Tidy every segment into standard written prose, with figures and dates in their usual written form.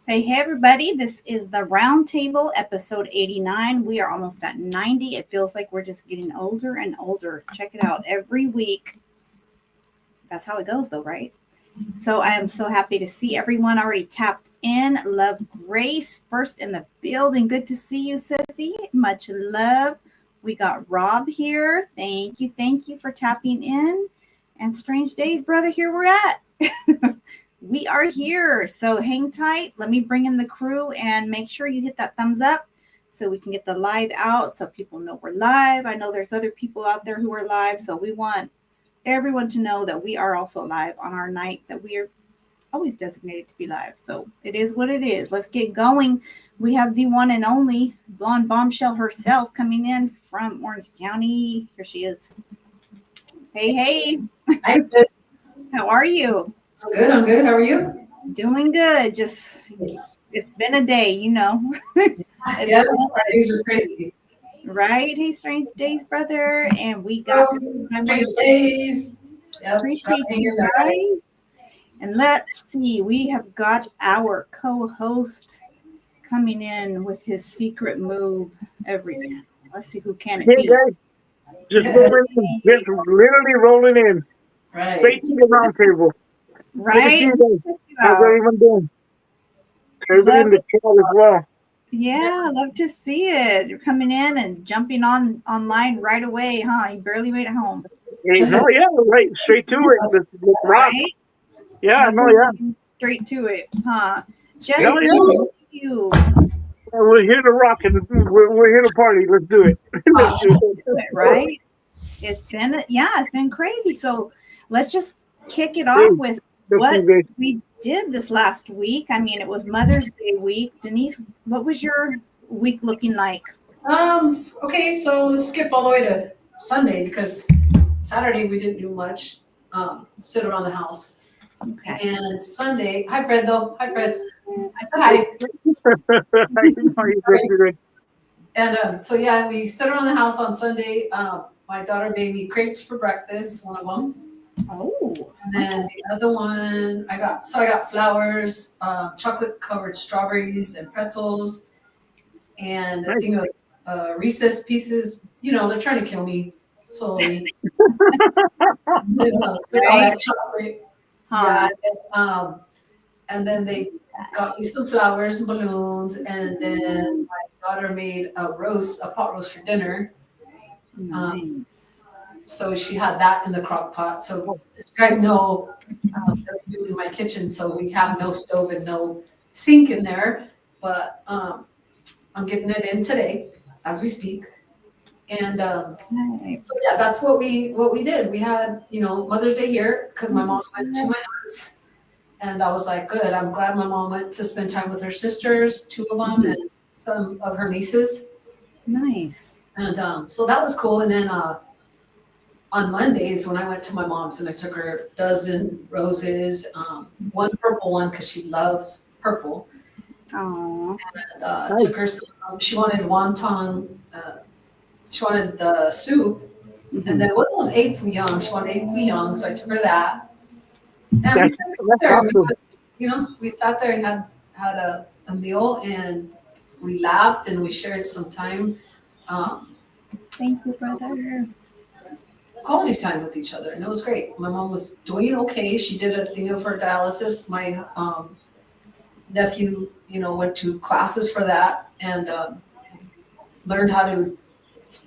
Hey, everybody. This is the Roundtable, episode 89. We are almost at 90. It feels like we're just getting older and older. Check it out every week. That's how it goes, though, right? So I am so happy to see everyone already tapped in. Love Grace, first in the building. Good to see you, Sissy. Much love. We got Rob here. Thank you. Thank you for tapping in. And Strange Days, brother, here we're at. We are here. So hang tight. Let me bring in the crew and make sure you hit that thumbs up so we can get the live out so people know we're live. I know there's other people out there who are live. So we want everyone to know that we are also live on our night that we are always designated to be live. So it is what it is. Let's get going. We have the one and only blonde bombshell herself coming in from Orange County. Here she is. Hey, hey. Hi, sis. How are you? I'm good. I'm good. How are you? Doing good. Just Yes. it's been a day, you know. Yeah, things are crazy. Right? Hey, Strange Days, brother. And we got Strange days. Yep. appreciate Hang you in there, guys. And let's see, we have got our co-host coming in with his secret move every time. Let's see who can it Hey be. guys, just rolling in, just literally rolling in, Right. straight to the round table. Good to see Right? you guys. How's everyone doing? Everybody in the chat as well. Yeah, love to see it. You're coming in and jumping online right away, huh? You barely made it home. Hey, no, yeah, right, straight to it. Let's rock. Right? Yeah, no, yeah. Straight to it, huh? Straight Hell Jesse, yeah. you We're here to rock and we're here to party. Let's do it. Let's do it. right? It's been crazy. So let's just kick it Hey, off with let's what do this. we did this last week. I mean, it was Mother's Day week. Denise, what was your week looking like? Okay, so let's skip all the way to Sunday because Saturday we didn't do much. Sit around the house. Okay. And Sunday, hi Fred though. Hi Fred. I said hi. How you doing? And so yeah, we stood around the house on Sunday. My daughter made me crepes for breakfast, one of them. Oh, And then the other one, I got flowers, chocolate covered strawberries and pretzels, and a thing of Reese's pieces. You know, they're trying to kill me slowly. With all that chocolate. huh. Yeah. And then they got me some flowers and balloons, and then my daughter made a pot roast for dinner. Nice. So she had that in the crock pot. So as you guys know, I'm doing my kitchen, so we have no stove and no sink in there. But I'm getting it in today as we speak. And Nice. so yeah, that's what we did. We had Mother's Day here because my mom went to my aunt's, and I was like, good. I'm glad my mom went to spend time with her sisters, two of them, and some of her nieces. Nice. And so that was cool. And then on Mondays when I went to my mom's and I took her a dozen roses, one purple one because she loves purple. Oh, And took her some, she wanted wonton, she wanted the soup. And then what was egg foo young? She wanted egg foo young, so I took her that. And we sat there, we sat there and had a meal, and we laughed and we shared some time. thank you, brother. Quality time with each other, and it was great. My mom was doing okay. She did a thing of her dialysis. My nephew, went to classes for that and learned how to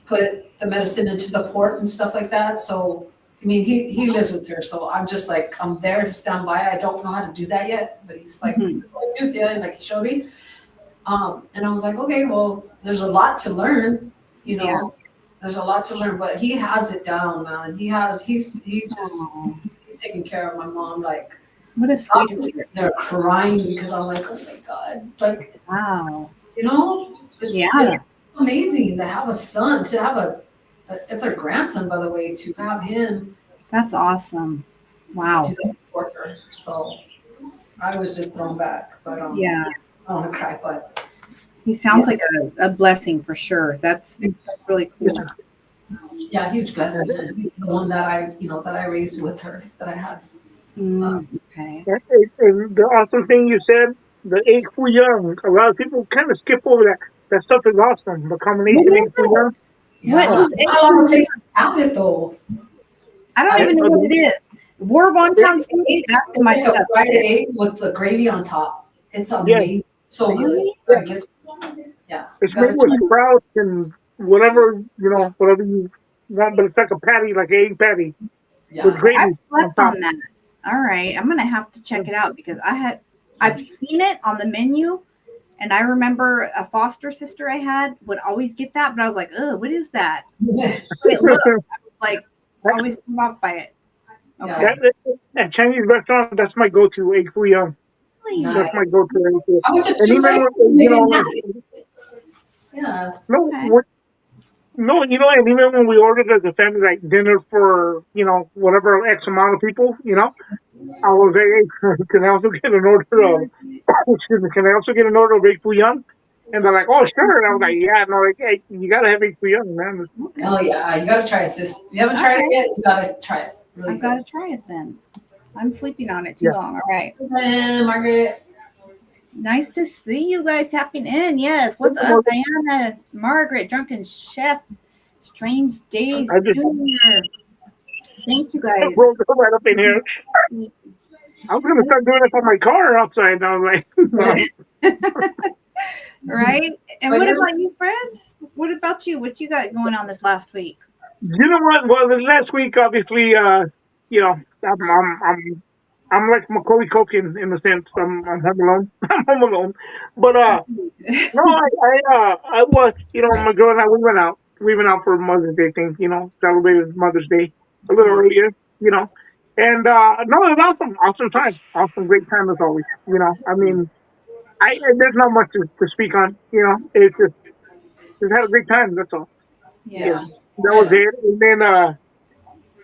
put the medicine into the port and stuff like that. So, I mean, he lives with her, so I'm just like, I'm there to stand by. I don't know how to do that yet, but he's like, like he showed me. And I was like, okay, well, there's a lot to learn, Yeah. There's a lot to learn, but he has it down, man. He's taking care of my mom. Like, What a sweet. they're crying because I'm like, oh my God. Like, Wow. it's amazing to have a son, to have it's our grandson, by the way, to have him. That's awesome. Wow. To the worker. So I was just thrown back, but Yeah. I want to cry, but He sounds like a blessing for sure. That's really cool. yeah, huge blessing. And he's the one that I raised with her, that I had. Okay. And the awesome thing you said the egg foo young. A lot of people kind of skip over that. That stuff is awesome. The What combination is egg foo it? young. Yeah, What is not a lot of places have it though. I don't even It's, know what it is. War wonton steak. it's That's my like a stuff. fried egg with the gravy on top. It's Yes, amazing. So good. Really? Gotta get yeah. it's made Gotta with try sprouts and whatever whatever you want, but it's like a patty, like an egg patty with yeah. I've gravy on slept top. on that. All right, I'm gonna have to check it out because I've seen it on the menu, and I remember a foster sister I had would always get that, but I was like, oh, what is that? But it looked like always come off by it. Okay. Yeah. At Chinese restaurant, that's my go-to egg foo young. Really? Nice. That's my go-to egg foo. I went to And 2 even places when, and they you know, didn't have like, it. Yeah. no, Okay. no, and even when we ordered as a family, like dinner for, whatever X amount of people, I was like, hey, can I also get an order of, excuse me, can I also get an order of egg foo young? And they're like, oh, sure. And I was like, yeah, no, like, hey, you gotta have egg foo young, man. Oh yeah, you gotta try it, sis. If you haven't tried it yet, you gotta try it. Really I've got to try it then. I'm sleeping on it too Yeah. long. All right. good. And Margaret. Nice to see you guys tapping in. Yes. What's Thank you, up, Diana, Margaret, Drunken Chef, Strange Days I just Junior. Thank you guys. rolled right up in here. I was gonna start doing it for my car outside. And I was like, Right? And But what you're- about you, Fred? What about you? What you got going on this last week? you know what? Well, the last week, obviously, I'm like Macaulay Culkin in a sense. I'm home alone. I'm home alone. But no, I was, my girl and I, we went out. We went out for Mother's Day thing. Celebrated Mother's Day a little earlier. And no, it was awesome, awesome time, awesome, great time as always. I mean, there's not much to speak on. It's just had a great time. That's all. Yeah. That was it. And then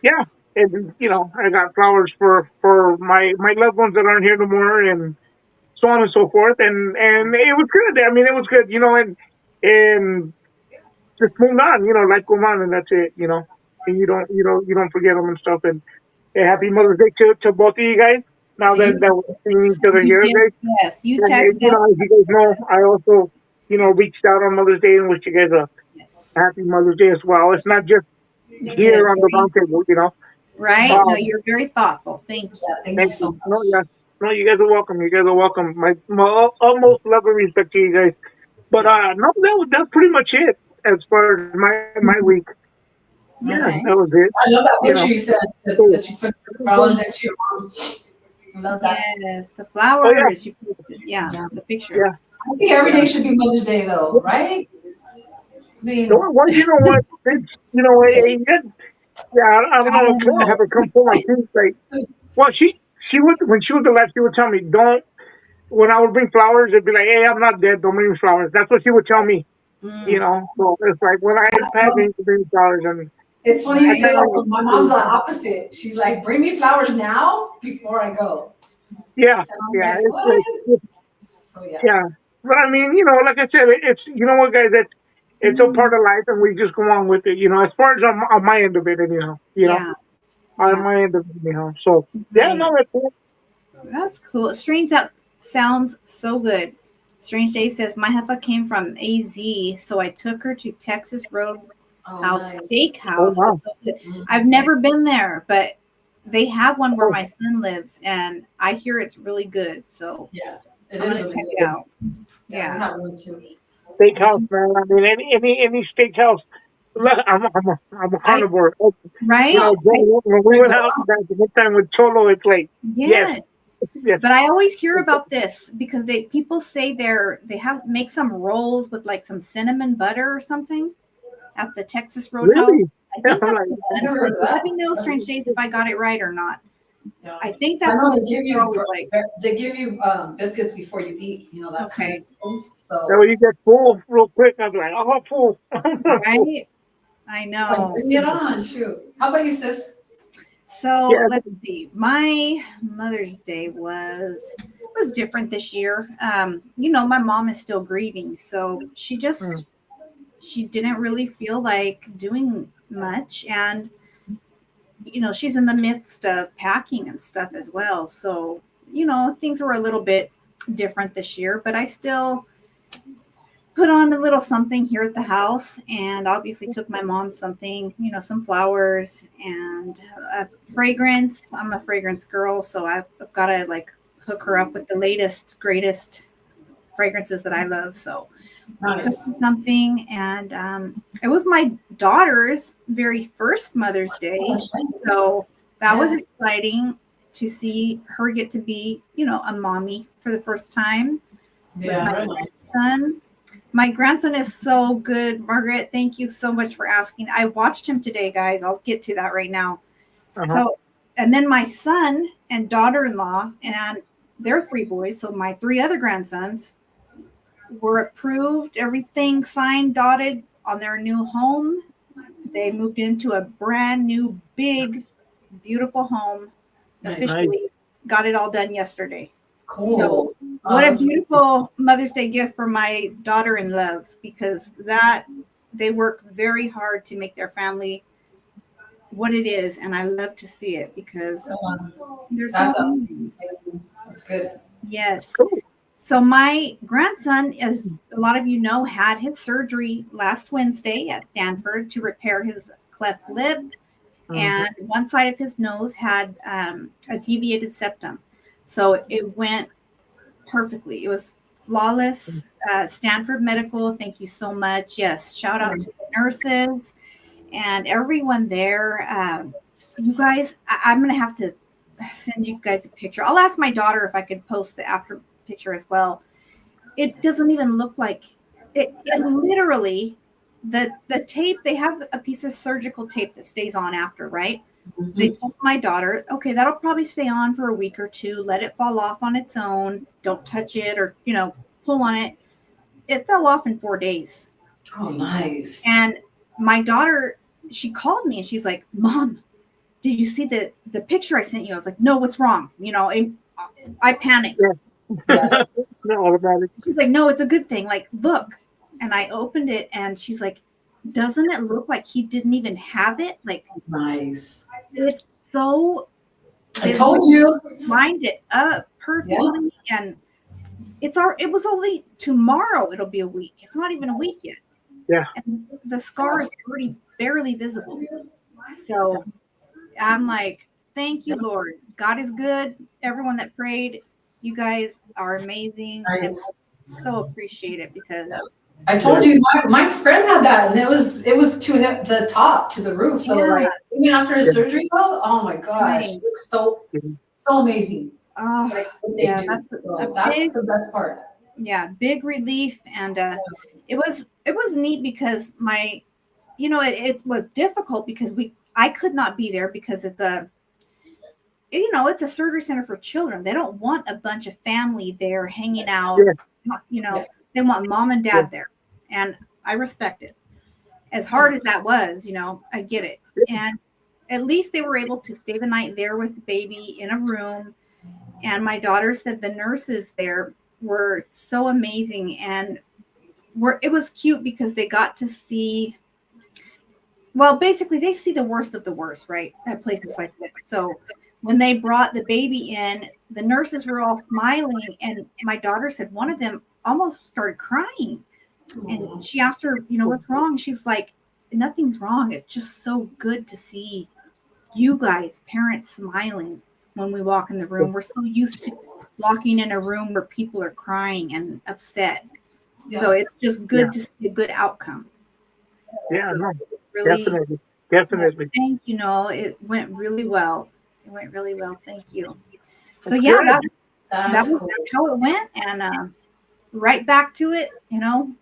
yeah, and I got flowers for my loved ones that aren't here no more, and so on and so forth. And it was good. I mean, it was good. And just moved on. Life goes on, and that's it. And you don't forget them and stuff. And happy Mother's Day to both of you guys. Now that we're seeing each other here, guys. Yes, you And, text us. as you guys know, I also reached out on Mother's Day and wished you guys a Yes. happy Mother's Day as well. It's not just You did, here on the round table. right? Um, No, you're very thoughtful. Thank you. Yeah, thank you Thank so you. much. No, yeah. No, you guys are welcome. You guys are welcome. My utmost love and respect to you guys. But no, that's pretty much it as far as my week. Yeah, Okay. that was it. I love that You picture know. you said that you put the flowers next to your mom. I love that. Yes, the flowers. You posted. Yeah, the picture. Yeah. I think every day should be Mother's Day though, right? I mean, Well, you know what? It's, yeah, I don't know. I Have her come pull my teeth. Like, well, she would, when she was alive, she would tell me, don't. When I would bring flowers, it'd be like, hey, I'm not dead. Don't bring me flowers. That's what she would tell me. Mm. So it's like when I pass me to bring flowers, and it's funny you I say kinda that. like- My mom's the opposite. She's like, bring me flowers now before I go. yeah, And I'm yeah, like, it's what? like, So yeah. yeah. But I mean, like I said, it's what, guys, it's a part of life, and we just go on with it. As far as on my end of it, anyhow. Yeah. On my end of it, anyhow. So yeah, no, that's it. That's cool. Strange, that sounds so good. Strange Day says, my heifer came from AZ, so I took her to Texas Roadhouse Oh, nice. Steakhouse. Oh, wow. It was so good. I've never been there, but they have one where my son lives, and I hear it's really good. So Yeah, it I'm is gonna really check good. it out. We Yeah. have one too. Steakhouse, man. I mean, any steakhouse. Look, I'm a carnivore. Right? When we went out that one time with Cholo, it's like, Yeah. yes. But I always hear about this because people say they make some rolls with like some cinnamon butter or something at the Texas Roadhouse. Really? I think I'm that's like, the never heard of one. that. Let me know, Strange Days, if I got it right or not. Yeah. I think I that's know the they give they're always like. they give you biscuits before you eat. That Okay. kind of thing. So that way you get full real quick. I'm like, oh, full. Right? I like, know. bring it on, shoot. How about you, sis? So Yeah. let's see. My Mother's Day was different this year. My mom is still grieving, so she didn't really feel like doing much, and she's in the midst of packing and stuff as well. So things were a little bit different this year, but I still put on a little something here at the house, and obviously took my mom something, some flowers and a fragrance. I'm a fragrance girl, so I've got to like hook her up with the latest, greatest fragrances that I love. So I took Nice. something, and it was my daughter's very first Mother's Day. Oh, that's right. So that was Yeah. exciting to see her get to be, a mommy for the first time with Yeah, my right. grandson. My grandson is so good, Margaret. Thank you so much for asking. I watched him today, guys. I'll get to that right now. Uh-huh. So, and then my son and daughter-in-law and their 3 boys, so my 3 other grandsons, were approved, everything signed, dotted on their new home. They moved into a brand new, big, beautiful home. Nice. Officially got it all done yesterday. Cool. So, Oh, what a that's- beautiful Mother's Day gift for my daughter in love, because they work very hard to make their family what it is, and I love to see it because they're so That's amazing. That's good. Yes. Cool. So my grandson, as a lot of you know, had his surgery last Wednesday at Stanford to repair his cleft lip, and one side of his nose had a deviated septum. So it went perfectly. It was flawless. Stanford Medical, thank you so much. Yes, shout out to the nurses and everyone there. You guys, I'm going to have to send you guys a picture. I'll ask my daughter if I could post the after picture as well. It doesn't even look like it. It literally, the tape, they have a piece of surgical tape that stays on after, right? They told my daughter, okay, that'll probably stay on for a week or two. Let it fall off on its own. Don't touch it or, pull on it. It fell off in 4 days. Oh, nice. And my daughter, she called me and she's like, Mom, did you see the picture I sent you? I was like, no, what's wrong? I panicked. Yeah. Not all about it. She's like, no, it's a good thing. Like, look. And I opened it and she's like, doesn't it look like he didn't even have it? Like, Nice. it's so, I told you. lined it up perfectly. And it was only tomorrow. It'll be a week. It's not even a week yet. Yeah. And the scar is already barely visible. So I'm like, thank you, Lord. God is good. Everyone that prayed, you guys are amazing. Nice. And I so appreciate it because I told you my friend had that, and it was to the top, to the roof. So like even after his surgery, though, oh my gosh, it looks so amazing. oh, Like what they yeah, do. that's So that's the best part. yeah, big relief. And it was neat because it was difficult because I could not be there because it's a surgery center for children. They don't want a bunch of family there hanging out. They want mom and dad there. And I respect it. As hard as that was, I get it. And at least they were able to stay the night there with the baby in a room. And my daughter said the nurses there were so amazing. And it was cute because they got to see, well, basically they see the worst of the worst, right? At places like this. So when they brought the baby in, the nurses were all smiling. And my daughter said one of them almost started crying. And she asked her, what's wrong? She's like, nothing's wrong. It's just so good to see you guys, parents, smiling when we walk in the room. We're so used to walking in a room where people are crying and upset. Yeah. So it's just good to see a good outcome. Yeah, so no, really, definitely. Thank you, Noel. It went really well. Thank you. So yeah, that was how it went. And right back to it,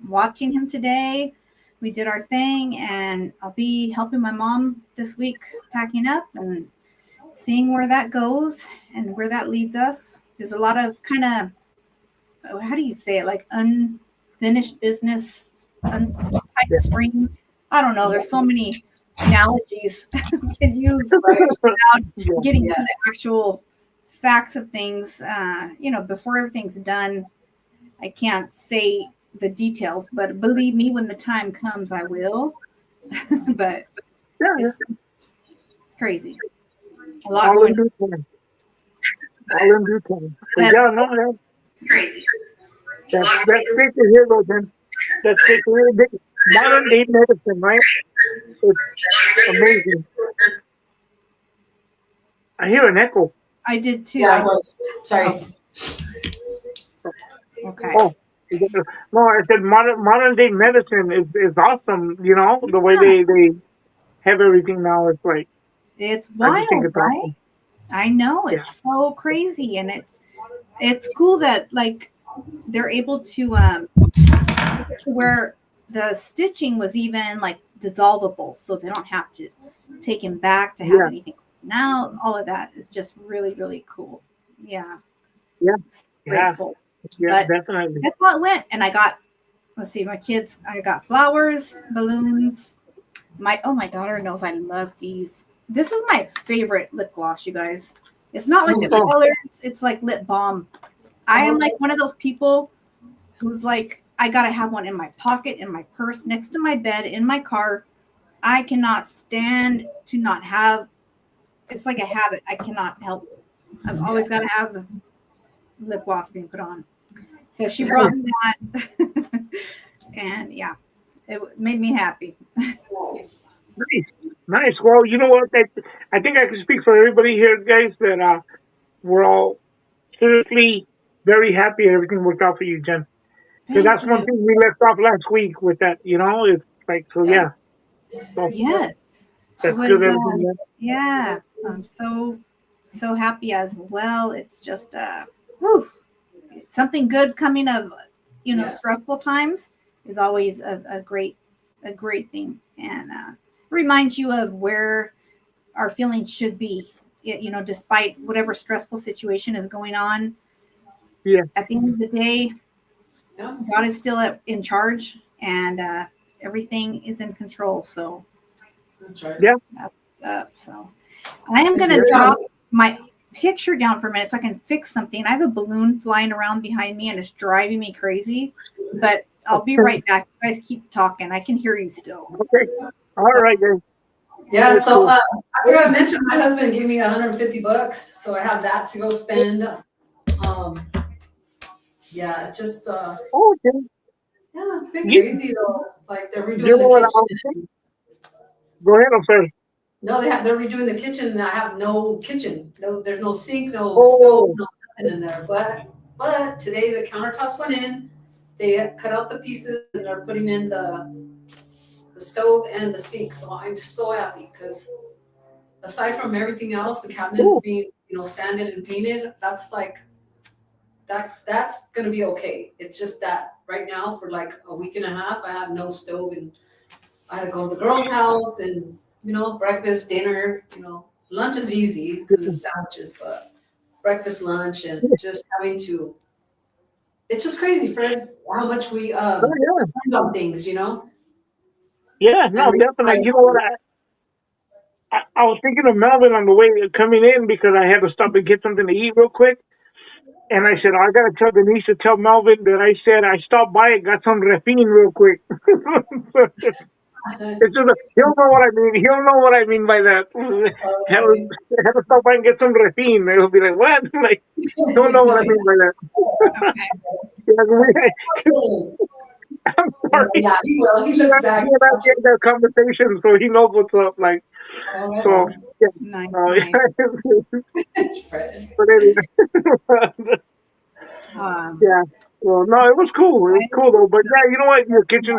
watching him today. We did our thing, and I'll be helping my mom this week packing up and seeing where that goes and where that leads us. There's a lot of kind of, how do you say it, like unfinished business, untied strings. I don't know. There's so many analogies we can use without getting to the actual facts of things. Before everything's done, I can't say the details, but believe me, when the time comes, I will. But it's crazy. A lot all in due time. All in due time. Yeah, no, That's great to hear, though, Jen. That's great to hear. Modern day medicine, right? It's amazing. I hear an echo. I did too. Yeah, I was. Sorry. Okay. Oh, no, I said modern day medicine is awesome. You know the way Yeah. they have everything now. It's like It's I just think wild, it's right? awesome. I know Yeah. it's so crazy, and it's cool that like they're able to where the stitching was even like dissolvable, so they don't have to take him back to have Yeah. anything. Now all of that is just really cool. Yeah, Yeah. Yeah. grateful. Yeah. But Definitely. that's how it went, and I got let's see, my kids. I got flowers, balloons. My daughter knows I love these. This is my favorite lip gloss, you guys. It's not like the Oh. colors, it's like lip balm. I am like one of those people who's like, I gotta have one in my pocket, in my purse, next to my bed, in my car. I cannot stand to not have. It's like a habit. I cannot help it. I've always got to have lip gloss being put on. So she brought me that, and yeah, it made me happy. Nice. Nice. Well, you know what? I think I can speak for everybody here, guys. That we're all seriously very happy everything worked out for you, Jen. Because Thank that's one you. thing we left off last week with that. You know, it's like so. Yeah. So Yes, it that's was. good. Everything. Yeah. Yeah, I'm so happy as well. It's just whew, something good coming of Yeah. stressful times is always a great thing, and reminds you of where our feelings should be. Despite whatever stressful situation is going on, Yeah. at the end of the day, Yeah. God is still in charge, and everything is in control. So, That's right. Yeah. so I am It's going to very drop good. my picture down for a minute so I can fix something. I have a balloon flying around behind me and it's driving me crazy. But I'll be right back. You guys keep talking. I can hear you still. Okay. All right, guys. Yeah, That's so cool. I forgot to mention my husband gave me $150, so I have that to go spend. Um, yeah, it just Oh, okay. yeah, it's been You, crazy though. Like they're you redoing know the what? I'll say? kitchen. Go ahead. I'm sorry. No, they're redoing the kitchen and I have no kitchen. No, there's no sink, no stove, Oh, no nothing in there. But today the countertops went in. They cut out the pieces and they're putting in the stove and the sink. So I'm so happy because aside from everything else, the cabinets cool. being, sanded and painted, that's like that's gonna be okay. It's just that right now for like a week and a half, I had no stove and I had to go to the girl's house and breakfast, dinner, lunch is easy because it's sandwiches, but breakfast, lunch, and just having to. It's just crazy, Fred, how much we Oh, yeah. spend on things, Yeah. and No, definitely. You know what? I was thinking of Melvin on the way coming in because I had to stop and get something to eat real quick. And I said, I got to tell Denise to tell Melvin that I said I stopped by and got some refine real quick. It's just, he'll know what I mean. He'll know what I mean by that. Have to stop by and get some refine. He'll be like, what? Like, he'll know what I mean by that. Okay. I'm sorry. Yeah, he will. He looks back. He and I had that conversation, so he knows what's up. Like, so, yeah. Nice. It's Fred. But anyway. Yeah. Well, no, it was cool. It was cool though. But yeah, you know what? Your kitchen,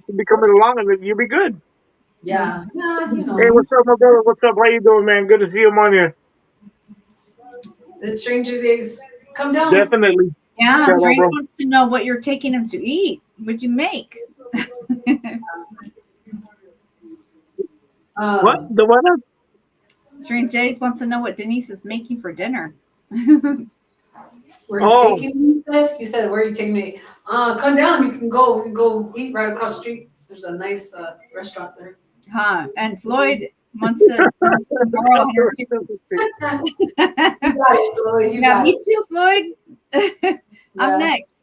should be coming along, and you'll be good. Yeah. Hey, what's up, my brother? What's up? How you doing, man? Good to see you on here. The Stranger Days come down. Definitely. Yeah, Yeah, Strange bro. wants to know what you're taking him to eat. What'd you make? What? The what? Strange Days wants to know what Denise is making for dinner. Where are you taking me? You said, where are you taking me? Come down. We can go eat right across the street. There's a nice restaurant there. And Floyd wants to borrow $150. You got it, Floyd. You Yeah, got me it. too, Floyd. I'm Yeah. next.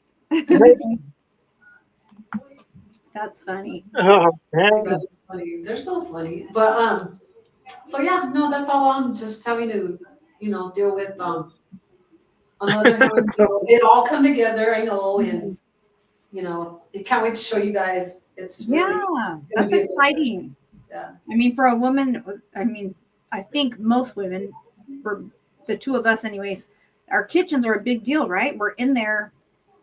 That's funny. Oh, man. That's funny. They're so funny. But so yeah, no, that's all I'm just having to, deal with On the other hand, it all come together, I know, and, I can't wait to show you guys. It's really Yeah, gonna that's be a good exciting. Yeah. I mean, for a woman, I mean, I think most women, for the two of us, anyways, our kitchens are a big deal, right? We're in there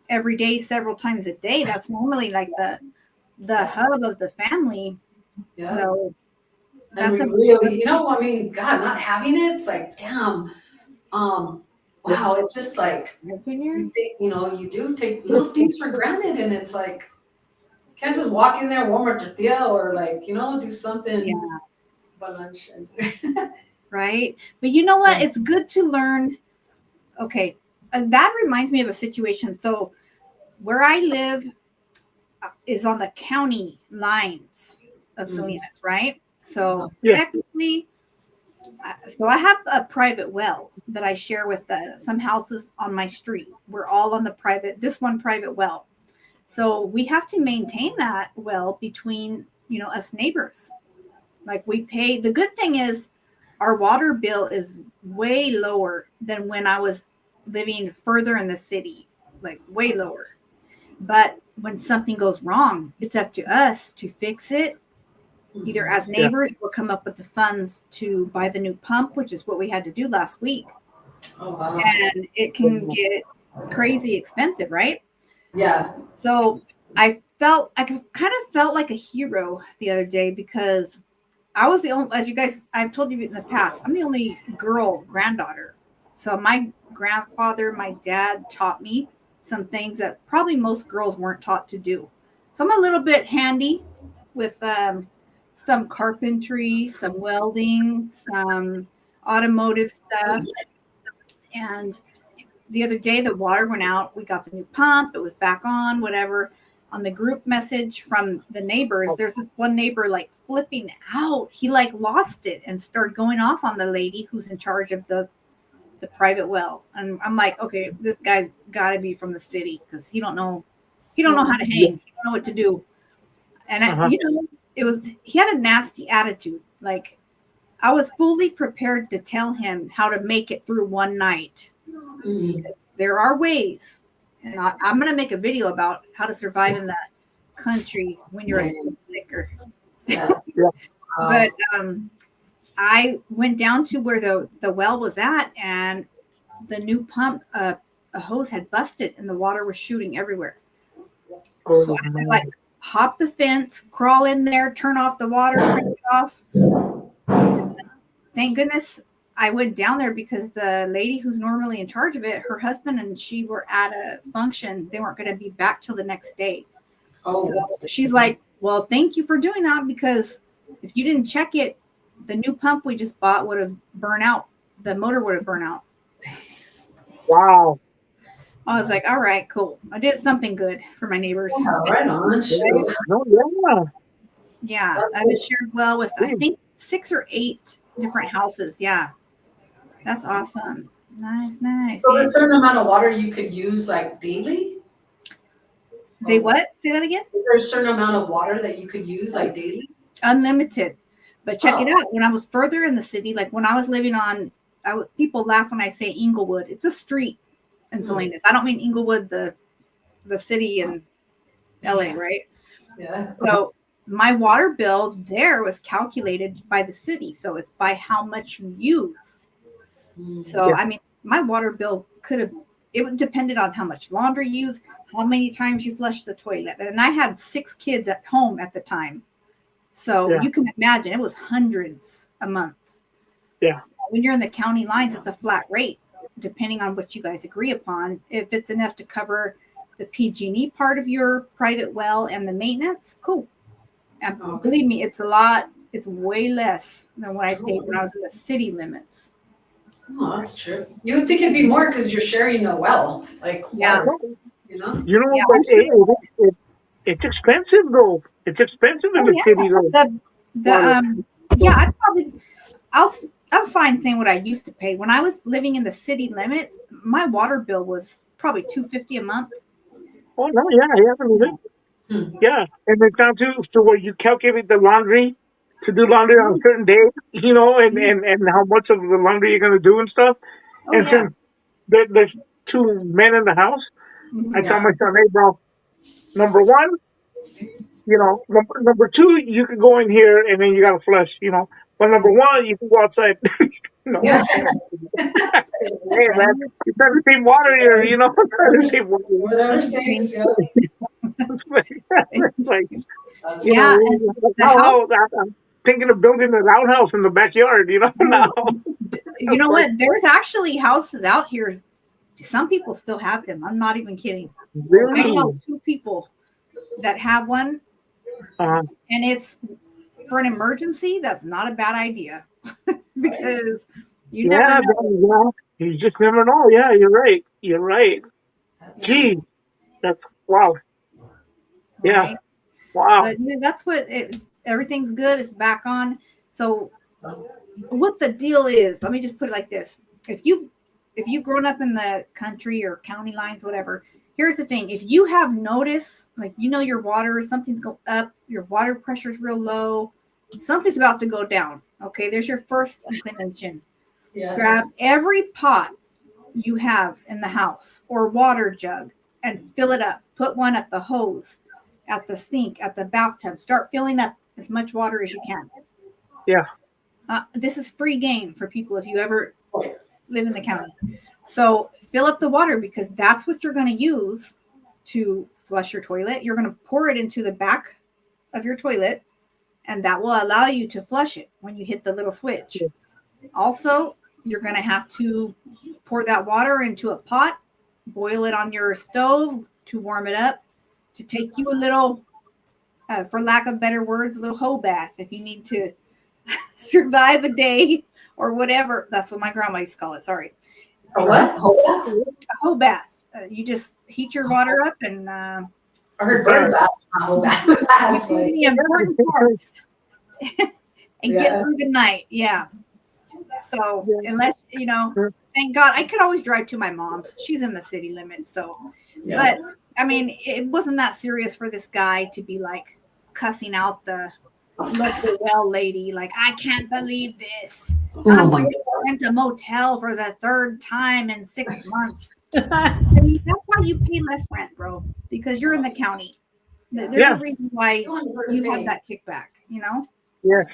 every day, several times a day. That's normally like the hub of the family. Yeah. So And that's we really, I mean, God, not having it, it's like, damn, wow, it's just like, opinion. you do take little things for granted, and it's like, can't just walk in there, warm a tortilla, or like, do something Yeah, for lunch. right. But you know what? It's good to learn. Okay, that reminds me of a situation. So where I live is on the county lines of Salinas, right? So Yeah. technically, so I have a private well that I share with some houses on my street. We're all on this one private well. So we have to maintain that well between, us neighbors. Like we pay, the good thing is our water bill is way lower than when I was living further in the city, like way lower. But when something goes wrong, it's up to us to fix it, either as neighbors or come up with the funds to buy the new pump, which is what we had to do last week. Oh, wow. And it can get crazy expensive, right? Yeah. So I kind of felt like a hero the other day because I was the only, as you guys, I've told you in the past, I'm the only girl granddaughter. So my grandfather, my dad taught me some things that probably most girls weren't taught to do. So I'm a little bit handy with some carpentry, some welding, some automotive stuff. And the other day, the water went out. We got the new pump. It was back on, whatever. On the group message from the neighbors, there's this one neighbor like flipping out. He like lost it and started going off on the lady who's in charge of the private well. And I'm like, okay, this guy's got to be from the city because he don't know how to hang. He don't know what to do. And he had a nasty attitude. Like I was fully prepared to tell him how to make it through one night. Mhm. There are ways, and I'm going to make a video about how to survive in that country when you're a slicker. Yeah. But I went down to where the well was at, and the new pump, a hose had busted, and the water was shooting everywhere. So I had to like hop the fence, crawl in there, turn off the water, turn it off. Thank goodness I went down there because the lady who's normally in charge of it, her husband and she were at a function. They weren't going to be back till the next day. Oh. So she's like, well, thank you for doing that because if you didn't check it, the new pump we just bought would have burned out. The motor would have burned out. Wow. I was like, all right, cool. I did something good for my neighbors. Yeah, right on. Sure. No, yeah. Yeah, That's I was shared well with, I think, 6 or 8 different houses. Yeah, that's awesome. Nice. So there's a certain amount of water you could use like daily? They what? Say that again? Is there a certain amount of water that you could use like daily? Unlimited. But check it out. When I was further in the city, like when I was living on, people laugh when I say Inglewood. It's a street in Salinas. I don't mean Inglewood, the city in LA, right? Yeah. So my water bill there was calculated by the city. So it's by how much you use. So, I mean, my water bill it depended on how much laundry you use, how many times you flush the toilet. And I had 6 kids at home at the time. So you can imagine it was hundreds a month. Yeah. When you're in the county lines, it's a flat rate, depending on what you guys agree upon. If it's enough to cover the PG&E part of your private well and the maintenance, cool. And believe me, it's way less than what I paid when I was in the city limits. Oh, that's true. You would think it'd be more because you're sharing a well, like water, you know? You know, but it's expensive though. It's expensive in the city though. I'm fine saying what I used to pay. When I was living in the city limits, my water bill was probably $250 a month. Oh no, yeah, and it's down to where you calculate the laundry to do laundry on a certain day, and how much of the laundry you're gonna do and stuff. Since there's two men in the house, I tell Yeah. my son, hey, bro, number one, number two, you can go in here and then you got to flush, But number one, you can go outside. Yeah. Hey, man, you try to save water here, try to save water. Whatever saves, yeah. It's like, Yeah, and the house. I'm thinking of building an outhouse in the backyard, now. You know what? There's actually houses out here. Some people still have them. I'm not even kidding. I Really? know two people that have one, Uh, and it's for an emergency. That's not a bad idea because you never know. you just never know. Yeah, you're right. You're right. That's Gee, that's wow. Yeah, Right? wow. But that's everything's good. It's back on. So what the deal is, let me just put it like this. If you've grown up in the country or county lines, whatever, here's the thing. If you have noticed, like your water, something's go up, your water pressure's real low, something's about to go down. Okay, there's your first inclination. yeah. Grab every pot you have in the house or water jug and fill it up. Put one at the hose, at the sink, at the bathtub. Start filling up as much water as you can. Yeah. This is free game for people if you ever live in the county. So fill up the water because that's what you're going to use to flush your toilet. You're going to pour it into the back of your toilet, and that will allow you to flush it when you hit the little switch. Yeah. Also, you're going to have to pour that water into a pot, boil it on your stove to warm it up, to take you a little, for lack of better words, a little hoe bath if you need to survive a day or whatever. That's what my grandma used to call it. Sorry. A what? Hold on. A hoe bath. You just heat your water up and I heard bird bath. Not hold bath. That's do funny. the important parts and get Yeah. through the night. Yeah. So Yeah. unless, thank God, I could always drive to my mom's. She's in the city limits. So, Yeah. but I mean, it wasn't that serious for this guy to be like cussing out the local well lady. Like, I can't believe this. Oh I'm my going to rent a motel for the third time in 6 months. I mean, that's why you pay less rent, bro, because you're in the county. There's Yeah. a reason why you have that kickback, Yes.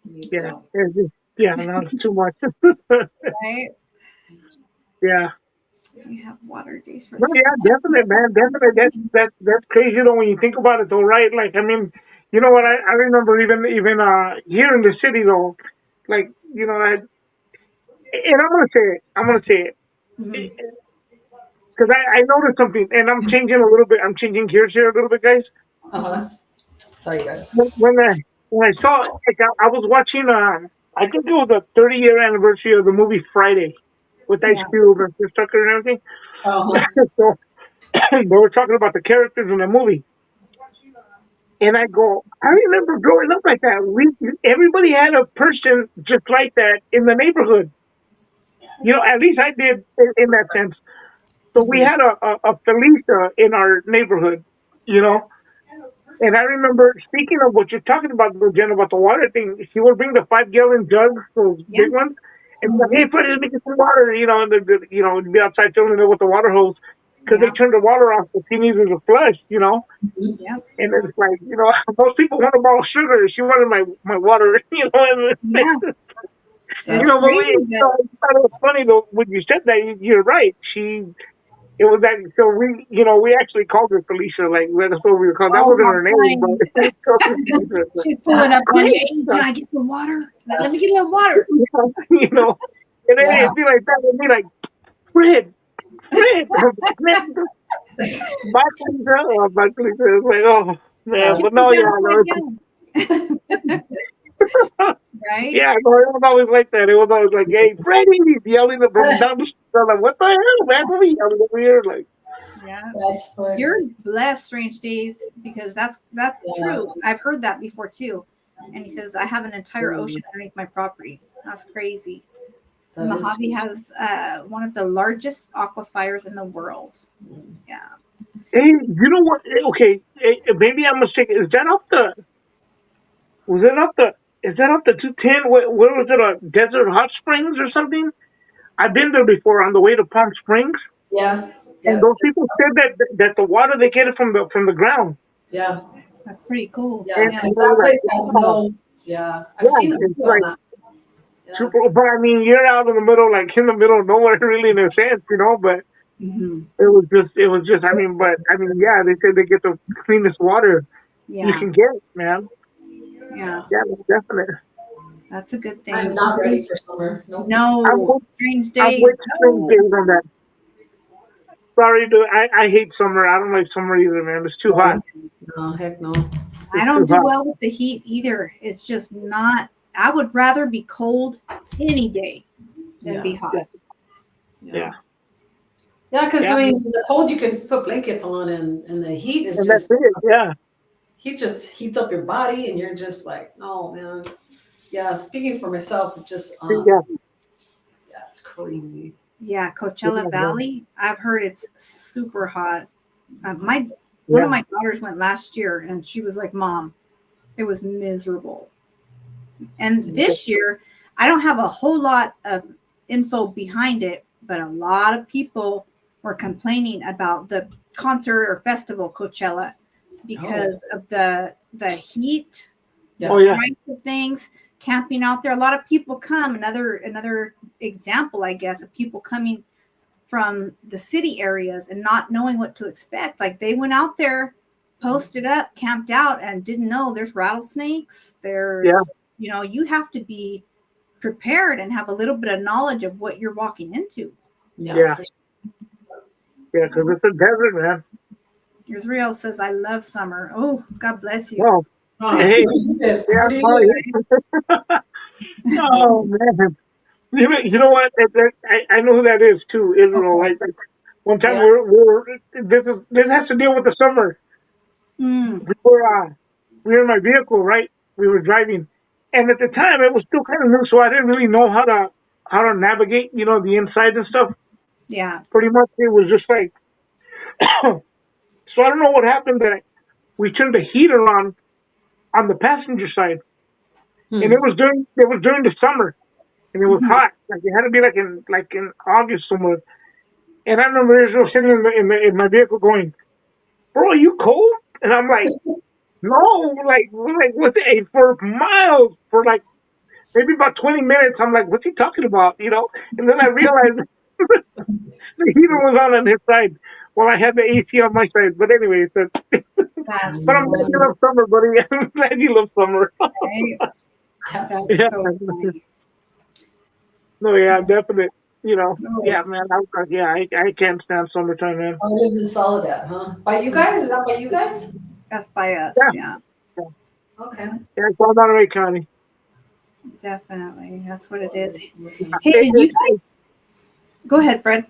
Yeah. So, It's just, no, it's too much. right? Yeah. You have water days for No, yeah, definitely, man. Definitely. That's crazy though when you think about it though, right? Like, I mean, you know what? I remember even here in the city though, like, and I'm gonna say it Mhm. because I noticed something, and I'm changing a little bit. I'm changing gears here a little bit, guys. sorry guys. When I saw, like, I was watching, I think it was the 30-year anniversary of the movie Friday with Ice Yeah. Cube and Chris Tucker and everything. So they were talking about the characters in the movie. And I go, I remember growing up like that. Everybody had a person just like that in the neighborhood. At least I did in that sense. So we had a Felisa in our neighborhood, And I remember, speaking of what you're talking about, Jen, about the water thing, she would bring the 5-gallon jugs, those Yeah. big ones, and say, hey, Freddie, let me get some water, and it'd be outside filling it with the water hose because they Yeah. turned the water off if she needed to flush, Yeah. And it's like, most people want to borrow sugar. She wanted my water, and Yeah. It's but crazy, I thought it was funny though when you said that. You're right. It was that. So we actually called her Felicia. Like, let us know what we were called. That Oh, wasn't how her name, funny. but She's pulling up on you. Hey, can I get some water? Let me get a little water. And then it'd be like that. It'd be like, Fred, Bye, Felicia. Bye, Felicia. It's like, oh man, Kiss but me no, down, yeah, quick, right? yeah, no, it was always like that. It was always like, hey, Freddie, he's yelling from down the street. I'm like, what the hell, man? What are you yelling over here? Like, Yeah. That's funny. You're blessed, Strange Days, because that's true. I've heard that before too. And he says, I have an entire ocean underneath my property. That's crazy. That is Mojave crazy. has one of the largest aquifers in the world. Yeah. hey, you know what? Okay, maybe I'm mistaken. Is that off the? Is that off the 210? Where was it? Desert Hot Springs or something? I've been there before on the way to Palm Springs, Yeah. and Yeah. those people said that the water they get it from the ground, Yeah. That's pretty cool. Yeah. and Yeah. Because they were that like, place has oh, no. Yeah. I've yeah, seen a it's video on like that. Yeah. super. But I mean, you're out in the middle, like in the middle of nowhere, really, in a sense, you know. But Hmm. it was just. I mean, but I mean, yeah, they said they get the cleanest water you Yeah. can get, man. Yeah. Yeah, definitely. That's a good I'm thing. not ready for summer. Nope. I'm No, with, strange I'm days. with spring No. days on that. Sorry, dude. I hate summer. I don't like summer either, man. It's too hot. No, heck no. I It's don't too do hot. well with the heat either. It's just not. I would rather be cold any day than be Yeah. hot. Yeah. Yeah, because Yeah. I mean, the cold you can put blankets on, and the heat is And that's just it. Yeah. he just heats up your body, and you're just like, oh man. Yeah, speaking for myself, it just Yeah. yeah, it's crazy. Yeah, Coachella Yeah. Valley. I've heard it's super hot. My one Yeah. of my daughters went last year, and she was like, "Mom, it was miserable." And this year, I don't have a whole lot of info behind it, but a lot of people were complaining about the concert or festival Coachella because of the heat, Yeah. Oh yeah. price of things, camping out there. A lot of people come. Another example, I guess, of people coming from the city areas and not knowing what to expect. Like they went out there, posted up, camped out, and didn't know there's rattlesnakes. There's, Yeah. you have to be prepared and have a little bit of knowledge of what you're walking into. Yeah. for Yeah. Because it's a desert, man. Israel says, I love summer. Oh, God bless you. Well, sure. hey. Where Yeah. do you live? Oh man. You know what? I know who that is too. Israel. Like one time Yeah. this has to deal with the summer. Mm, We were in my vehicle, right? We were driving, and at the time it was still kind of new, so I didn't really know how to navigate, the inside and stuff. yeah. Pretty much, it was just like, so I don't know what happened that we turned the heater on the passenger side, and Hmm. it was during the summer, and it was Mhm. hot. Like it had to be like in August somewhere. And I remember Israel sitting in my vehicle going, "Bro, are you cold?" And I'm like, "No, like what's it for miles for like." Maybe about 20 minutes, I'm like, what's he talking about? And then I realized the heater was on his side while I had the AC on my side. But anyway, That's but I'm glad you love summer, buddy. I'm glad you love summer. right. That's That's Yeah. so funny. No, yeah, definitely. Oh, Yeah, man. I can't stand summertime, man. Oh, it lives in Soledad, huh? By you guys? Is that by you guys? that's by us. Yeah. Yeah, Okay. Yeah, it's all Monterey County. definitely. That's what it is. Hey, It- did you it- guys go ahead, Fred?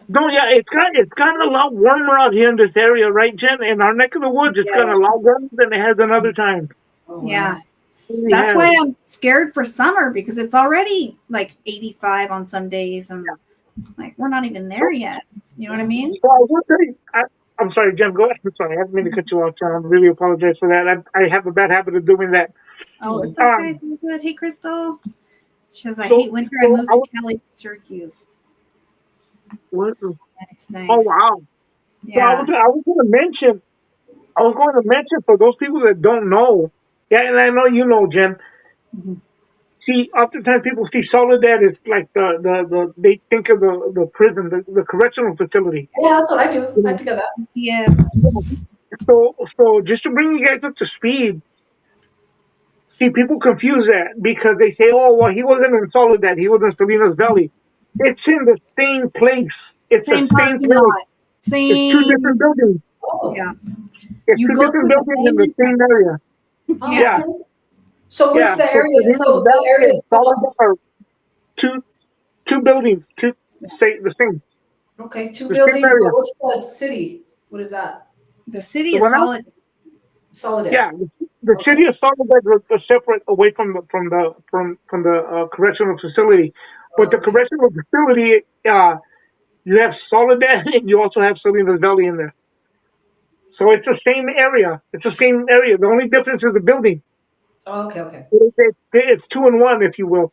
No, yeah, it's gotten a lot warmer out here in this area, right, Jen? In our neck of the woods, it's gotten a lot warmer than it has another time. Oh, wow. Yeah. It really That's has. why I'm scared for summer because it's already like 85 on some days and like we're not even there yet. You know what I mean? So I will tell you, I'm sorry, Jen, go ahead. I'm sorry, I didn't mean to cut you off, Jen. I really apologize for that. I have a bad habit of doing that. Oh, it's Um, okay. It's good. Hey, Crystal. She says, I So- hate winter. I so moved I to was- Cali, Syracuse. What? That's nice. Oh, wow. So Yeah. I was going to mention for those people that don't know, yeah, and I know you know, Jen. Mhm. See, oftentimes people see Soledad as like they think of the prison, the correctional facility. Yeah, that's what I do. I think of that. Yeah. So just to bring you guys up to speed, see, people confuse that because they say, "Oh, well, he wasn't in Soledad; he was in Salinas Valley." It's in the same place. It's Same the same parking place. lot. It's two different Same. buildings. Oh. Yeah. It's You two go different through the buildings in the same same area. Oh, Yeah. okay. So what's Yeah. the area? Salinas So the Valley area and is called. Soledad are two buildings, the same. Okay, two The same buildings. area. But what's the city? What is that? The city The is one else? solid. Soledad. Yeah, the Okay. city of Soledad is separate away from the correctional facility, but the Okay. correctional facility, you have Soledad and you also have Salinas Valley in there. So it's the same area. It's the same area. The only difference is the building. Oh, okay. It's two in one, if you will.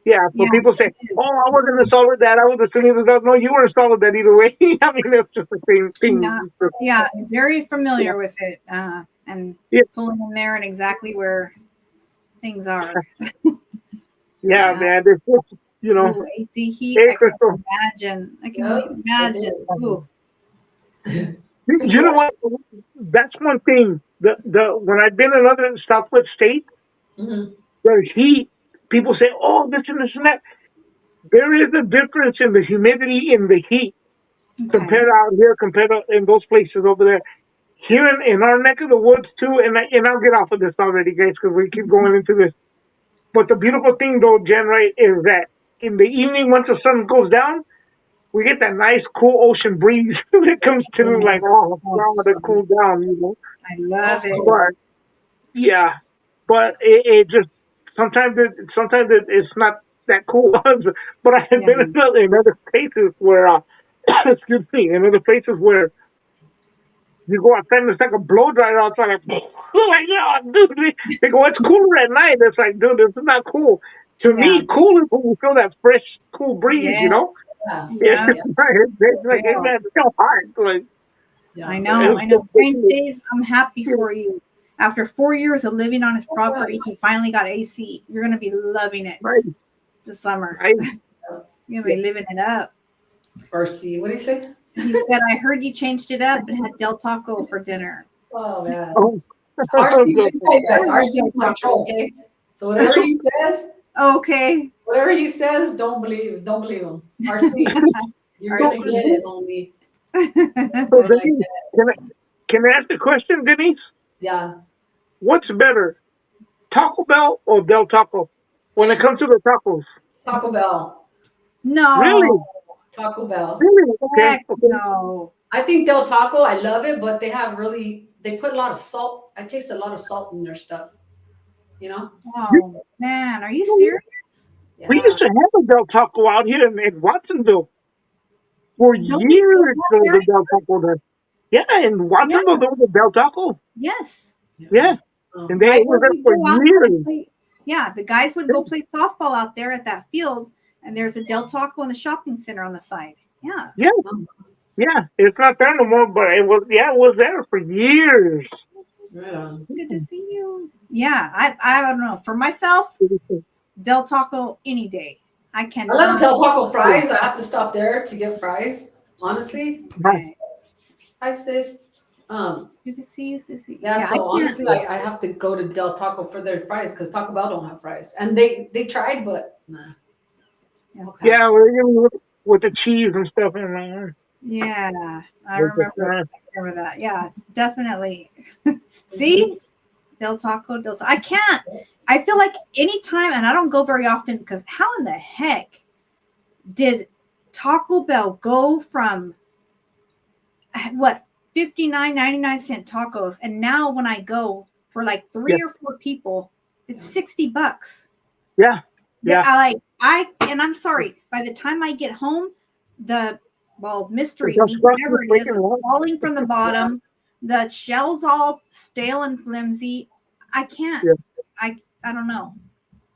Yeah, so Yeah, people say, it is. "Oh, I wasn't installed with that. I was assuming that." No, you were installed with that either way. I mean, it's just the same Yeah, thing. yeah, very Yeah, familiar with it, and yeah, pulling in there and exactly where things are. yeah, Yeah. man. It's just, Ooh, AC heat. hey, I can Crystal. imagine. I can only Yep, it imagine. is. Ooh, You know what? That's one thing. The when I've been in other Southwest states, Mhm. the heat. People say, "Oh, this and that." There is a difference in the humidity in the heat compared okay. out here, compared to in those places over there. Here in our neck of the woods too, and I'll get off of this already, guys, because we keep going into this. But the beautiful thing, though, Jen, right, is that in the evening, once the sun goes down, we get that nice, cool ocean breeze that comes through, like, oh, Oh, wow, to cool down. I love That's it. cool. But yeah, but it just it's not that cool. But I have Yeah. been in other places where, excuse me, in other places where you go outside and it's like a blow dryer outside. Like, like, oh, dude, they go, it's cooler at night. It's like, dude, this is not cool. To Yeah. me, cool is when you feel that fresh, cool breeze. Yes. Yeah, It's Yeah. yeah, like, hey, Cool. man, it's so hot. Like, yeah. I know. it's I know. just, Strange days. I'm happy you for you. After 4 years of living on his Oh, good. property, he finally got AC. You're gonna be loving it right, this summer. right. You're gonna be living it up. First, what do you say? He said, "I heard you changed it up and had Del Taco for dinner." Oh man. Oh, RC, so, hey guys, RC's my troll, okay? So Okay. whatever he says, don't believe him. RC, you're RC. gonna get it, homie. so You're gonna Denise, get it. can I ask the question, Denise? Yeah, What's better, Taco Bell or Del Taco when it comes to the tacos? Taco Bell. No. Really? Taco Bell. Really? Okay, Heck okay. no. I think Del Taco, I love it, but they put a lot of salt. I taste a lot of salt in their stuff, you know? Oh man, are you serious? We Yeah. used to have a Del Taco out here in Watsonville for Don't we still years. have There was there? a Del Taco there. Yeah, in Yeah. Watsonville there was a Del Taco. Yes. Yeah, and Um, it was there We for go out and years. play. Yeah, the guys would go play softball out there at that field, and there's a Del Taco in the shopping center on the side. Yeah. Yeah, yeah. It's not there no more, but it was. Yeah, it was there for years. right on. Good to see you. Yeah, I don't know. For myself, Del Taco any day. I I love cannot. Del Taco fries. I have to stop there to get fries. Honestly, Okay. hi sis. Good to see you, Sissy. Yeah. I So can't. honestly, I have to go to Del Taco for their fries because Taco Bell don't have fries, and they tried, but nah. No Yeah, pass. with the cheese and stuff in there. Yeah, I With the, remember that. Yeah, definitely. See, Del Taco, Del Taco. I can't. I feel like anytime, and I don't go very often because how in the heck did Taco Bell go from what 59.99 tacos, and now when I go for like yeah, 3 or 4 people, it's $60. yeah, yeah. And I'm sorry, by the time I get home, the mystery It's meat, just whatever it is freaking lot. falling from the bottom. The shell's all stale and flimsy. I can't. Yeah. I don't know.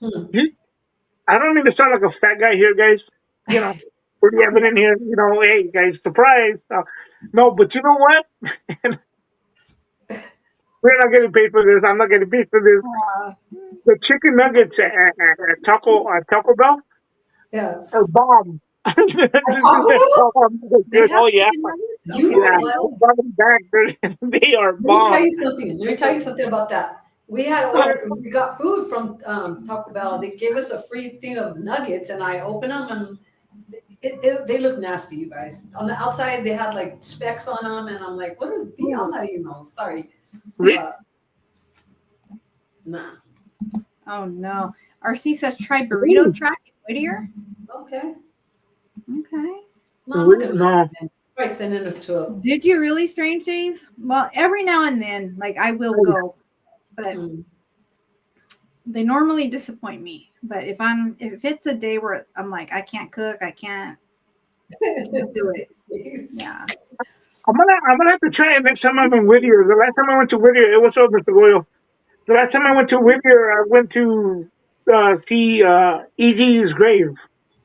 I don't mean to sound like a fat guy here, guys. Pretty evident here. Hey, guys, surprise. No, but you know what? We're not getting paid for this. I'm not getting paid for this. Uh, The chicken nuggets at Taco Bell Yeah. are bomb. Taco they have Oh yeah, chicken nuggets? You Okay. yeah. know what? Bottom back, they are Let me tell bomb. you something. Let me tell you something about that. We got food from Taco Bell. They gave us a free thing of nuggets, and I opened them, and they look nasty, you guys. On the outside, they had like specks on them, and I'm like, what are these? I'm not even know. Sorry. Nah. Oh no. RC says try burrito track in Whittier. Okay. Okay. No, I'm not gonna No. Probably sending us to a. Did you really Strange Days? Well, every now and then, like I will go, but they normally disappoint me. But if it's a day where I'm like I can't cook, I can't do it. Yeah. I'm gonna have to try it next time I'm in Whittier. The last time I went to Whittier, it was over Mr. Goyle. The last time I went to Whittier, I went to see E.G.'s grave.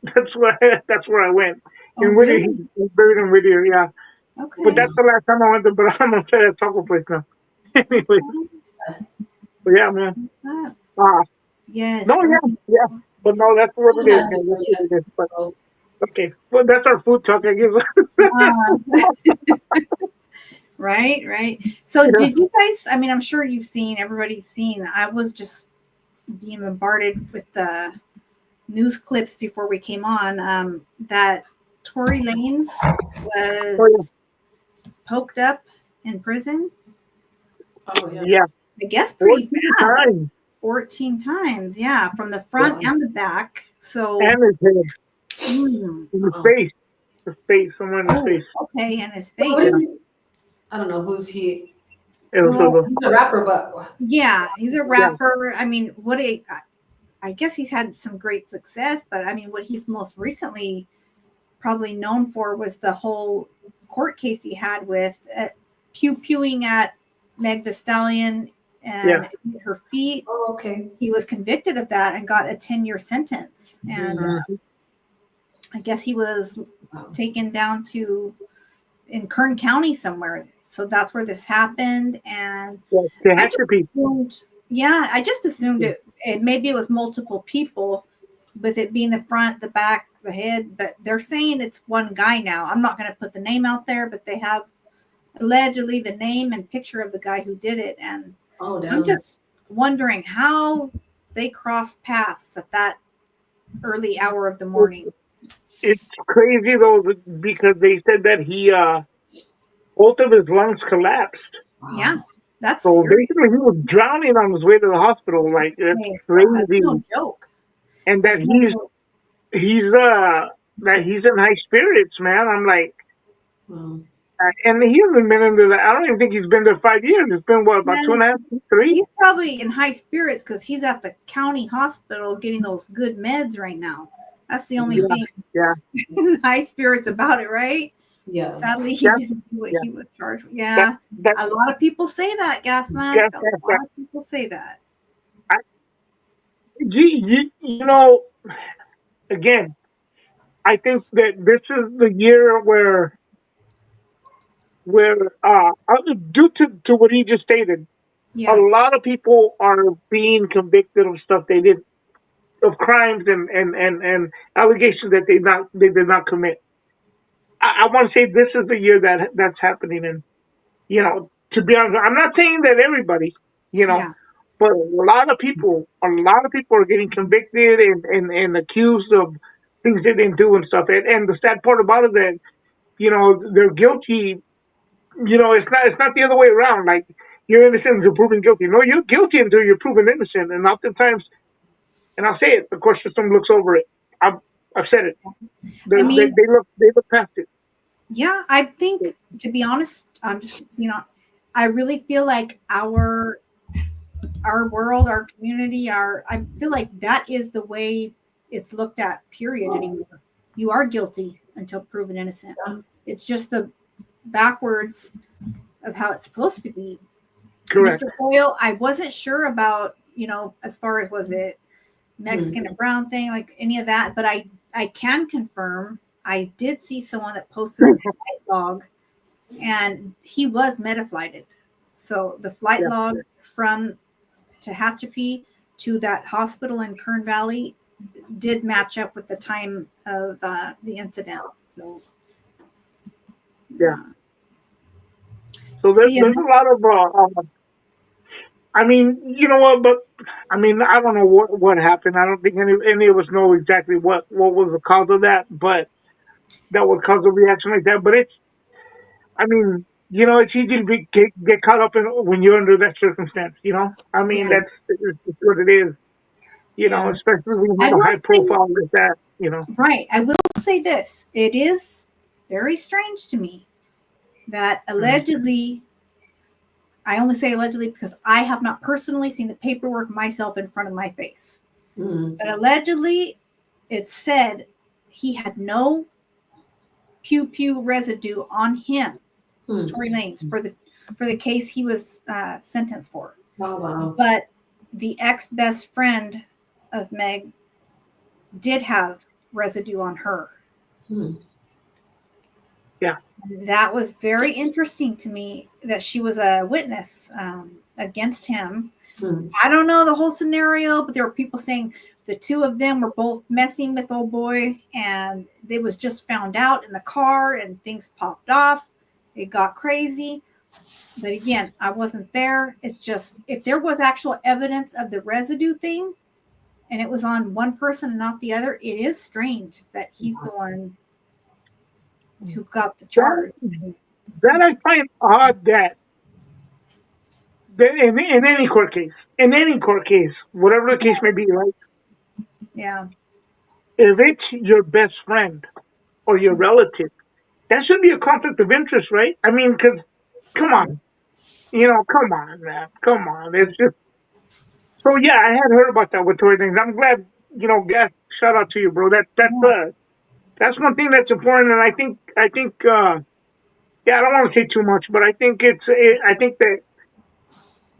That's where I went. Oh, In Whittier, really? he's buried in Whittier, yeah. But Okay. that's the last time I went to, but I'm gonna say that taco place now. Anyway, but yeah, man. Ah, Uh, yes. no, yeah, yeah. But no, that's what I'm it is, not man. there That's yet. what it is. But So, okay, well, that's our food talk, I Uh, guess. right, right. So Yeah. did you guys, I mean, I'm sure you've seen, everybody's seen, I was just being bombarded with the news clips before we came on, that Tory Lanez Oh, yeah. was poked up in prison. oh yeah. Yeah. I guess pretty 14 bad. times. 14 times, yeah, from the front Wow. and the back. So, And his head. mm, In his Wow. face. His face. Somewhere in his oh, face. okay, and his So face. what is he? I don't know who's he. It was Well, over. He's a rapper, but yeah, he's a Yeah. rapper. I mean, I guess he's had some great success, but I mean, what he's most recently probably known for was the whole court case he had with pew-pewing at Meg the Stallion and her feet. oh, okay. He was convicted of that and got a 10-year sentence. And Mhm. I guess he was Wow. taken down to in Kern County somewhere. So that's where this happened. And Yeah. They I have just to be. assumed, yeah, I just assumed it maybe it was multiple people with it being the front, the back, the head, but they're saying it's one guy now. I'm not going to put the name out there, but they have allegedly the name and picture of the guy who did it. And Oh I'm damn. just wondering how they crossed paths at that early hour of the morning. It's crazy though because they said that he both of his lungs collapsed. Yeah, Wow. that's So serious. basically, he was drowning on his way to the hospital. Like it's Hey, that's crazy, no joke. and that That's no joke. he's in high spirits, man. I'm like, Wow. and he hasn't been into that. I don't even think he's been there 5 years. It's been what about two Man, and a half, 3? he's probably in high spirits because he's at the county hospital getting those good meds right now. That's the only Yeah, thing yeah, high spirits about it, right? Yeah. Sadly, he yeah, didn't do what yeah. he was charged with. That Yeah, that a lot of people say that, gas mask. A that. lot of people say that. I, you know, again, I think that this is the year where due to what he just stated, a Yeah, lot of people are being convicted of stuff they did of crimes and allegations that they did not commit. I want to say this is the year that's happening, and to be honest, I'm not saying that everybody, you know, yeah, but a lot of people are getting convicted and accused of things they didn't do and stuff. And the sad part about it that they're guilty. It's not the other way around. Like you're innocent until proven guilty. No, you're guilty until you're proven innocent. And oftentimes, and I'll say it, the court system looks over it. I've said it. I They mean, they look past it. yeah. I think, to be honest, I'm just I really feel like our world, our community, I feel like that is the way it's looked at. Period. Anymore, you are guilty until proven innocent. It's just the backwards of how it's supposed to be. Correct. Mr. Hoyle, I wasn't sure about, as far as was it Mexican and brown thing, like any of that, but I can confirm I did see someone that posted a flight log and he was metaflighted. So the flight Yeah. log from Tehachapi to that hospital in Kern Valley did match up with the time of the incident. So Yeah. So there's see, a lot of. I mean, you know what? But I mean, I don't know what happened. I don't think any of us know exactly what was the cause of that, but that would cause a reaction like that. But I mean, it's easy to get caught up in when you're under that circumstance. I mean, yeah, it's what it is. yeah. Especially when you I have a will high say, profile like that. right. I will say this. It is very strange to me that allegedly, I only say allegedly because I have not personally seen the paperwork myself in front of my face. Mm-hmm. But allegedly, it said he had no pew residue on him, Tory Lanez, for the case he was sentenced for. Oh wow. But the ex best friend of Meg did have residue on her. Hmm. That was very interesting to me that she was a witness against him. Hmm. I don't know the whole scenario, but there were people saying the two of them were both messing with old boy, and it was just found out in the car, and things popped off. It got crazy. But again, I wasn't there. It's just if there was actual evidence of the residue thing, and it was on one person and not the other, it is strange that he's the one who got the charge. That I find odd that in any court case, whatever the case may be, right? Yeah. If it's your best friend or your relative, that should be a conflict of interest, right? I mean, because come on, come on, man, come on. It's just so yeah. I had heard about that with Tory things. I'm glad, Gas. Shout out to you, bro. That's one thing that's important, and I think yeah. I don't want to say too much, but I think I think that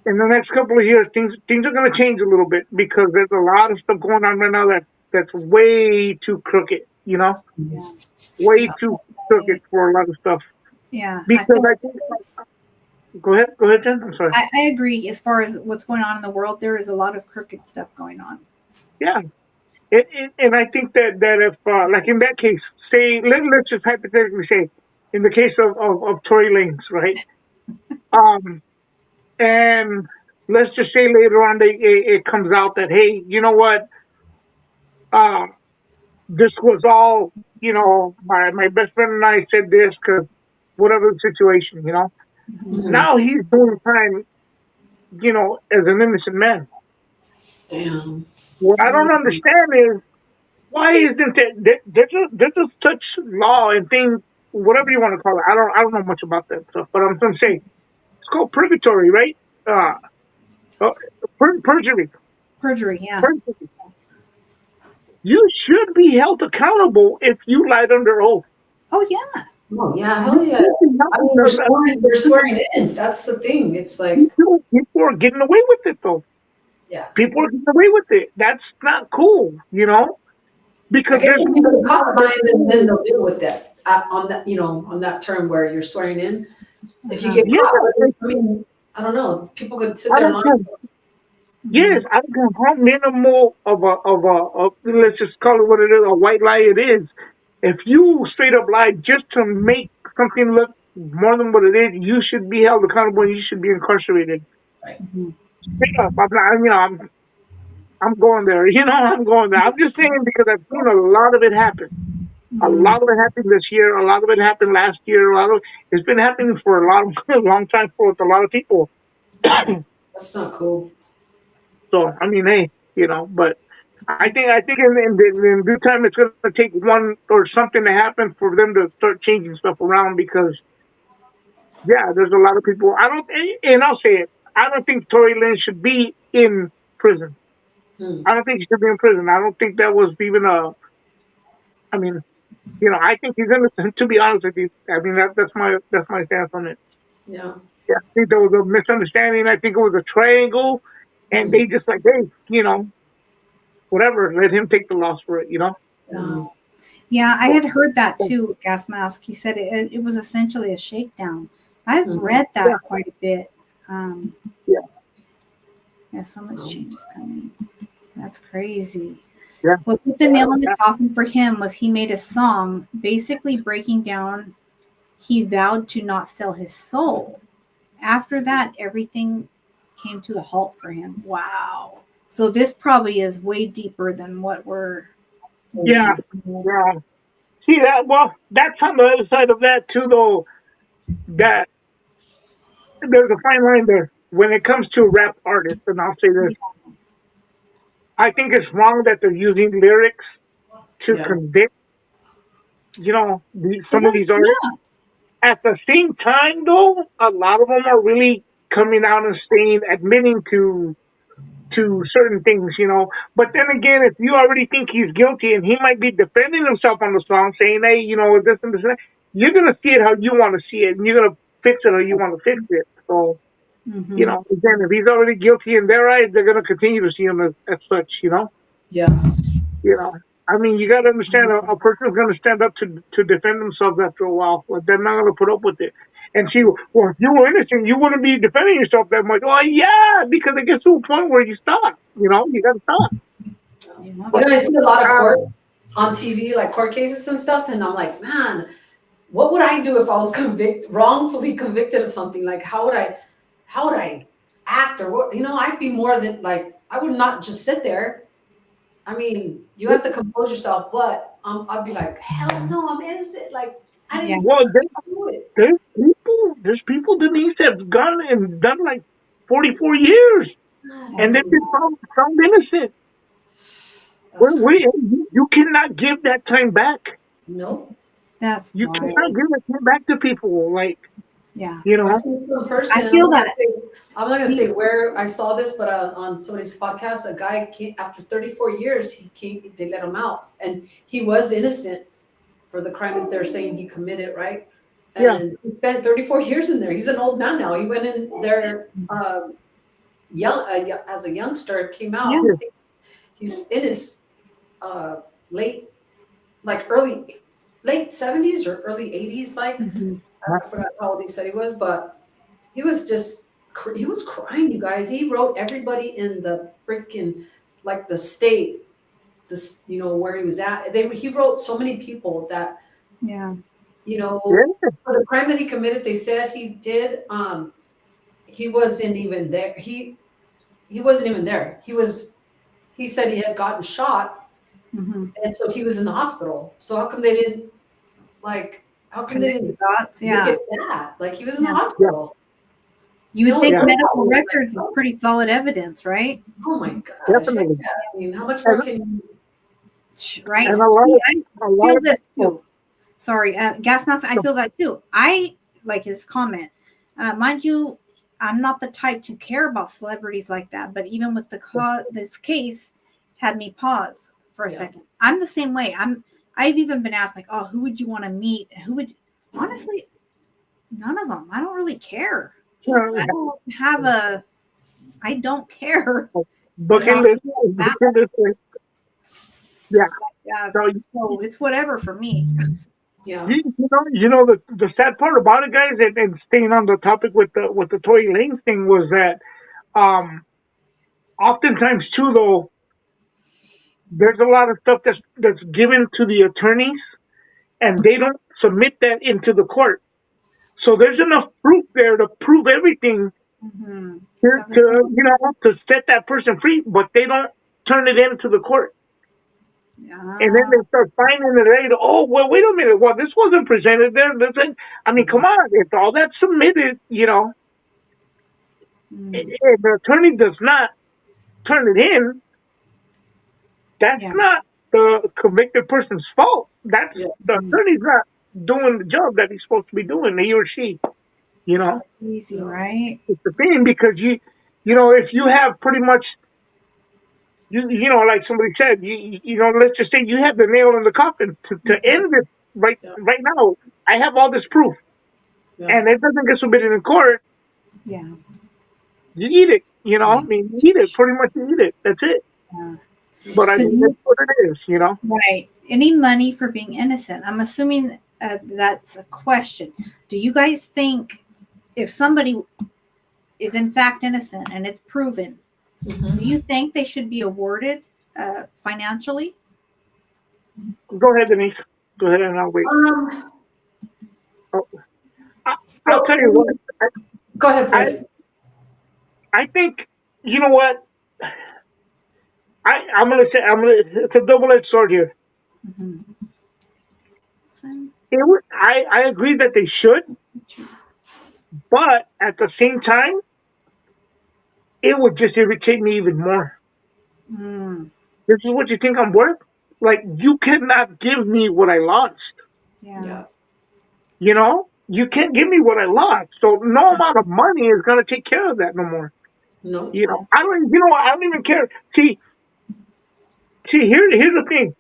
in the next couple of years, things are going to change a little bit because there's a lot of stuff going on right now that's way too crooked, Yeah. way too crooked for a lot of stuff. Yeah. Because I think, go ahead, Jen. I'm sorry. I agree. As far as what's going on in the world, there is a lot of crooked stuff going on. Yeah, and I think that if like in that case, say let's just hypothetically say, in the case of Tory Lanez, right? And let's just say later on it comes out that hey, you know what? This was all my best friend and I said this because whatever the situation, Mhm. Now he's doing time, as an innocent man. Damn. What I don't understand is why isn't there's a such law and thing, whatever you want to call it. I don't know much about that stuff, but I'm going to say it's called purgatory, right? Uh, perjury. Perjury, yeah. Perjury. You should be held accountable if you lied under oath. Oh, yeah. Oh yeah, hell yeah. I mean, they're swearing in. That's the thing. It's like, People are getting away with it, though. yeah. People are getting away with it. That's not cool, because I guess there's if you go to caught lying, then they'll deal with that on that, on that term where you're swearing in. If you get caught, I mean, I don't know. People could sit I there and don't lie. know. Yes, I don't know how minimal of a let's just call it what it is, a white lie it is. If you straight up lie just to make something look more than what it is, you should be held accountable and you should be incarcerated. Right. Straight up. I'm going there. I'm going there. I'm just saying because I've seen a lot of it happen. A lot of it happened this year. A lot of it happened last year. It's been happening for a long time for a lot of people. That's not cool. So I mean, hey, but I think in due time it's going to take one or something to happen for them to start changing stuff around because yeah, there's a lot of people. And I'll say it. I don't think Tory Lanez should be in prison. Hmm. I don't think he should be in prison. I don't think that was even I mean, I think he's innocent. To be honest with you, I mean that's my stance on it. Yeah. Yeah, I think there was a misunderstanding. I think it was a triangle, and they just like, hey, whatever, let him take the loss for it. Yeah. Yeah, I had heard that too, Gas Mask. He said it was essentially a shakedown. I've read that quite a bit. Yeah, so much change is coming. That's crazy. Yeah. What put the nail in the coffin for him was he made a song basically breaking down he vowed to not sell his soul. After that, everything came to a halt for him. Wow. So this probably is way deeper than what we're. Yeah. See that? Well, that's on the other side of that too, though. That there's a fine line there when it comes to rap artists, and I'll say this: I think it's wrong that they're using lyrics to convict, some of these artists. Yeah. At the same time, though, a lot of them are really coming out and admitting to certain things, But then again, if you already think he's guilty and he might be defending himself on the song, saying, hey, this and this and that, you're going to see it how you want to see it, and you're going to fix it how you want to fix it. So, again, if he's already guilty in their eyes, they're going to continue to see him as such, Yeah. You know, I mean, you got to understand a person's going to stand up to defend themselves after a while, but they're not going to put up with it. And see, well, if you were innocent, you wouldn't be defending yourself that much. Well, yeah, because it gets to a point where you stop. You know, you got to stop. You know? You know, I see a lot of Uh, court on TV, like court cases and stuff, and I'm like, man, what would I do if I was wrongfully convicted of something? Like, how would I act or what? You know, I'd be more than like, I would not just sit there. I mean, you have to compose yourself, but I'd be like, hell no, I'm innocent. Like, I Yeah. didn't well, do it. there's people, Denise, that've gone and done like 44 years, and they've been found innocent. That's crazy. You cannot give that time back. Nope. That's You wild. cannot give that time back to people. Like, Yeah. you I know, seen some person. I feel that. I'm not gonna See- say where I saw this, but on somebody's podcast, a guy came after 34 years. He came. They let him out, and he was innocent for the crime that they're saying he committed. Right? Yeah. And he spent 34 years in there. He's an old man now. He went in there as a youngster. Came out. Yeah. I think he's in his late, like late 70s or early 80s. Like Mhm. I forgot how old he said he was, but he was just he was crying, you guys. He wrote everybody in the freaking like the state, this where he was at. He wrote so many people that Yeah. yeah. for the crime that he committed. They said he did. He wasn't even there. He wasn't even there. He said he had gotten shot, Mhm. and so he was in the hospital. So how come they didn't like? How come they Connect the didn't dots. look Yeah. at that? Like he was in the Yeah. hospital. You would No, think yeah. medical records is pretty solid evidence, right? Oh my gosh! Definitely. Yeah. I mean, how much more can you? Right. And a lot See, of I a lot feel of this too. Sorry, gas mask. I So- feel that too. I like his comment. Mind you, I'm not the type to care about celebrities like that. But even with this case, had me pause for a Yeah. second. I'm the same way. I've even been asked like, oh, who would you want to meet? Who would? Honestly, none of them. I don't really care. I don't have a. I don't care. bucket Yeah. list. That- Bucket list. Yeah. Yeah. So So it's whatever for me. Yeah. you know the sad part about it, guys, and staying on the topic with the Tory Lanez thing was that oftentimes too though there's a lot of stuff that's given to the attorneys and they don't submit that into the court. So there's enough proof there to prove everything Mhm. to set that person free, but they don't turn it into the court. Yeah. And then they start finding it later. Oh, well, wait a minute. Well, this wasn't presented there. I mean, come on. If all that's submitted, if the attorney does not turn it in, that's Yeah. not the convicted person's fault. That's Yeah. the attorney's not doing the job that he's supposed to be doing, he or she. Easy, right? It's the thing because if you have pretty much like somebody said, let's just say you have the nail in the coffin to end this right now. I have all this proof, and it doesn't get submitted in court. Yeah. You eat it, I mean, you eat it. Pretty much, you eat it. That's it. Yeah. But I So mean, that's what it is, Right. Any money for being innocent? I'm assuming that's a question. Do you guys think if somebody is in fact innocent and it's proven, do you think they should be awarded financially? Go ahead, Denise. Go ahead, and I'll wait. I'll tell you what. Go ahead, Fred. I think you know what. I'm gonna say it's a double-edged sword here. Mm-hmm. I agree that they should, but at the same time, it would just irritate me even more. Mm. This is what you think I'm worth? Like, you cannot give me what I lost. Yeah. You can't give me what I lost. So no amount of money is gonna take care of that no more. No. I don't even care. See, here's the thing.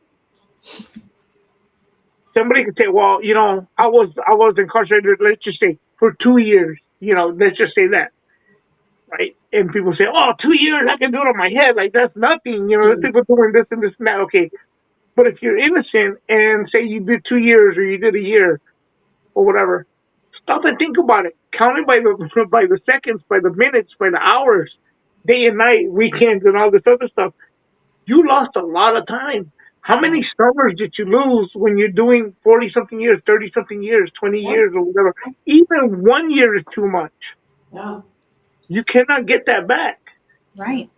Somebody could say, well, I was incarcerated, let's just say, for 2 years. Let's just say that, right? and people say, "Oh, 2 years, I can do it on my head." Like that's nothing, There's people doing this and this and that. Okay, but if you're innocent and say you did 2 years or you did a year or whatever, stop and think about it. Count it by the by the seconds, by the minutes, by the hours, day and night, weekends, and all this other stuff. You lost a lot of time. How many summers did you lose when you're doing 40 something years, 30 something years, 20 years, or whatever? Even 1 year is too much. Yeah. You cannot get that back. Right.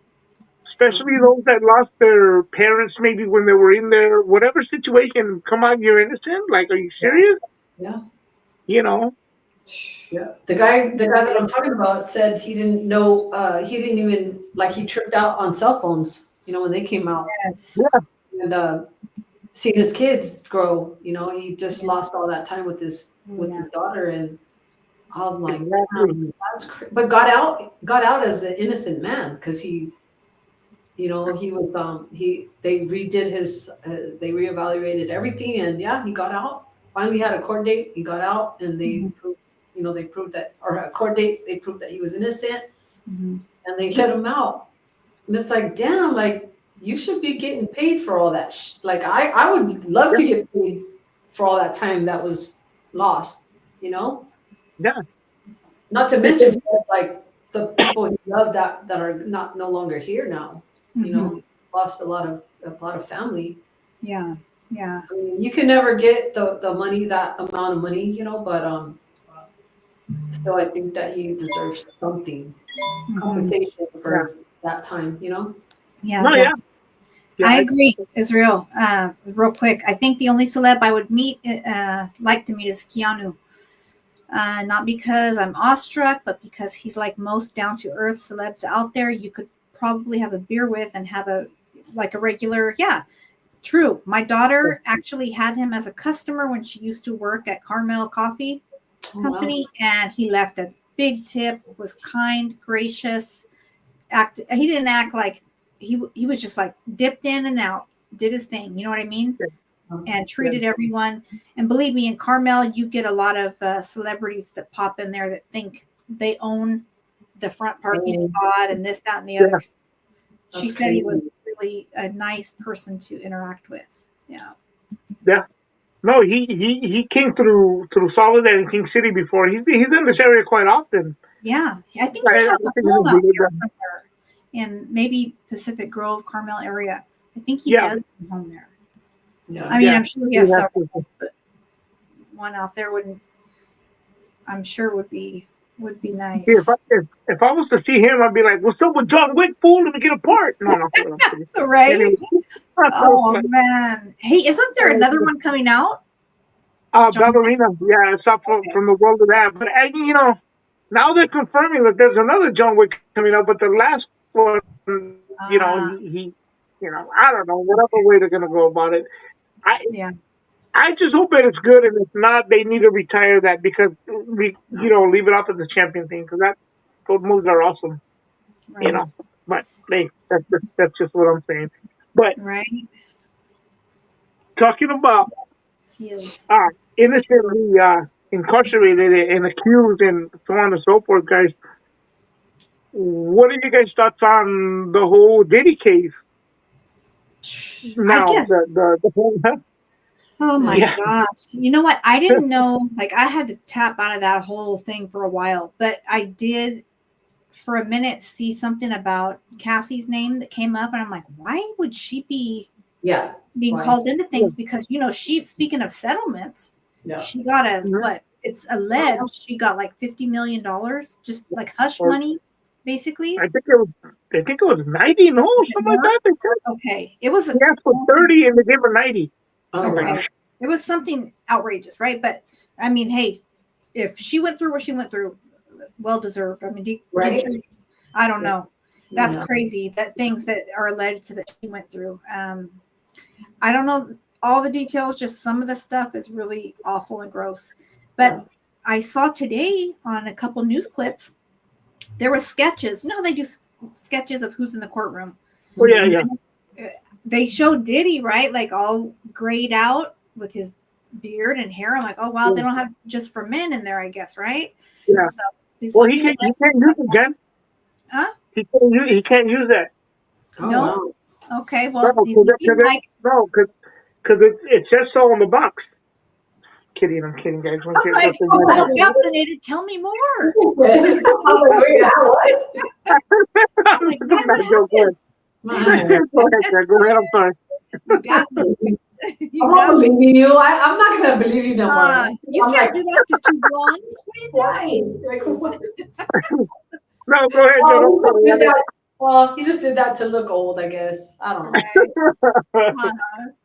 Especially those that lost their parents maybe when they were in their whatever situation. Come on, you're innocent? Like, are you serious? Yeah. Yeah. The guy that I'm talking about said he didn't know, he didn't even, like, he tripped out on cell phones, when they came out. Yes. Yeah. And seeing his kids grow, he just lost all that time with his daughter. And I'm like, Exactly. damn, that's but got out as an innocent man, because he was they redid his they reevaluated everything, and he got out. Finally had a court date. He got out, and they proved, they proved that, or a court date, they proved that he was innocent, and they let him out. And it's like, damn, like, you should be getting paid for all that. Like, I would love to get paid for all that time that was lost. Yeah. Not to mention, like, the people he loved that are no longer here now. Lost a lot of family. Yeah. Yeah. I mean, you can never get the money, that amount of money, but still, I think that he deserves something, compensation for that time, Yeah. No, yeah. I agree, Israel. Real quick, I think the only celeb I would like to meet is Keanu. Not because I'm awestruck, but because he's like most down to earth celebs out there. You could probably have a beer with and have a regular, true. My daughter actually had him as a customer when she used to work at Carmel Coffee Company, and he left a big tip, was kind, gracious. He didn't act like he was just like dipped in and out, did his thing. You know what I mean? And treated everyone. And believe me, in Carmel, you get a lot of celebrities that pop in there that think they own the front parking spot and this, that, and the other. She said he was really a nice person to interact with. Yeah. Yeah. No, he came through Soledad and King City before. He's in this area quite often. Yeah. I think he has a home out there somewhere in maybe Pacific Grove, Carmel area. I think he does have a home there. Yeah. I mean, I'm sure he has several, but one out there would be nice. If I was to see him, I'd be like, "What's up with John Wick, fool? Let me get a part." No. Right? Anyway. Oh man! Hey, isn't there another one coming out? Ballerina. Yeah, it's up from the world of that. But now they're confirming that there's another John Wick coming out. But the last one, he I don't know, whatever way they're gonna go about it. I just hope that it's good, and if not, they need to retire that because leave it up as the champion thing because those moves are awesome, Right. But hey, that's just what I'm saying. But talking about innocently incarcerated and accused and so on and so forth, guys. What are you guys' thoughts on the whole Diddy case? Now, the whole. Oh my gosh. You know what? I didn't know, I had to tap out of that whole thing for a while, but I did for a minute see something about Cassie's name that came up, and I'm like, why would she be being called into things? Because, she, speaking of settlements, she got it's alleged she got like $50 million, just like hush money, basically. I think it was 90, no, something like that. Okay. It was for 30 and they gave her 90. Okay. It was something outrageous, right? But I mean, hey, if she went through what she went through, well deserved. I mean, I don't know. That's crazy. That things that are alleged to that she went through. I don't know all the details. Just some of the stuff is really awful and gross. But I saw today on a couple news clips, there were sketches. They do sketches of who's in the courtroom. Oh yeah. They showed Diddy, right? Like all grayed out with his beard and hair. I'm like, oh, wow, they don't have just for men in there, I guess, right? Yeah. So well, he can't use it again. Huh? He can't use that. Oh, No. wow. Okay, No, well, he's because looking like it says so on the box. I'm kidding, guys. I'm like, oh, I'm fascinated. Tell me more. I'm like, wait, what? Like, It's a what bad joke. Go ahead. My, Go ahead, Jack. Go ahead. I'm sorry. You got me. You I'm not got me. believing you. I'm not gonna believe you no more. You I'm can't like, do that to two blondes. What are you why? doing? Like, what? No, go ahead, Joe. Oh, I'm he just did sorry. that. Well, he just did that to look old, I guess. I don't know.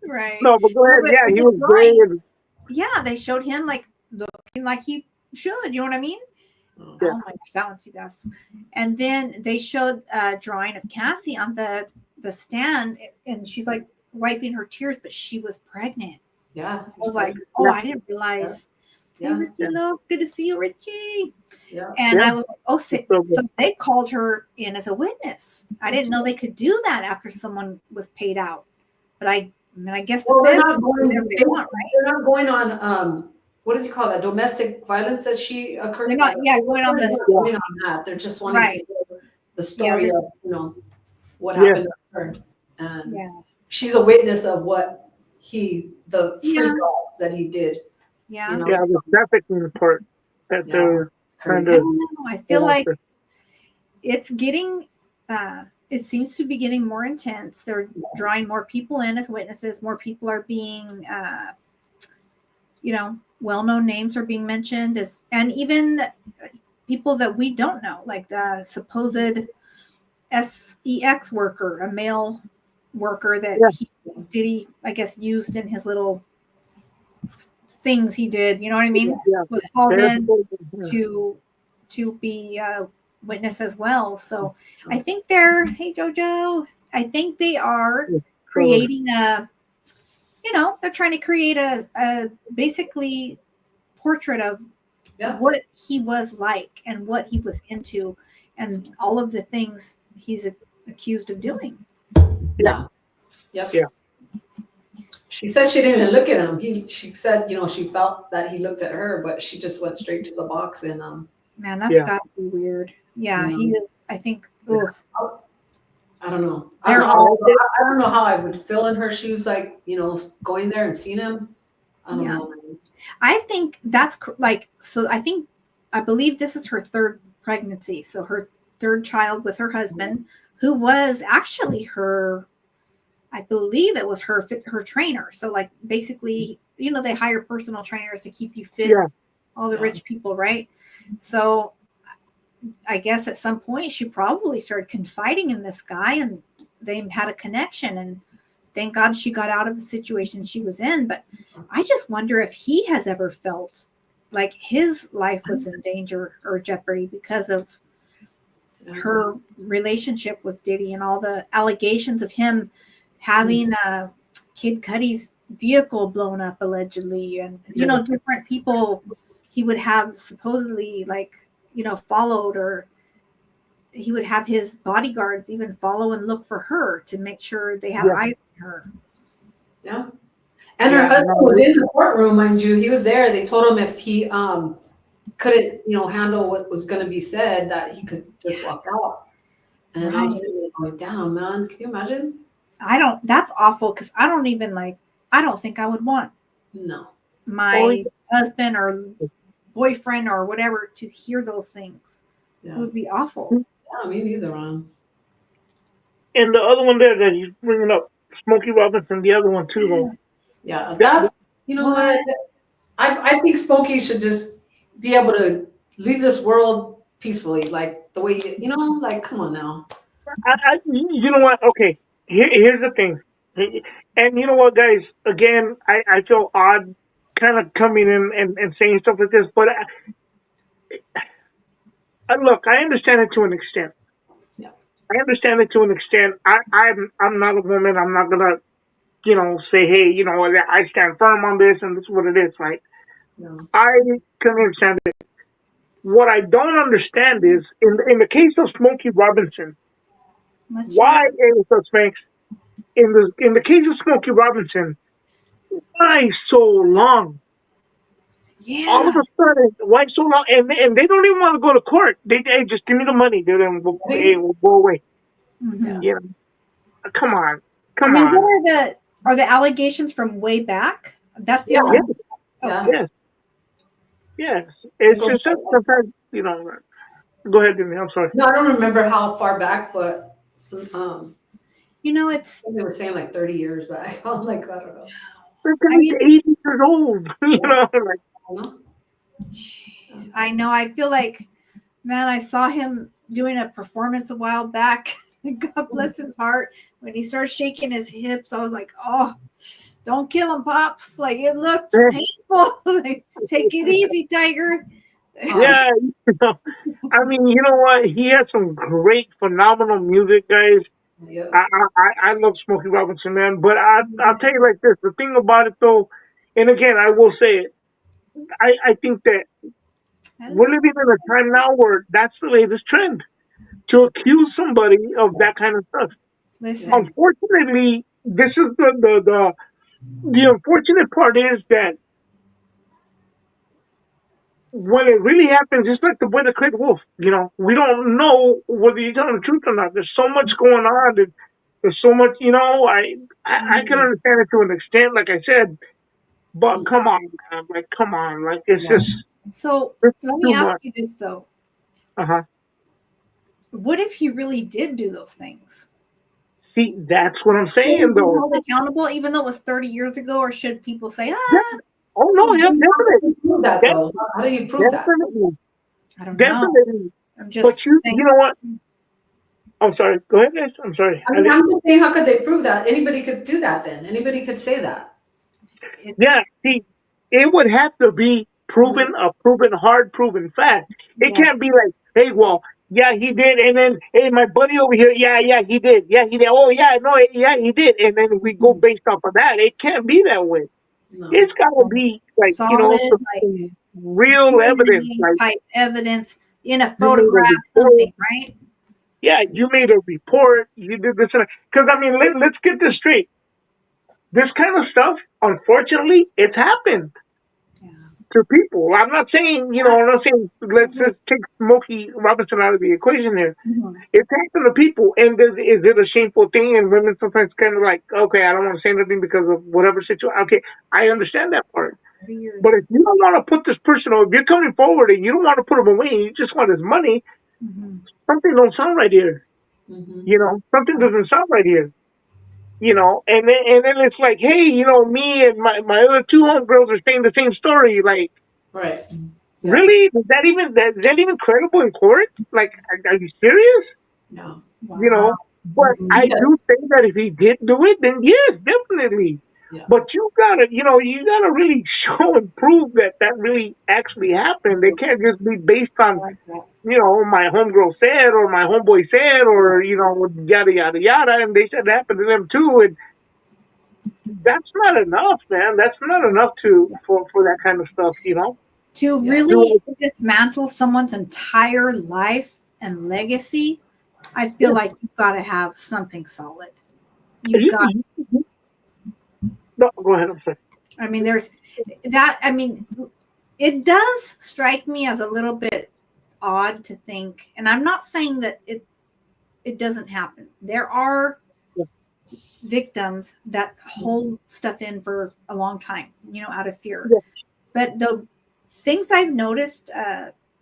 Right. No, but go ahead. But Yeah, he the was great. drawing, yeah, they showed him like looking like he should. You know what I mean? Yeah. Oh my gosh, that one's yes. And then they showed a drawing of Cassie on the stand, and she's like wiping her tears, but she was pregnant. Yeah. I was like, oh, I didn't realize. Hey, Yeah. Richie, love, good to see you, Richie. Yeah. And Yeah. I was like, oh, so they called her in as a witness. I didn't know they could do that after someone was paid out. But I guess Well, the they're feds not can do going. whatever they want, right? They're not going on. What does he call that? Domestic violence that she occurred. They're not, yeah, going on They're this. not going on that. They're just wanting Right. to hear the story Yeah, of what Yeah. happened to her, and Yeah. she's a witness of what the Yeah. freak offs that he did. Yeah. You know? Yeah, the trafficking part that Yeah. they're trying I to. don't know. I feel like it's getting, it seems to be getting more intense. They're drawing more people in as witnesses. More people are being, well-known names are being mentioned, and even people that we don't know, like the supposed sex worker, a male worker that he I guess, used in his little things he did. You know what I mean? Yeah. Was called Yeah. in to be a witness as well. So I think hey Jojo, I think they are creating they're trying to create a basically portrait of what he was like and what he was into and all of the things he's accused of doing. Yeah. Yep. Yeah. She said she didn't even look at him. She said, she felt that he looked at her, but she just went straight to the box and Man, that's got to be weird. Yeah, he is. I think. Ugh. I don't know. I don't know how I would feel in her shoes, like going there and seeing him. I don't know. I think that's like so. I believe this is her third pregnancy, so her third child with her husband, who was actually her. I believe it was her trainer. So like basically, they hire personal trainers to keep you fit. Yeah. All the rich people, right? So I guess at some point she probably started confiding in this guy and they had a connection, and thank God she got out of the situation she was in. But I just wonder if he has ever felt like his life was in danger or jeopardy because of her relationship with Diddy and all the allegations of him having Kid Cudi's vehicle blown up allegedly, and different people he would have supposedly followed, or he would have his bodyguards even follow and look for her to make sure they have eyes on her. Yeah. And her husband was in the courtroom, mind you. He was there. They told him if he couldn't, handle what was going to be said, that he could just walk out. And I'm sitting going, damn, man, can you imagine? That's awful, because I don't think I would want my husband or boyfriend or whatever to hear those things. Yeah. It would be awful. Yeah, me neither, Ron. And the other one there that he's bringing up, Smokey Robinson, the other one too, though. Yeah, that's, what? I think Smokey should just be able to leave this world peacefully, like the way, come on now. You know what? Okay, here's the thing. And you know what, guys? Again, I feel odd kind of coming in and saying stuff like this, but look, I understand it to an extent. Yeah. I understand it to an extent. I'm not a woman. I'm not gonna, say, hey, I stand firm on this and this is what it is, right? No. I can understand it. What I don't understand is in the case of Smokey Robinson, why Spanx? In the case of Smokey Robinson, why so long? All Yeah. of a sudden, why so long? And they don't even want to go to court. They hey, just give me the money. They then hey, we'll go away. Mhm. You know, come on, I come mean, what on. are the allegations from way back? That's the Yeah. only. Yes, Yeah. Okay. yes, yes. I It's go just that sometimes, go ahead, Jimmy. I'm sorry. No, I don't remember how far back, but some You know, it's. they were saying like 30 years back. I'm like, I don't know. Because I he's mean, 80 years old. Like, I don't know. jeez, I know. I feel like, man, I saw him doing a performance a while back. God bless his heart. When he started shaking his hips, I was like, oh, don't kill him, Pops. Like, it looked painful. Like, take it easy, Tiger. yeah, I mean, you know what? He had some great, phenomenal music, guys. Yeah. I love Smokey Robinson, man. But I'll tell you like this: the thing about it, though, and again, I will say it. I think that we're living in a time now where that's the latest trend to accuse somebody of that kind of stuff. Listen, Unfortunately, this is the unfortunate part is that when it really happens, it's like the boy that cried wolf. We don't know whether you're telling the truth or not. There's so much going on. There's so much. I can understand it to an extent, like I said, but come on, man. Like, come on. Like, it's Yeah. just so it's let me too ask much. you this, though. Uh-huh. What if he really did do those things? See, that's what I'm Should he saying, be though. held accountable, even though it was 30 years ago, or should people say, Yeah. ah, Oh, no, so yeah, definitely. Prove that though. How do you prove that? Definitely. I don't know. Definitely. I'm But just you saying, know what? I'm sorry. Go ahead, guys. I'm sorry. I mean, I'm just saying, how could they prove that? Anybody could do that then. Anybody could say that. Yeah, see, it would have to be proven, a proven, hard proven fact. It yeah, can't be like, hey, well, yeah, he did, and then, hey, my buddy over here, yeah, he did, oh, yeah, no, yeah, he did, and then we go based off of that. It can't be that way. No. It's got to be like, solid, like some real evidence, DNA like type evidence in a you made a photograph, report. something, right? Yeah, you made a report. You did this, because I mean, let's get this straight. This kind of stuff, unfortunately, it's happened Yeah. to people. I'm not saying let's just take Smokey Robinson out of the equation here. Mhm. It's happened to people, and is it a shameful thing? And women sometimes kind of like, okay, I don't want to say anything because of whatever situation. Okay, I understand that part. 30 years. But if you don't want to put this person, or if you're coming forward and you don't want to put him away, and you just want his money, Mhm. something don't sound right here. Mhm. Something doesn't sound right here. And then it's like, hey, me and my other two homegirls are saying the same story. Like, Right. Yeah. really? Is that even credible in court? Like, are you serious? No. Wow. But Mhm. I do think that if he did do it, then yes, definitely. Yeah. But you gotta really show and prove that really actually happened. They can't just be based on, my homegirl said or my homeboy said or, yada, yada, yada. And they said it happened to them too. And that's not enough, man. That's not enough for that kind of stuff. To Yeah. really dismantle someone's entire life and legacy, I feel like you've got to have something solid. You've got, No, go ahead. I'm sorry. I mean, there's that, I mean, it does strike me as a little bit odd to think, and I'm not saying that it doesn't happen. There are victims that hold stuff in for a long time, out of fear. Yeah. But the things I've noticed,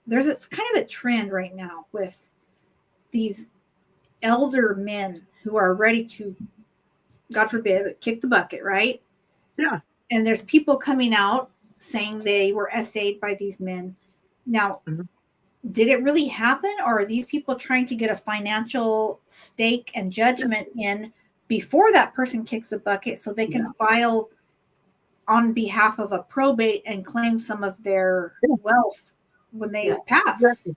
it's kind of a trend right now with these elder men who are ready to, God forbid, kick the bucket, right? Yeah. And there's people coming out saying they were SA'd by these men. Now, Mhm. did it really happen, or are these people trying to get a financial stake and judgment in before that person kicks the bucket so they can file on behalf of a probate and claim some of their wealth when they pass? Exactly.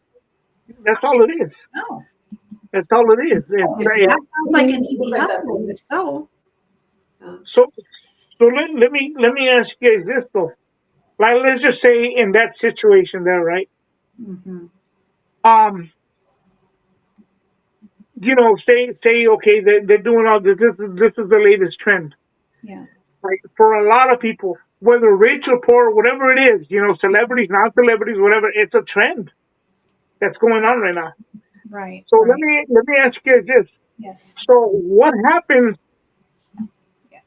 That's all it is. Oh, That's all it is. that sounds like an easy hustle. If so, So let me ask you guys this though. Like, let's just say in that situation there, right? mhm. Um, say okay, they're doing all this. This is the latest trend. Yeah. Like, for a lot of people, whether rich or poor, whatever it is, celebrities, non-celebrities, whatever, it's a trend that's going on right now. Right. So right. let me ask you guys this. Yes. So what happens Yes.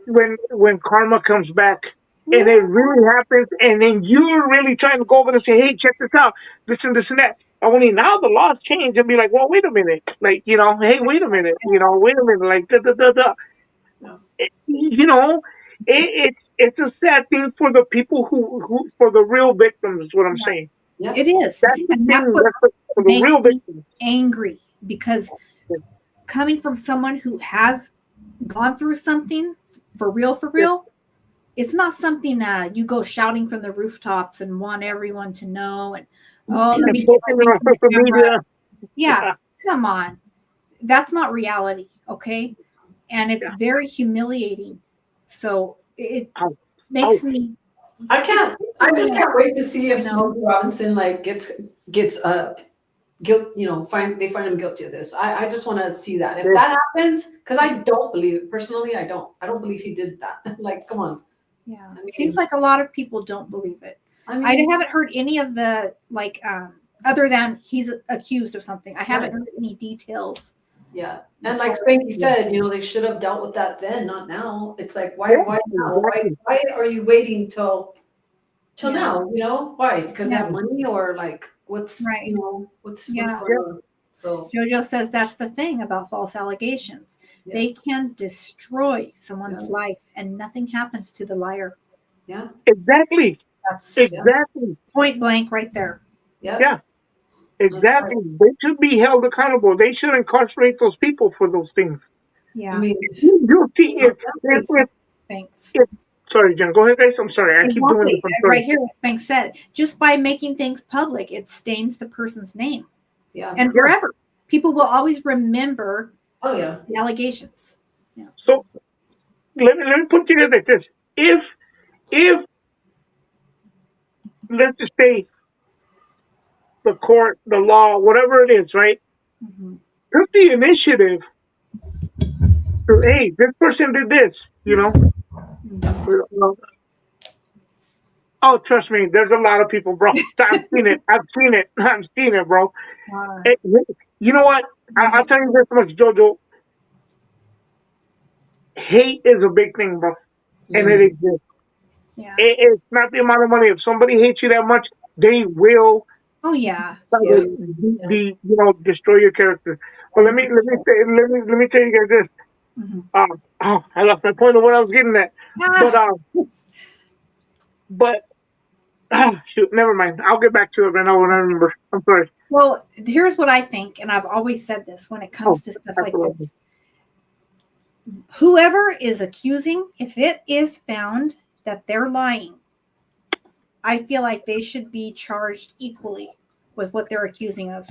when karma comes back and it really happens, and then you're really trying to go over and say, hey, check this out, this and that. Only now the laws change and be like, well, wait a minute, like, hey, wait a minute, wait a minute, like, da da da da. No. It's a sad thing for the people who for the real victims is what I'm saying. Yeah. It is. That's the And that's thing. what That's for the makes real me victims. angry, because coming from someone who has gone through something for real, it's not something you go shouting from the rooftops and want everyone to know. And let And me get posting it on my social camera. media. Yeah, come on. That's not reality, okay? And it's very humiliating. So it Ow. makes Ow. me. I just can't wait to see if No. Smokey Robinson like gets guilt, they find him guilty of this. I just want to see that. If that happens, because I don't believe it. Personally, I don't believe he did that. Like, come on. Yeah, I mean- it seems like a lot of people don't believe it. I I mean, haven't heard any of the other than he's accused of something. I haven't heard any details. yeah. And like Spanky said, they should have dealt with that then, not now. It's like, why now? Why are you waiting till Yeah. now? Why? Because they Yeah. have money, or like what's Right. what's Yeah. going on? So Jojo says that's the thing about false allegations. Yeah. They can destroy someone's Yeah. life and nothing happens to the liar. yeah, Exactly. That's Exactly. point blank right there. yeah. Yeah. Exactly. They should be held accountable. They should incarcerate those people for those things. Yeah. I mean, You see, Thanks. sorry, Jen, go ahead, guys. I'm sorry. I keep doing this. I'm sorry. Right here, Spank said, just by making things public, it stains the person's name. yeah. And forever. People will always remember Oh yeah. the allegations. So let me put it like this. If let's just say the court, the law, whatever it is, right, Mhm. took the initiative to, hey, this person did this, Oh, trust me, there's a lot of people, bro. I've seen it, bro. Hey, you know what? I'll tell you this much, Jojo. Hate is a big thing, bro, and it exists. Yeah. It's not the amount of money. If somebody hates you that much, they will Oh yeah. destroy your character. But let me tell you guys this. Mhm. I lost my point of what I was getting at. But shoot, never mind. I'll get back to it right now when I remember. I'm sorry. Well, here's what I think, and I've always said this when it comes to stuff like absolutely. this. Whoever is accusing, if it is found that they're lying, I feel like they should be charged equally with what they're accusing of.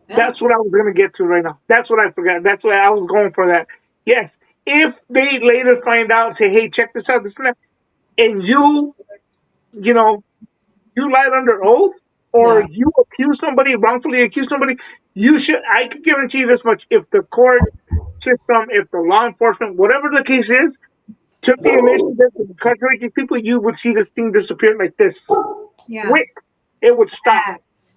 Yeah. That's what I was going to get to right now. That's what I forgot. That's why I was going for that. Yes. If they later find out, say, hey, check this out, this and that, and you lied under oath, or you wrongfully accuse somebody, I can guarantee you this much, if the court system, if the law enforcement, whatever the case is, took the initiative to incarcerate these people, you would see this thing disappear like this. Yeah. Quick. It would stop. Facts.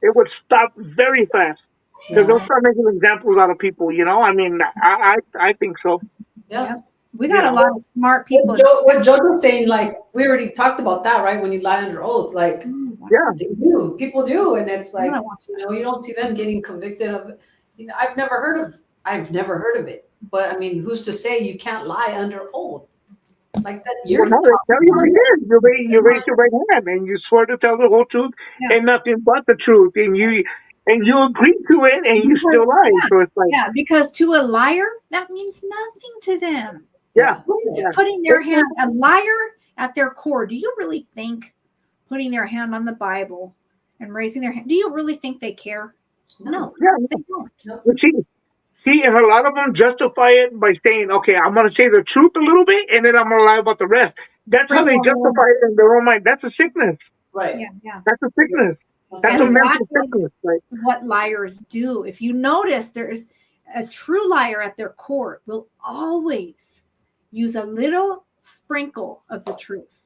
It would stop very fast. Because they'll start making examples out of people, I mean, I think so. Yeah. We got a lot of smart people. What Jojo's saying, like, we already talked about that, right? When you lie under oath, like, Yeah. people do, and it's like, I watch you don't see them getting convicted of it. I've never heard of it, but I mean, who's to say you can't lie under oath like that? They tell you right there. You raise your right hand and you swear to tell the whole truth and nothing but the truth, and you agree to it, and you still lie. So it's like, because to a liar, that means nothing to them. yeah. Who's putting their hand, a liar at their core? Do you really think putting their hand on the Bible and raising their hand, do you really think they care? No, Yeah. they don't. But see, and a lot of them justify it by saying, okay, I'm going to say the truth a little bit, and then I'm going to lie about the rest. That's how they justify it in their own mind. That's a sickness. Right. Yeah. That's a sickness. That's And a mental that is sickness. Right? what liars do. If you notice, there's a true liar at their core will always use a little sprinkle of the truth.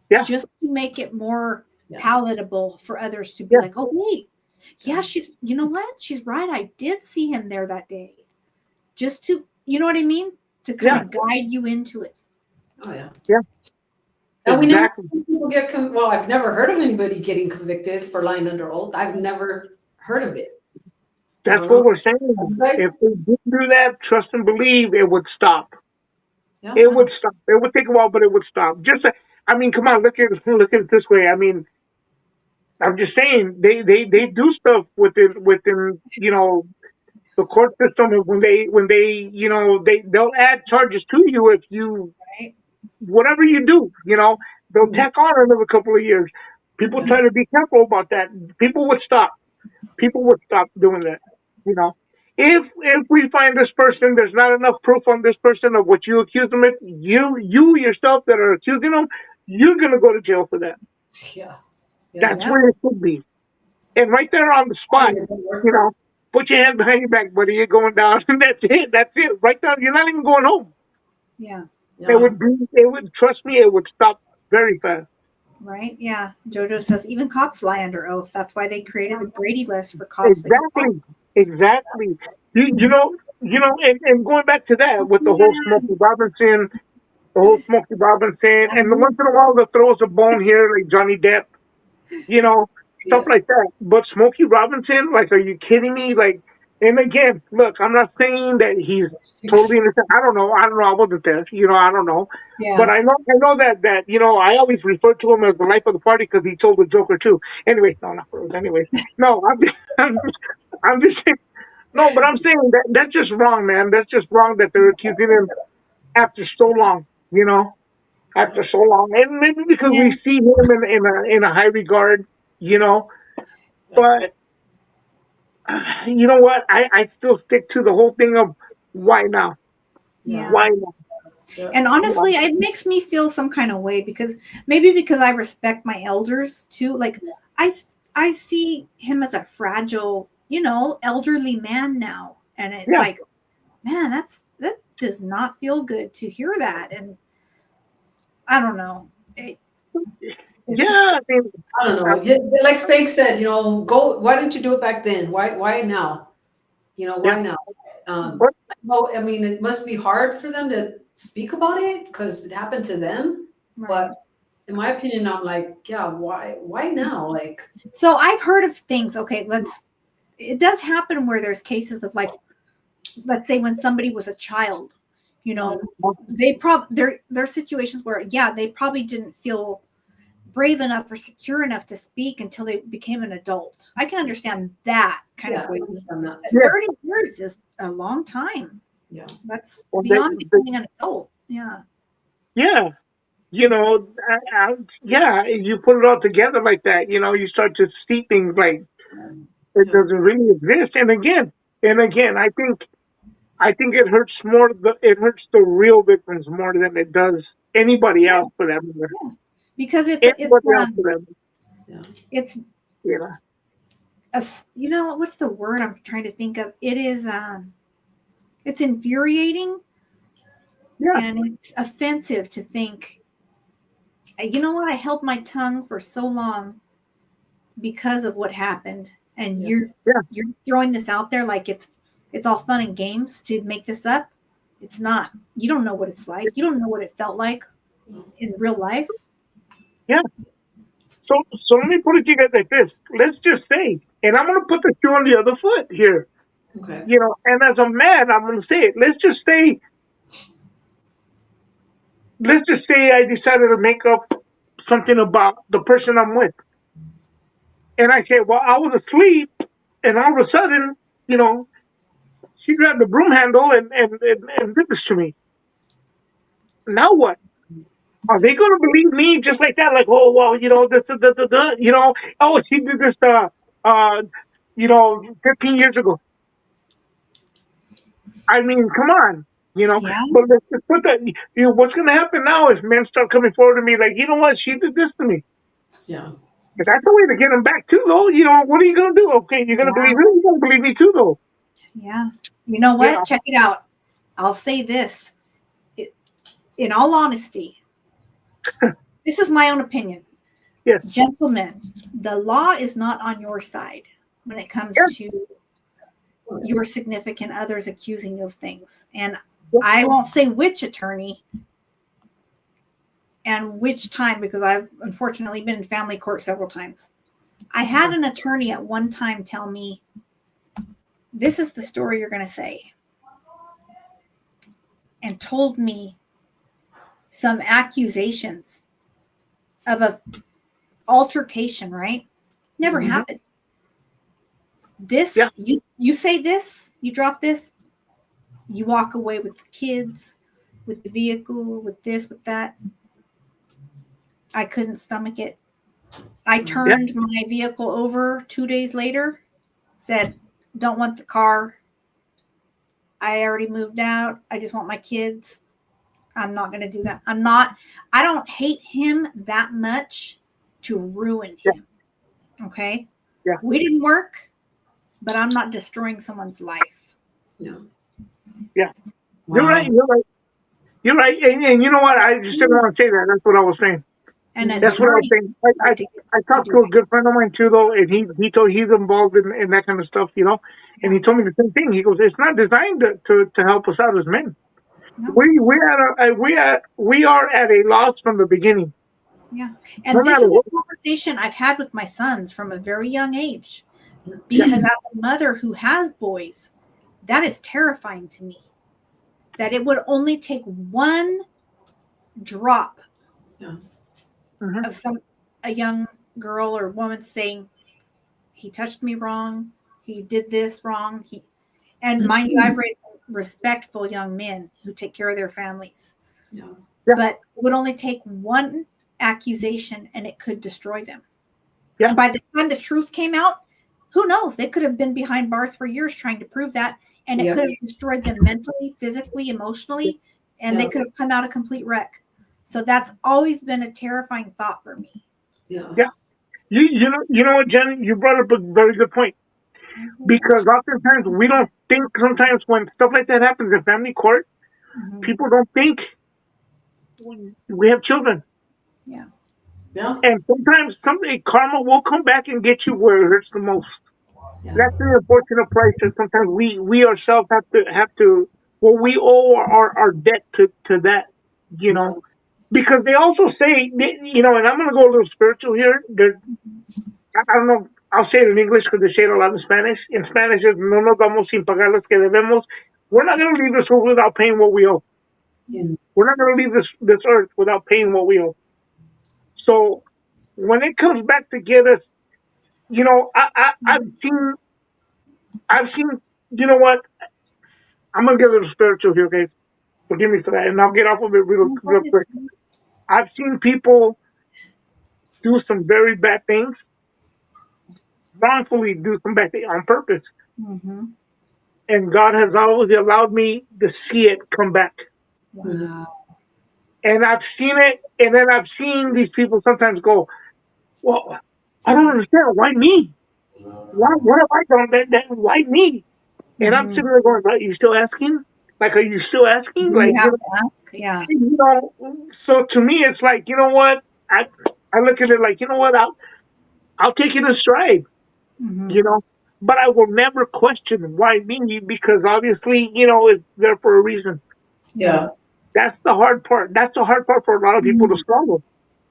Yeah. Just to make it more Yeah. palatable for others to be Yeah. like, oh, wait, yeah, you know what? She's right. I did see him there that day. Just to, you know what I mean? To kind of guide you into it. Oh yeah. Yeah. And we never Exactly. see people get well, I've never heard of anybody getting convicted for lying under oath. I've never heard of it. That's Uh-huh. what we're saying. Right. If we didn't do that, trust and believe, it would stop. Yeah. It would stop. It would take a while, but it would stop. I mean, come on, look at it this way. I mean, I'm just saying they do stuff within the court system when they they'll add charges to you if you Right. whatever you do, they'll tack on another couple of years. People try to be careful about that. People would stop. People would stop doing that. If we find this person, there's not enough proof on this person of what you accuse them of. You yourself that are accusing them, you're gonna go to jail for that. Yeah. That's where it should be. And right there on the spot, put your hand behind your back, buddy. You're going down, and that's it. That's it. Right there. You're not even going home. Yeah. It would trust me. It would stop very fast. Right. Yeah. Jojo says even cops lie under oath. That's why they created the Brady list for cops. Exactly. And going back to that with the whole Smokey Robinson, and once in a while they'll throw us a bone here like Johnny Depp, stuff like that. But Smokey Robinson, like, are you kidding me? Like, and again, look, I'm not saying that he's totally innocent. I don't know. I wasn't there. I don't know. Yeah. But I know that I always refer to him as the life of the party because he told the Joker too. Anyway, no, not for us. Anyways, no, I'm just saying. No, but I'm saying that's just wrong, man. That's just wrong that they're accusing him after so long. After so long, and maybe because we see him in a high regard. But you know what? I still stick to the whole thing of why now? Yeah. Why now? And honestly, it makes me feel some kind of way because I respect my elders too. Like I see him as a fragile, elderly man now. And it's like, man, that does not feel good to hear that. And I don't know. I mean, I don't know. Like Spank said, go. Why didn't you do it back then? Why now? Why now? I mean, it must be hard for them to speak about it because it happened to them. Right. But in my opinion, I'm like, yeah, why now? Like, so I've heard of things. Okay, it does happen where there's cases of like, let's say when somebody was a child, they there's situations where they probably didn't feel brave enough or secure enough to speak until they became an adult. I can understand that kind of way. 30 years is a long time. Yeah. That's beyond becoming an adult. Yeah. Yeah. You put it all together like that, you start to see things like it doesn't really exist. And again, I think it hurts the real victims more than it does anybody else for that matter. Yeah. Because it's what's the word I'm trying to think of? It is it's infuriating. Yeah. And it's offensive to think, you know what, I held my tongue for so long because of what happened. And you're throwing this out there like it's all fun and games to make this up. It's not. You don't know what it's like. You don't know what it felt like in real life. Yeah. So let me put it to you guys like this. Let's just say, and I'm going to put the shoe on the other foot here. Okay. And as a man, I'm going to say it. Let's just say I decided to make up something about the person I'm with. And I say, well, I was asleep, and all of a sudden, she grabbed the broom handle and did this to me. Now what? Are they going to believe me just like that? Like, oh, well, oh, she did this, 15 years ago. I mean, come on, But let's just put that. What's going to happen now is men start coming forward to me like, you know what? She did this to me. Yeah. But that's the way to get them back too, though. What are you going to do? Okay, you're going to believe her. You're going to believe me too, though. Yeah. You know what? Check it out. I'll say this. in all honesty, this is my own opinion. Yes. Gentlemen, the law is not on your side when it comes Yes. to your significant others accusing you of things. And Yes. I won't say which attorney and which time, because I've unfortunately been in family court several times. I had an attorney at one time tell me, this is the story you're going to say. And told me some accusations of a altercation, right? Never Mhm. happened. This, Yeah. you say this, you drop this, you walk away with the kids, with the vehicle, with this, with that. I couldn't stomach it. I turned my vehicle over 2 days later, said, don't want the car. I already moved out. I just want my kids. I'm not going to do that. I don't hate him that much to ruin him. Okay. Yeah. We didn't work, but I'm not destroying someone's life. Yeah. Yeah. Wow. You're right. You're right. You're right. And you know what? I just didn't want to say that. That's what I was saying. And That's what I was saying. I talked to a good friend of mine too, though, and he told he's involved in that kind of stuff, you know. And he told me the same thing. He goes, "It's not designed to help us out as men. No. We are at a loss from the beginning." And No this matter is what. a conversation I've had with my sons from a very young age. Because as a mother who has boys, that is terrifying to me. That it would only take one drop Mhm. of a young girl or woman saying, he touched me wrong, he did this wrong. And mind you, I've raised respectful young men who take care of their families. Yeah. But it would only take one accusation and it could destroy them. Yeah. And by the time the truth came out, who knows? They could have been behind bars for years trying to prove that. And it could have destroyed them mentally, physically, emotionally, and they could have come out a complete wreck. So that's always been a terrifying thought for me. Yeah. Yeah. You know what, Jen? You brought up a very good point. Because oftentimes we don't think, sometimes when stuff like that happens in family court, Mhm. people don't think we have children. Yeah. And sometimes karma will come back and get you where it hurts the most. Yeah. That's the unfortunate price that sometimes we ourselves have to we owe our debt to that, you know. Because they also say, you know, and I'm going to go a little spiritual here. I don't know, I'll say it in English because they say it a lot in Spanish. In Spanish, is no nos vamos sin pagar los que debemos. We're not going to leave this earth without paying what we owe. Yeah. We're not going to leave this earth without paying what we owe. So when it comes back to get us, you know, I've seen, you know what? I'm going to get a little spiritual here, guys. Forgive me for that. And I'll get off of it real quick. I've seen people do some very bad things, wrongfully do some bad things on purpose. Mm-hmm. And God has always allowed me to see it come back. Wow. And I've seen it, and then I've seen these people sometimes go, well, I don't understand. Why me? What have I done? Why me? And I'm sitting there going, are you still asking? Like, are you still asking? Like, You have to ask. Yeah. you know, so to me, it's like, you know what? I look at it like, you know what? I'll take it in stride, you know, but I will never question why me, because obviously, you know, it's there for a reason. Yeah. That's the hard part. That's the hard part for a lot of people to swallow.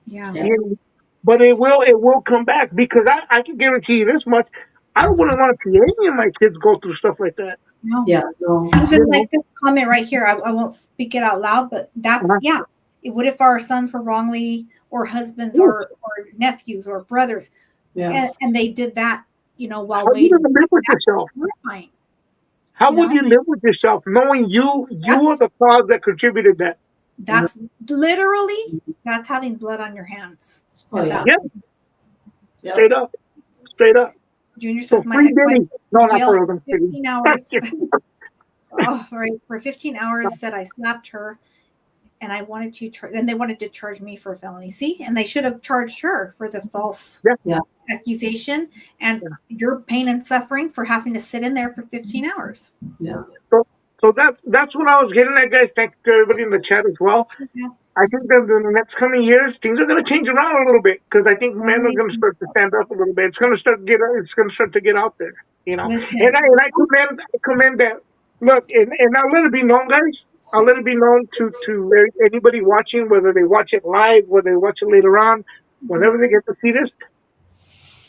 Yeah. You know? But it will come back, because I can guarantee you this much. I wouldn't want to see any of my kids go through stuff like that. No. Yeah. No. Even like this comment right here, I won't speak it out loud, but that's, yeah. What if our sons were wrongly, or husbands, or nephews, or brothers, and they did that, you know, while waiting? How would you live with yourself? Horrifying. How would you live with yourself knowing you are the cause that contributed that? That's literally, that's having blood on your hands. Oh, yeah. Yeah. Straight up. Junior So says my free Diddy. No, not jail for for them. 15 hours. For 15 hours said I slapped her, and I wanted to then they wanted to charge me for a felony. See, and they should have charged her for the false accusation and your pain and suffering for having to sit in there for 15 hours. Yeah. So that's what I was getting at, guys. Thanks to everybody in the chat as well. Yeah. I think that in the next coming years, things are going to change around a little bit because I think men are going to start to stand up a little bit. It's going to start to get out there, you know. Listen. And I commend that. Look, and I'll let it be known, guys. I'll let it be known to anybody watching, whether they watch it live, whether they watch it later on, whenever they get to see this.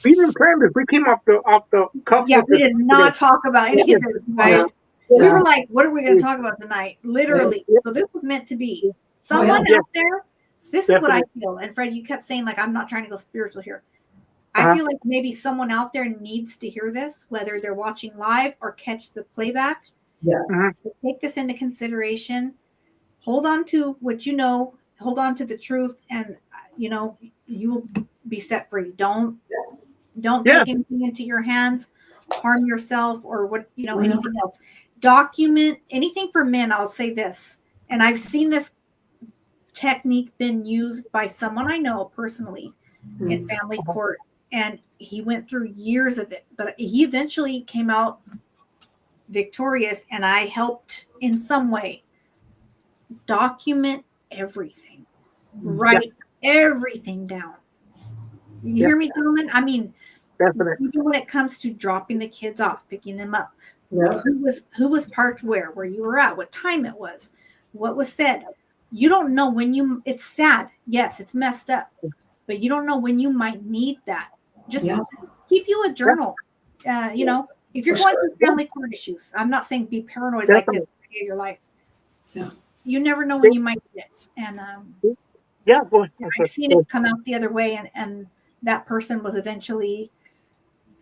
We didn't plan this. We came off the cuff. Yeah, with we this did not talk about any of this, guys. We Yeah. were like, what are we going to talk about tonight? Literally. Yeah. So this was meant to be. Oh, Someone yeah. out there, this is what I feel. And Fred, you kept saying, like, I'm not trying to go spiritual here. I feel like maybe someone out there needs to hear this, whether they're watching live or catch the playback. Yeah. So take this into consideration. Hold on to what you know. Hold on to the truth, and you know you will be set free. Don't take anything into your hands, harm yourself, or what anything else. Document anything for men. I'll say this, and I've seen this technique been used by someone I know personally in family court, and he went through years of it, but he eventually came out victorious, and I helped in some way. Document everything. Write everything down. You hear me, gentlemen? I mean, Definitely. even when it comes to dropping the kids off, picking them up, Yeah. who was parked where you were at, what time it was, what was said. You don't know when it's sad. Yes, it's messed up, but you don't know when you might need that. Just keep you a journal. You know, if you're going through family court issues, I'm not saying be paranoid like this in your life. Yeah. You never know when you might need it. And I've seen it come out the other way, and that person was eventually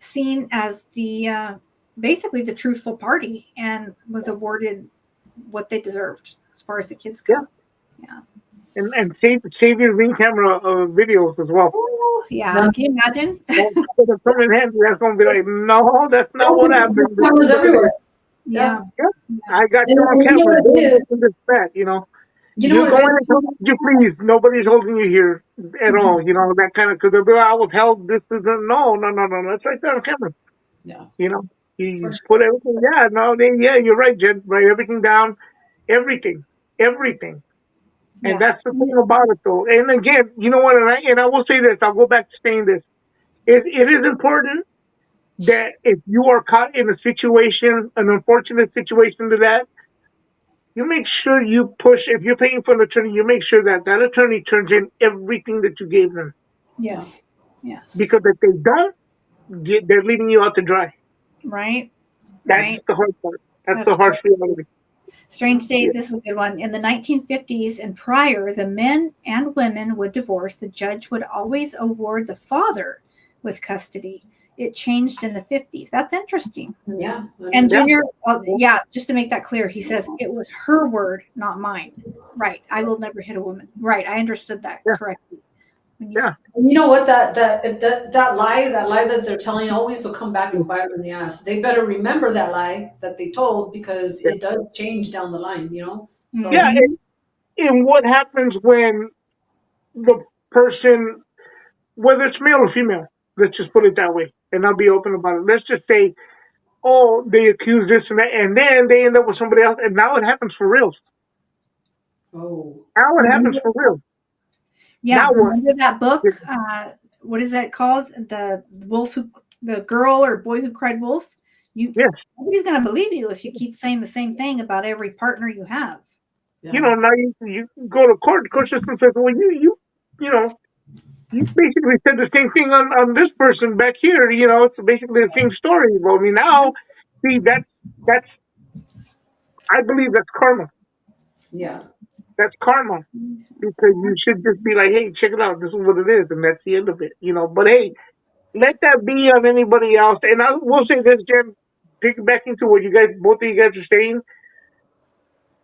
seen as the basically the truthful party and was awarded what they deserved as far as the kids go. Yeah. And save your ring camera videos as well. Oh, yeah. Can you imagine? That's gonna be like, no, that's not what happened. Cameras everywhere. Yeah. I got you on You know camera. what it is? You know. You know Just what go it in is? and tell them, you please. Nobody's holding you here at all. You know, that kind of, because they'll be like, I was held. This isn't. No. That's right there on camera. Yeah. You know, you put everything. Yeah, no, you're right, Jen. Write everything down. Everything. And that's the thing about it, though. And again, you know what? And I will say this. I'll go back to saying this. It is important that if you are caught in a situation, an unfortunate situation to that, you make sure you push. If you're paying for an attorney, you make sure that attorney turns in everything that you gave them. Yes. Because if they don't, they're leaving you out to dry. Right. That's the hard part. That's the harsh reality. Strange Days, this is a good one. In the 1950s and prior, the men and women would divorce. The judge would always award the father with custody. It changed in the 50s. That's interesting. Yeah. And Junior, just to make that clear, he says it was her word, not mine. Right. I will never hit a woman. Right. I understood that correctly. And you know what? That lie that they're telling always will come back and bite them in the ass. They better remember that lie that they told, because it does change down the line, you know? So and what happens when the person, whether it's male or female, let's just put it that way, and I'll be open about it. Let's just say, they accuse this and that, and then they end up with somebody else, and now it happens for real. Oh. Now it happens for real. Yeah, remember that book? What is that called? The girl or boy who cried wolf. Nobody's going to believe you if you keep saying the same thing about every partner you have. Yeah. You know, now you go to court. The court system says, well, you basically said the same thing on this person back here. You know, it's basically the same story. Well, I mean, now, see, that's I believe that's karma. Yeah. That's karma, because you should just be like, hey, check it out. This is what it is, and that's the end of it. You know, but hey, let that be on anybody else. And I will say this, Jen, piggybacking to what both of you guys are saying.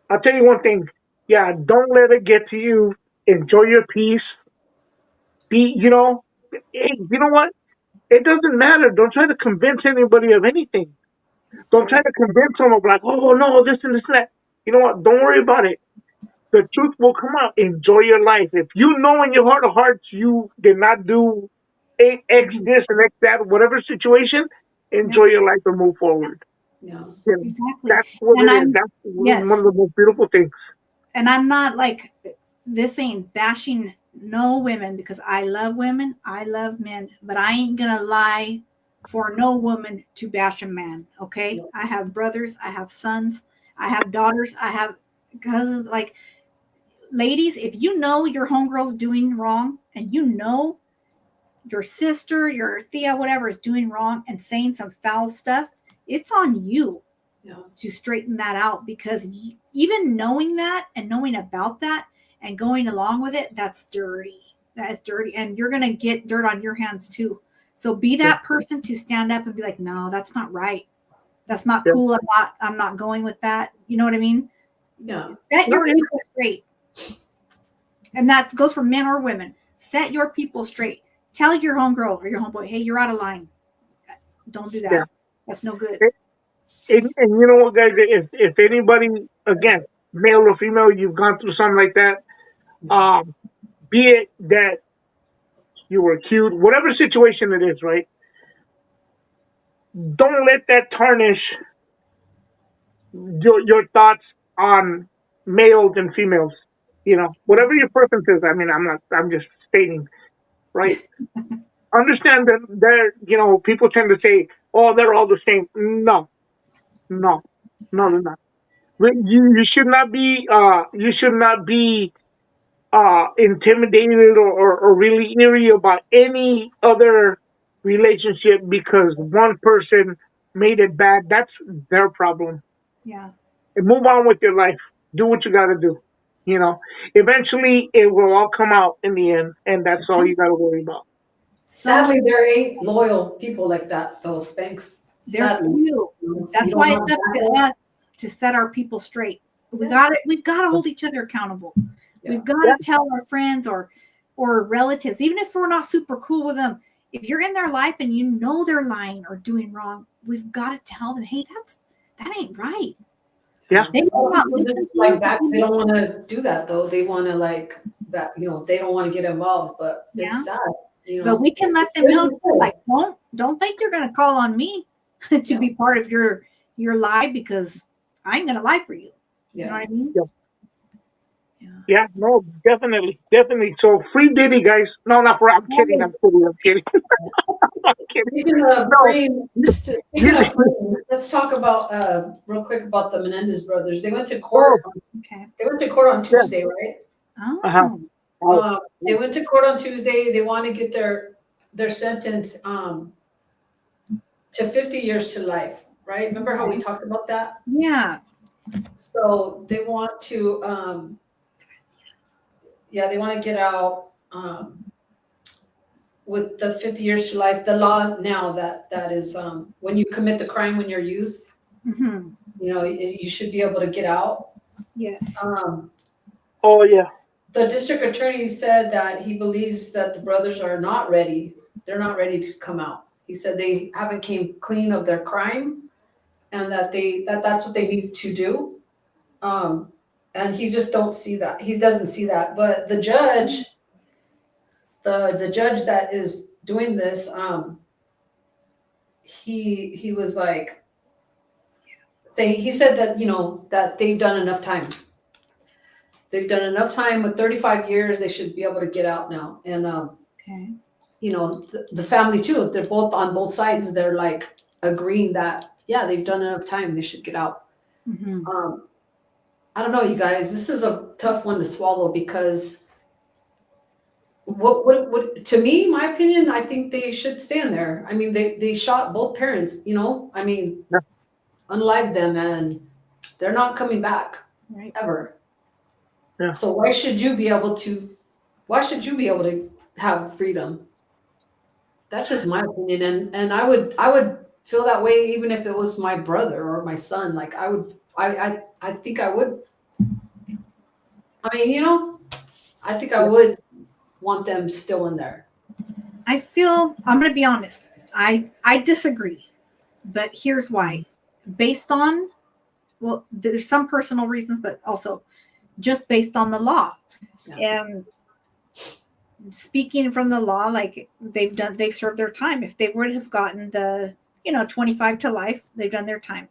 I'll tell you one thing. Yeah, don't let it get to you. Enjoy your peace. Hey, you know what? It doesn't matter. Don't try to convince anybody of anything. Don't try to convince them of like, oh no, this and this and that. You know what? Don't worry about it. The truth will come out. Enjoy your life. If you know in your heart of hearts you did not do X this and X that, whatever situation, enjoy your life and move forward. Yeah. Exactly. That's what And it is. I'm That's yes. one of the most beautiful things. And I'm not like this ain't bashing no women because I love women, I love men, but I ain't gonna lie for no woman to bash a man. Okay. No. I have brothers, I have sons, I have daughters, I have cousins. Like, ladies, if you know your homegirl's doing wrong and you know your sister, your Thea, whatever is doing wrong and saying some foul stuff, it's on you Yeah. to straighten that out because even knowing that and knowing about that and going along with it, that's dirty. That is dirty. And you're going to get dirt on your hands too. So be that person to stand up and be like, no, that's not right. That's not Yeah. cool. I'm not going with that. You know what I mean? Yeah. Set your No, yeah. people straight. And that goes for men or women. Set your people straight. Tell your homegirl or your homeboy, hey, you're out of line. Don't do that. Yeah. That's no good. And you know what, guys? If anybody, again, male or female, you've gone through something like that, be it that you were cute, whatever situation it is, right? Don't let that tarnish your thoughts on males and females. You know, whatever your preference is. I mean, I'm just stating, right? Understand that people tend to say, "Oh, they're all the same." No, no, no, they're not. You should not be intimidated or really eerie about any other relationship because one person made it bad. That's their problem. Yeah. And move on with your life. Do what you got to do. You know, eventually it will all come out in the end, and that's all you got to worry about. Sadly, there ain't loyal people like that, though, Spanx. There's Sadly. few. That's You don't why have it's up to that. us to set our people straight. We've Yeah. got to hold each other accountable. Yeah. We've got to tell our friends or relatives, even if we're not super cool with them, if you're in their life and you know they're lying or doing wrong, we've got to tell them, hey, that ain't right. Yeah. They will not People listen just to like you. that. They don't want to do that, though. They want to like that. They don't want to get involved. But Yeah. it's sad. But we can let them know, like, don't think you're going to call on me to be part of your lie because I ain't going to lie for you. You know what I mean? Yeah, no, definitely. So free Diddy, guys. No, not for. I'm kidding. I'm kidding. I'm kidding. Speaking of No. free, let's talk about real quick about the Menendez brothers. They went to court. Okay. They went to court on Tuesday, right? Oh. Uh-huh. They went to court on Tuesday. They want to get their sentence to 50 years to life, right? Remember how we talked about that? Yeah. So they want to, they want to get out with the 50 years to life. The law now that is when you commit the crime when you're youth, Mm-hmm. you should be able to get out. Yes. Oh yeah. The district attorney said that he believes that the brothers are not ready. They're not ready to come out. He said they haven't came clean of their crime, and that's what they need to do. And he just don't see that. He doesn't see that. But the judge, the judge that is doing this, he was like saying, he said that that they've done enough time. They've done enough time with 35 years. They should be able to get out now. And Okay. the family too. They're both on both sides. They're like agreeing that they've done enough time. They should get out. Mm-hmm. I don't know, you guys. This is a tough one to swallow because what to me, my opinion, I think they should stand there. I mean, they shot both parents. I mean, unalived them, and they're not coming back ever. Yeah. So why should you be able to have freedom? That's just my opinion, and I would feel that way even if it was my brother or my son. Like I think I would. I mean, I think I would want them still in there. I'm going to be honest. I disagree, but here's why. Based on, there's some personal reasons, but also just based on the law. Yeah. And speaking from the law, like they've served their time. If they would have gotten the, 25 to life, they've done their time.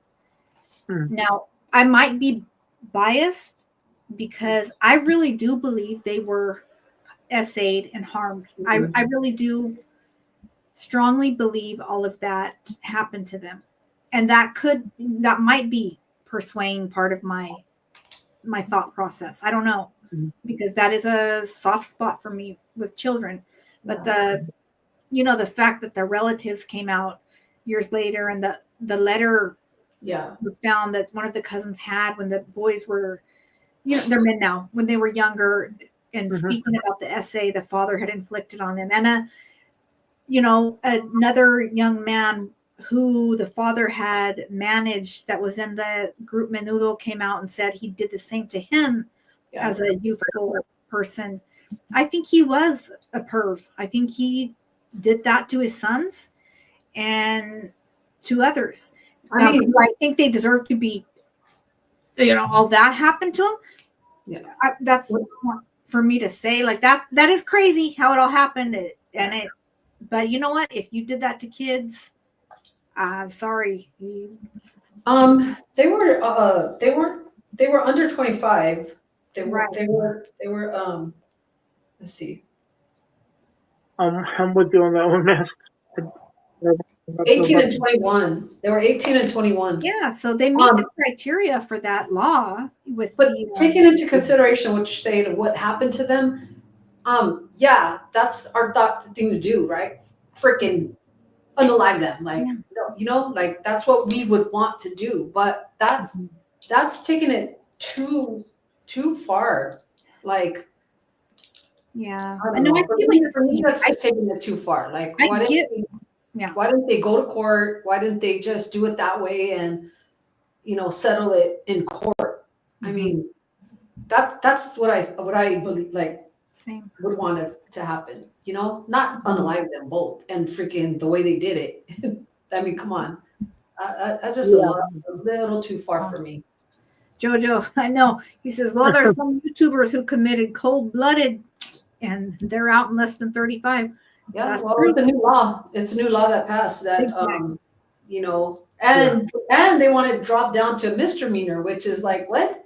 Now, I might be biased because I really do believe they were essayed and harmed. I really do strongly believe all of that happened to them. And that might be persuading part of my thought process. I don't know, because that is a soft spot for me with children. But the fact that the relatives came out years later and the letter was found that one of the cousins had when the boys were, they're men now, when they were younger, and speaking about the essay the father had inflicted on them. And another young man who the father had managed that was in the group Menudo came out and said he did the same to him as a youthful person. I think he was a perv. I think he did that to his sons and to others. I think they deserve to be, all that happened to them. That's for me to say, like, that is crazy how it all happened. But you know what? If you did that to kids, sorry. They were under 25. They were let's see. I'm with you on that one, man. 18 and 21. They were 18 and 21. Yeah, so they meet the criteria for that law but taking into consideration what you're saying and what happened to them, that's our thing to do, right? Freaking unalive them, like like that's what we would want to do. But that's taking it too far. Like, I know. For me, that's just taking it too far. Like, why didn't they go to court? Why didn't they just do it that way and settle it in court? I mean, that's what I believe. Like, same would want it to happen. Not unalive them both and freaking the way they did it. I mean, come on, that's just a little too far for me. Jojo, I know. He says, well, there's some YouTubers who committed cold-blooded and they're out in less than 35. Yeah, it's a new law. It's a new law that passed that, and they want to drop down to a misdemeanor, which is like, what?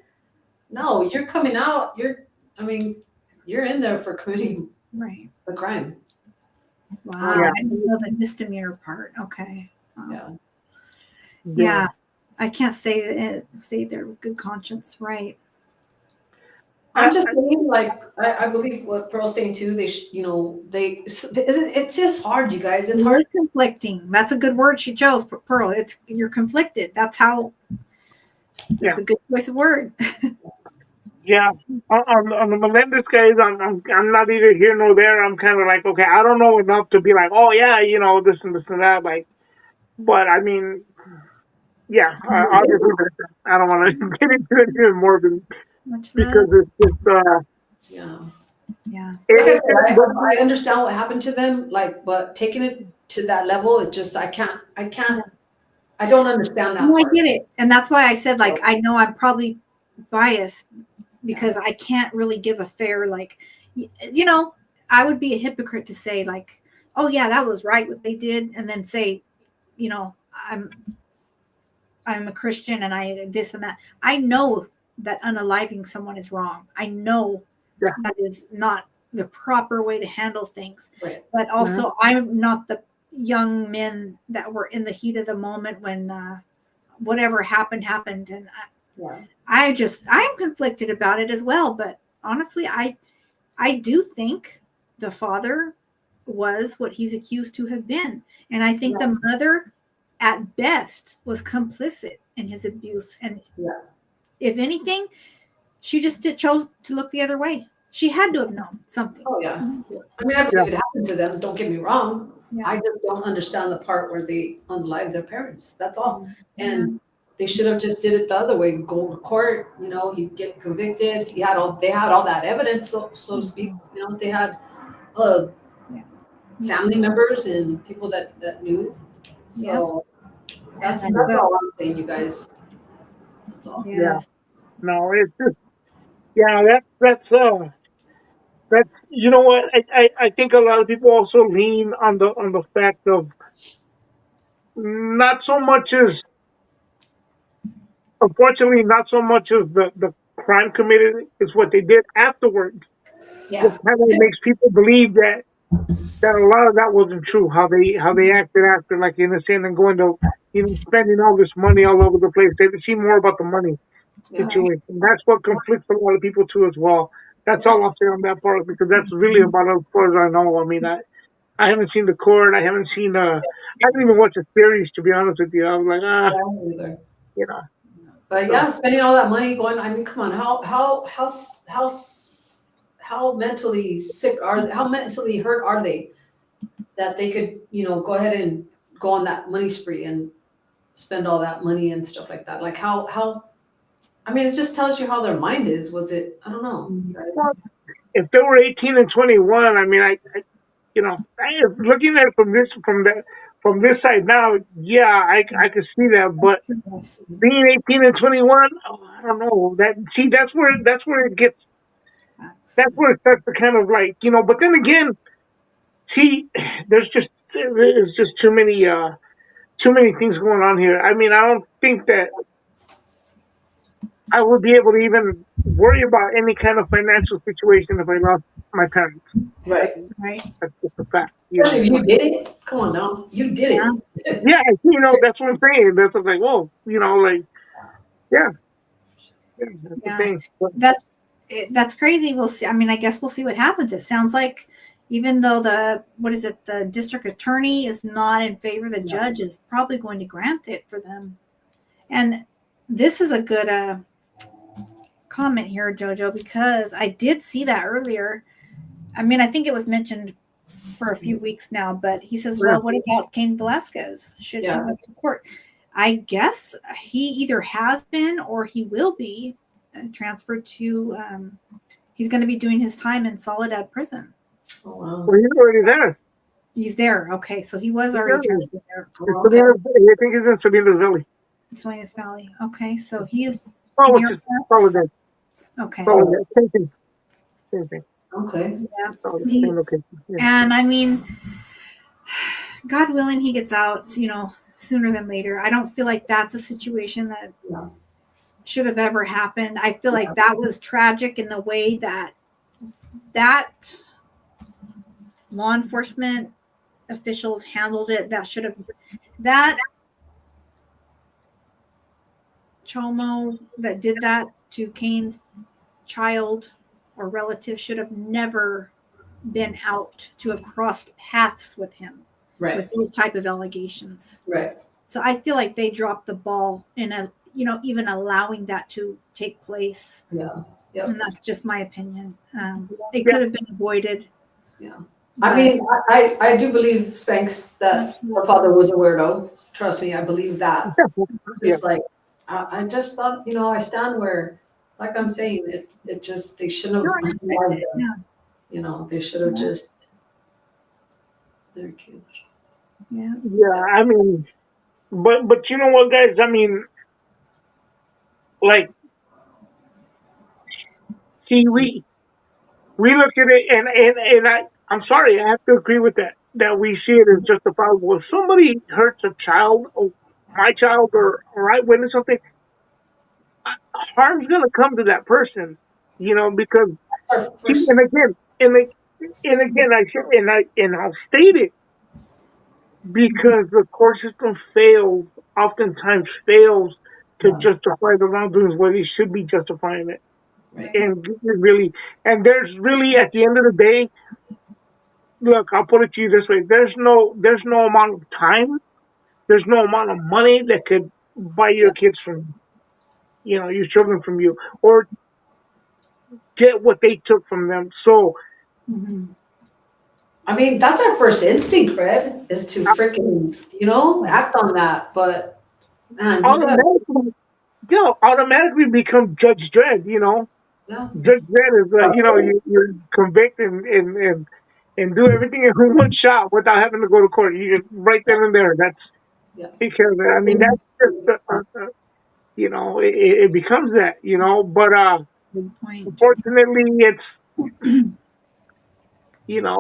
No, you're coming out. You're in there for committing the crime. Wow, I didn't know the misdemeanor part. Okay. Yeah. I can't say there with good conscience, right? I'm just saying, like, I believe what Pearl's saying too. It's just hard, you guys. It's hard. Conflicting. That's a good word she chose, Pearl. You're conflicted. That's how. It's a good choice of word. Yeah, on the Melendez case, I'm not either here nor there. I'm kind of like, okay, I don't know enough to be like, oh yeah, this and this and that. Like, but I mean, yeah, obviously, I don't want to get into it even more because it's just yeah. Like I understand what happened to them, like, but taking it to that level, it just I don't understand that. No, I get it, and that's why I said, like, I know I'm probably biased because I can't really give a fair, like, I would be a hypocrite to say, like, oh yeah, that was right what they did, and then say, I'm a Christian and I this and that. I know that unaliving someone is wrong. I know that is not the proper way to handle things. Right. But also, I'm not the young men that were in the heat of the moment when whatever happened. And I'm conflicted about it as well. But honestly, I do think the father was what he's accused to have been. And I think the mother, at best, was complicit in his abuse. And if anything, she just chose to look the other way. She had to have known something. Oh, yeah. I mean, I believe it happened to them. Don't get me wrong. Yeah. I just don't understand the part where they unalived their parents. That's all. And they should have just did it the other way. Go to court, he'd get convicted. They had all that evidence, so to speak. They had family members and people that knew. So that's all I'm saying, you guys. That's all. Yes. No, it's just that's you know what, I think a lot of people also lean on the fact of not so much as unfortunately, not so much as the crime committed, is what they did afterwards. What Yeah. kind of makes people believe that a lot of that wasn't true. How they acted after, like innocent, and going to spending all this money all over the place. They see more about the money Yeah. Right. situation. That's what conflicts a lot of people too as well. That's all I'll say on that part because that's really about as far as I know. I mean, I haven't seen the court. I haven't seen I haven't even watched the series to be honest with you. I was like Yeah, either. you know. But So yeah, spending all that money going, I mean, come on, how mentally sick are, how mentally hurt are they that they could, go ahead and go on that money spree and spend all that money and stuff like that? Like I mean, it just tells you how their mind is. Was it, I don't know. well, if they were 18 and 21, I mean, looking at it from this side now, yeah, I could see that. But Yes. being 18 and 21, I don't know. That's where it gets. That's where it starts to kind of like. But then again, see, there's just too many things going on here. I mean, I don't think that I would be able to even worry about any kind of financial situation if I lost my parents. Right. Right. That's just a fact. Especially if you did it. Come on now. You did it. Yeah, that's what I'm saying. That's what, like, whoa, like, yeah, that's the Yeah. thing. But, That's crazy. We'll see. I mean, I guess we'll see what happens. It sounds like even though the district attorney is not in favor, the judge is probably going to grant it for them. And this is a good comment here, Jojo, because I did see that earlier. I mean, I think it was mentioned for a few weeks now, but he says, well, what about Cain Velasquez? Should he go to court? I guess he either has been or he will be transferred to, he's going to be doing his time in Soledad prison. Oh, wow. well, he's already there. He's there. Okay. So he was already transferred there. Oh, okay. I think he's in Salinas Valley. Salinas Valley. Okay. So he is. Oh, near which is us. Soledad. Okay. Soledad. Same thing. Same thing. Okay. Yeah. Soledad, same location. Yeah. And I mean, God willing, he gets out, sooner than later. I don't feel like that's a situation that should have ever happened. I feel like that was tragic in the way that law enforcement officials handled it. That Chomo that did that to Cain's child or relative should have never been out to have crossed paths with him Right. with those type of allegations. Right. So I feel like they dropped the ball in even allowing that to take place. Yeah. Yep. And that's just my opinion. It could have been avoided. Yeah. I mean, I do believe, Spanx, that her father was a weirdo. Trust me, I believe that. Just like, I just thought, I stand where, like I'm saying, it just, they shouldn't have, they should have just, they're cute. Yeah. Yeah, I mean, but you know what, guys? I mean, like, see, we look at it, and I'm sorry, I have to agree with that we see it as justifiable. If somebody hurts a child, or my child, or I witness something, harm's gonna come to that person, because and again, I'll state it because the court system oftentimes fails to justify the wrongdoings where they should be justifying it. Right. And there's really, at the end of the day, look, I'll put it to you this way: there's no amount of time, there's no amount of money that could buy your kids from, your children from you, or get what they took from them. So, I mean, that's our first instinct, Fred, is to freaking, act on that. But man, automatically become Judge Dredd. Yeah. Judge Dredd is, you convict and do everything in one shot without having to go to court. You just right then and there. That's because I mean that's just it becomes that. But unfortunately, it's I don't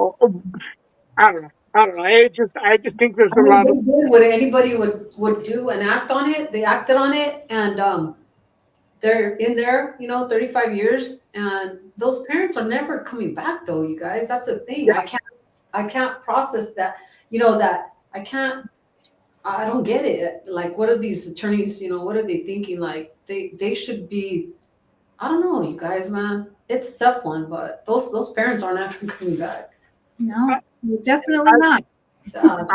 know. I just think there's a lot of. What anybody would do and act on it, they acted on it, and they're in there, 35 years, and those parents are never coming back though, you guys. That's the thing. Yeah. I can't process that, that I don't get it. Like, what are these attorneys, what are they thinking? Like, they should be, I don't know, you guys, man. It's a tough one, but those parents aren't ever coming back. No, definitely not. Sad.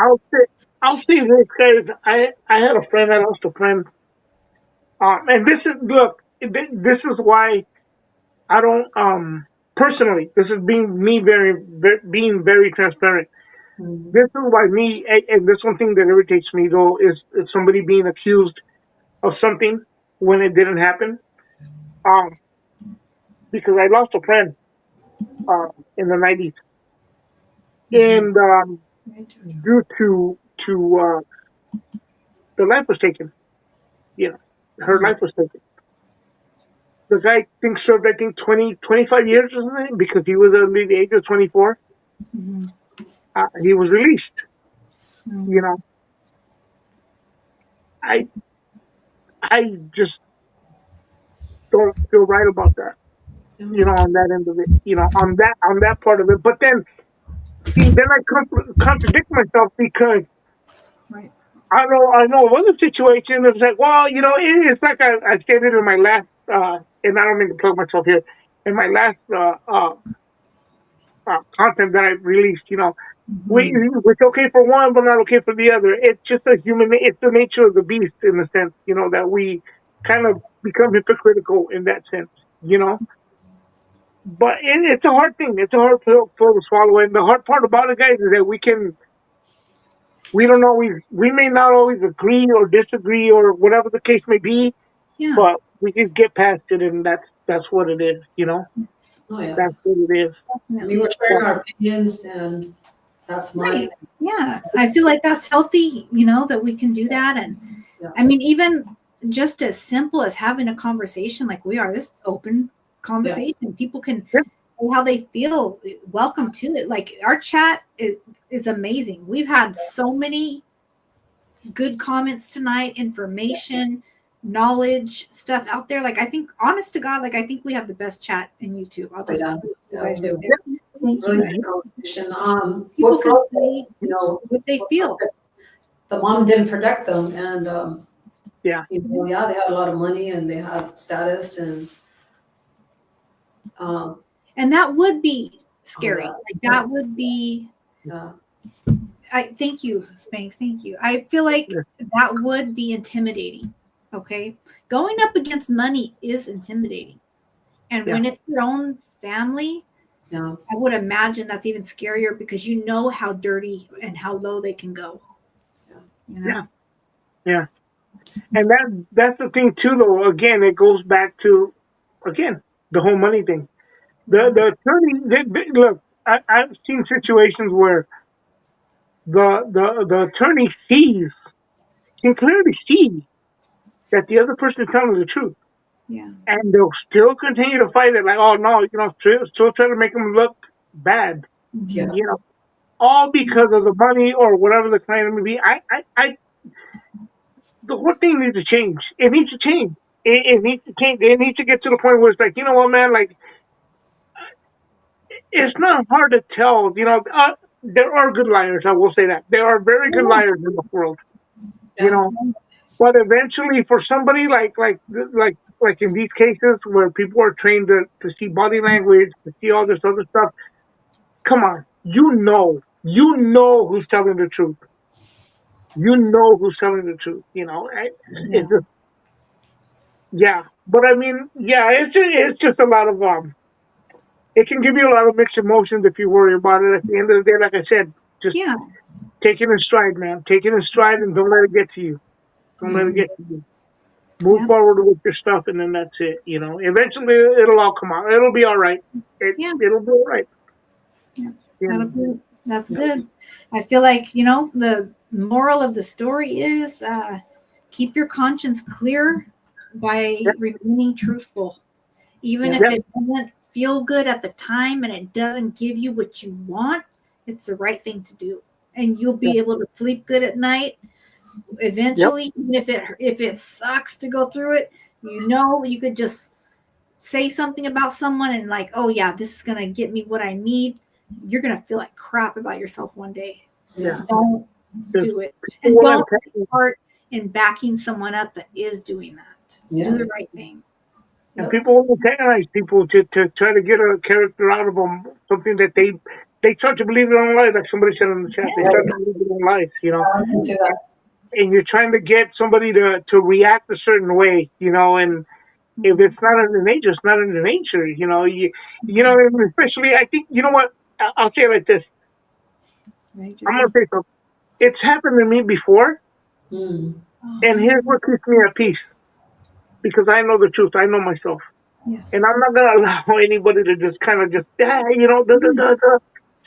I'll say this, guys. I had a friend. I lost a friend. And this is why I don't, personally, this is being being very transparent. Mhm. This is why and this one thing that irritates me though is somebody being accused of something when it didn't happen. Um, because I lost a friend, in the 90s, and, due to the life was taken, her life was taken. The guy served, I think, 25 years or something because he was under the age of 24. Mhm. He was released. Mhm. You know, I just don't feel right about that. On that end of it. On that part of it. But then, see, then I contradict myself because Right. I know of other situations. It's like, well, it's like I stated in my last, and I don't mean to plug myself here, in my last content that I released. It's okay for one, but not okay for the other. It's just it's the nature of the beast in the sense, that we kind of become hypocritical in that sense. But it's a hard thing. It's a hard pill to swallow. And the hard part about it, guys, is that we may not always agree or disagree or whatever the case may be, Yeah. but we just get past it, and that's what it is. Oh, yeah. That's what it is. We were sharing our opinions, and that's mine. Right. Yeah, I feel like that's healthy, that we can do that. And Yeah. I mean, even just as simple as having a conversation like we are, this open conversation, people can Yeah. say how they feel. Welcome to it. Like, our chat is amazing. We've had so many good comments tonight, information, knowledge stuff out there. Like, I think, honest to God, like, I think we have the best chat in YouTube. I'll just Yeah. put you Yeah, guys we right do. there. Thank Really you. good conversation. People What can girls, say what they feel. the mom didn't protect them, and Yeah. they had a lot of money and they had status, and And that would be scary. that. Like, that would be. yeah, Thank you, Spanx. Thank you. I feel like Yeah. that would be intimidating. Okay, going up against money is intimidating, and when it's your own family, yeah, I would imagine that's even scarier because you know how dirty and how low they can go. Yeah. And that's the thing too, though. Again, it goes back to the whole money thing. The attorney, look, I've seen situations where the attorney can clearly see that the other person is telling the truth, Yeah. and they'll still continue to fight it. Like, oh no, still try to make them look bad. yeah. All because of the money or whatever the claim may be. The whole thing needs to change. It needs to change. It needs to change. It needs to get to the point where it's like, you know what, man, like, it's not hard to tell. There are good liars. I will say that there are very good liars in the world. But eventually, for somebody like in these cases where people are trained to see body language, to see all this other stuff, come on, you know who's telling the truth. You know who's telling the truth. It's just, yeah. But I mean, yeah, it's just a lot of it can give you a lot of mixed emotions if you worry about it. At the end of the day, like I said, just take it in stride, man. Take it in stride and don't let it get to you. Don't let it get to you. Move forward with your stuff, and then that's it. Eventually it'll all come out. It'll be all right. It'll be all right. Yeah. That's good. I feel like, the moral of the story is keep your conscience clear by remaining truthful. Even if it doesn't feel good at the time and it doesn't give you what you want, it's the right thing to do. And you'll be able to sleep good at night. Eventually, even if it sucks to go through it, You could just say something about someone and like, oh yeah, this is gonna get me what I need. You're gonna feel like crap about yourself one day. Yeah. Don't Yes. do it, and Well, don't okay. take part in backing someone up that is doing that. Yeah. Do the right thing. And people will antagonize people to try to get a character out of them, something that they start to believe their own lies, like somebody said in the chat. They start to believe their own lies, you know. I can see that. And you're trying to get somebody to react a certain way, you know, and if it's not in their nature, it's not in their nature, you know. You know, and especially I think you know what I'll say it like this. I'm gonna say something. It's happened to me before, Mm. and here's what keeps me at peace because I know the truth. I know myself. Yes. And I'm not gonna allow anybody to just kind of you know,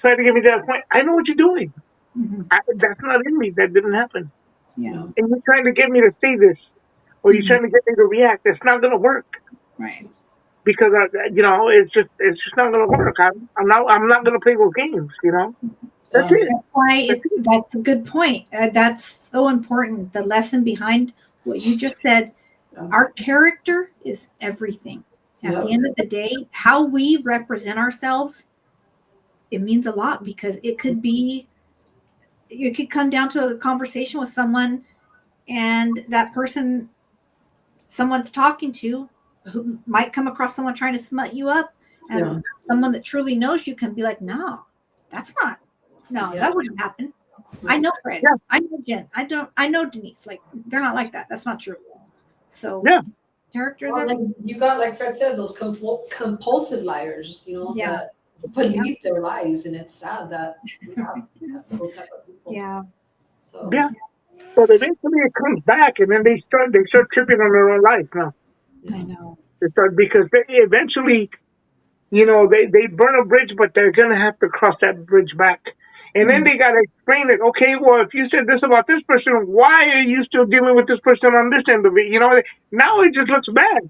try to get me to that point. I know what you're doing. Mhm. That's not in me. That didn't happen. Yeah. And you're trying to get me to say this, or you're trying to get me to react. It's not gonna work Right. because you know, it's just not gonna work. I'm not gonna play those games. You know, that's it. That's why that's a good point. That's so important. The lesson behind what you just said, our character is everything. At the end of the day, how we represent ourselves, it means a lot because it could come down to a conversation with someone and that person someone's talking to who might come across someone trying to smut you up and someone that truly knows you can be like, no, that wouldn't happen. I know Fred. Yeah. I know Jen. I know Denise. Like, they're not like that. That's not true. So Yeah. characters Well, are then you got, like Fred said, those compulsive liars, you know, Yeah. that believe their lies, and it's sad that we have those type of people. yeah. So Yeah. But eventually it comes back, and then they start tripping on their own life now. I know. They start because they eventually, you know, they burn a bridge, but they're gonna have to cross that bridge back. And then they gotta explain it. Okay, well, if you said this about this person, why are you still dealing with this person on this end of it? You know, now it just looks bad.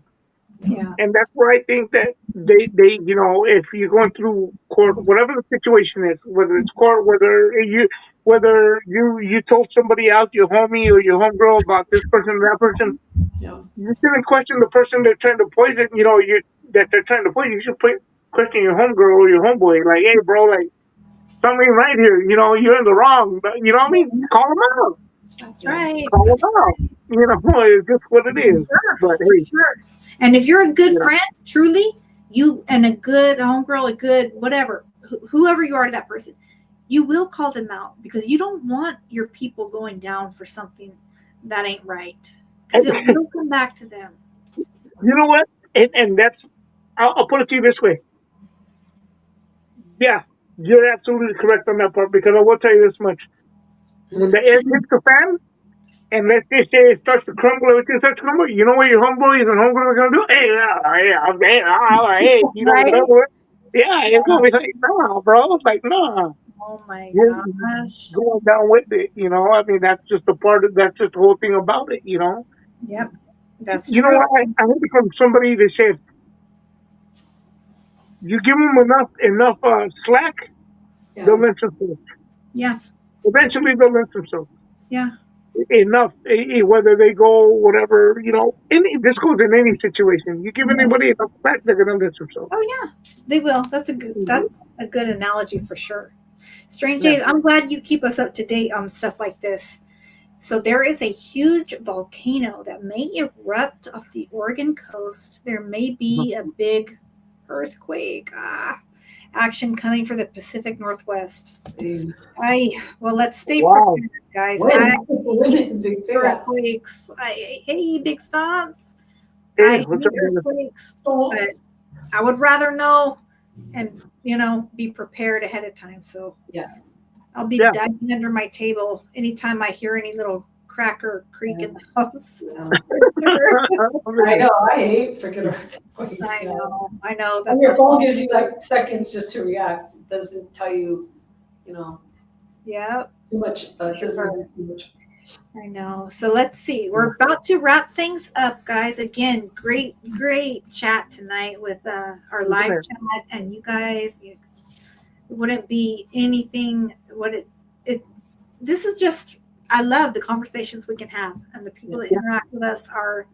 Yeah. And that's where I think that they you know, if you're going through court, whatever the situation is, whether it's court, whether you told somebody else, your homie or your homegirl about this person or that person, you shouldn't question the person they're trying to poison. You know, that they're trying to poison. You should question your homegirl or your homeboy. Like, hey, bro, like something ain't right here. You know, you're in the wrong. You know what I mean? Call them out. That's right. Call them out. You know, it's just what it is. Sure. But hey, Sure. And if you're a good You know. friend, truly, you and a good homegirl, a good whatever, whoever you are to that person, you will call them out because you don't want your people going down for something that ain't right. Because it will come back to them. you know what? And that's I'll put it to you this way. Yeah, you're absolutely correct on that part because I will tell you this much. When the air hits the fan, and let's just say it starts to crumble, everything starts to crumble, you know what your homeboys and homegirls are going to do? Hey, you know, Right? whatever. Yeah, it's going to be like, nah, bro. It's like, nah. Oh my You're gosh. going down with it, you know? I mean, that's just that's just the whole thing about it, you know? Yep. That's You know true. what? I heard from somebody that said, you give them enough slack, they'll let themselves. Yeah. Eventually, they'll let themselves. Yeah. Enough, whether they go whatever, you know. This goes in any situation. You give anybody enough slack, they're gonna let themselves. Oh yeah, they will. That's a good analogy for sure. Strange Yeah. Days, I'm glad you keep us up to date on stuff like this. So there is a huge volcano that may erupt off the Oregon coast. There may be a big earthquake action coming for the Pacific Northwest. Let's stay Wow. prepared, guys. when did they say that? Earthquakes. Hey, big stomps. Hey, I hate what's up, brother? earthquakes, but I would rather know and be prepared ahead of time. So I'll be diving under my table anytime I hear any little crack or creak in the house. I know. I hate freaking earthquakes. I know. And your phone gives you like seconds just to react. It doesn't tell you, Yeah, too much. It doesn't tell you too much. I know. So let's see. We're about to wrap things up, guys. Again, great chat tonight with our live chat, and you guys. It wouldn't be anything. This is just. I love the conversations we can have, and the people that interact with us are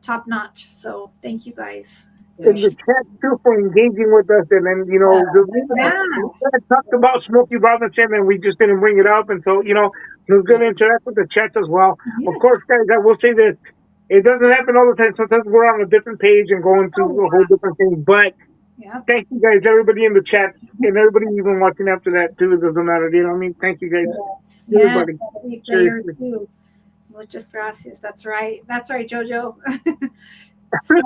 top notch. So thank you guys. In the chat too for engaging with us, and then we talked about Smokey Robinson, and we just didn't bring it up, and so he was going to interact with the chat as well. Yes. Of course, guys, I will say this: it doesn't happen all the time. Sometimes we're on a different page and going through a whole different thing. But thank you guys, everybody in the chat, and everybody even watching after that too. It doesn't matter, you know what I mean? Thank you guys, everybody. Player too. Muchas gracias. That's right. That's right, Jojo. So,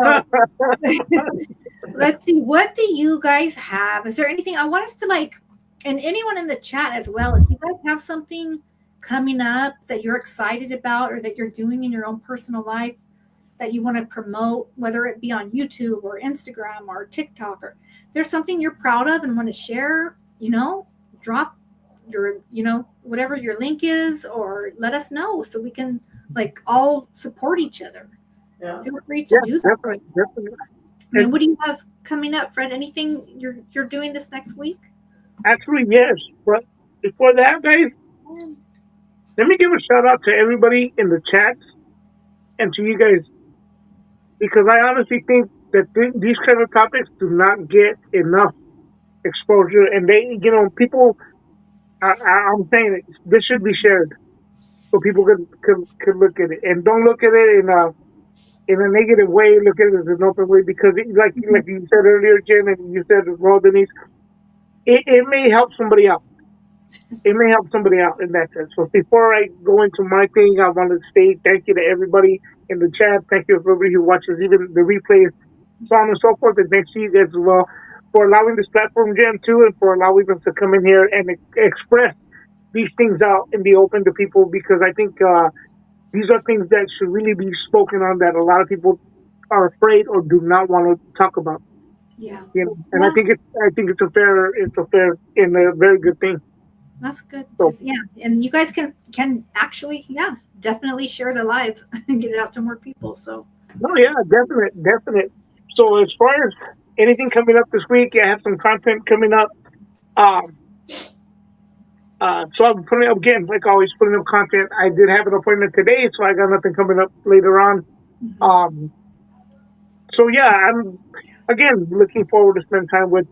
let's see. What do you guys have? Is there anything I want us to and anyone in the chat as well? If you guys have something coming up that you're excited about or that you're doing in your own personal life that you want to promote, whether it be on YouTube or Instagram or TikTok, or there's something you're proud of and want to share, drop your, whatever your link is, or let us know so we can all support each other. Yeah. Feel free to do that. Definitely. I mean, what do you have coming up, Fred? Anything you're doing this next week? Actually, yes. But before that, guys, let me give a shout out to everybody in the chats and to you guys, because I honestly think that these kind of topics do not get enough exposure, and they, people. I'm saying it. This should be shared so people could look at it, and don't look at it in a negative way. Look at it as an open way, because like you said earlier, Jen, and you said as well, Denise, it may help somebody out. It may help somebody out in that sense. So before I go into my thing, I want to say thank you to everybody in the chat. Thank you to everybody who watches even the replays, so on and so forth. And thanks to you guys as well for allowing this platform, Jen, too, and for allowing us to come in here and express these things out in the open to people, because I think these are things that should really be spoken on, that a lot of people are afraid or do not want to talk about. Yeah. And I think it's a fair and a very good thing. That's good. So, and you guys can actually, definitely share the live and get it out to more people. So. Oh yeah, definite. So as far as anything coming up this week, I have some content coming up. So I'm putting up, again, like always, putting up content. I did have an appointment today, so I got nothing coming up later on. Mm-hmm. So yeah, I'm again looking forward to spend time with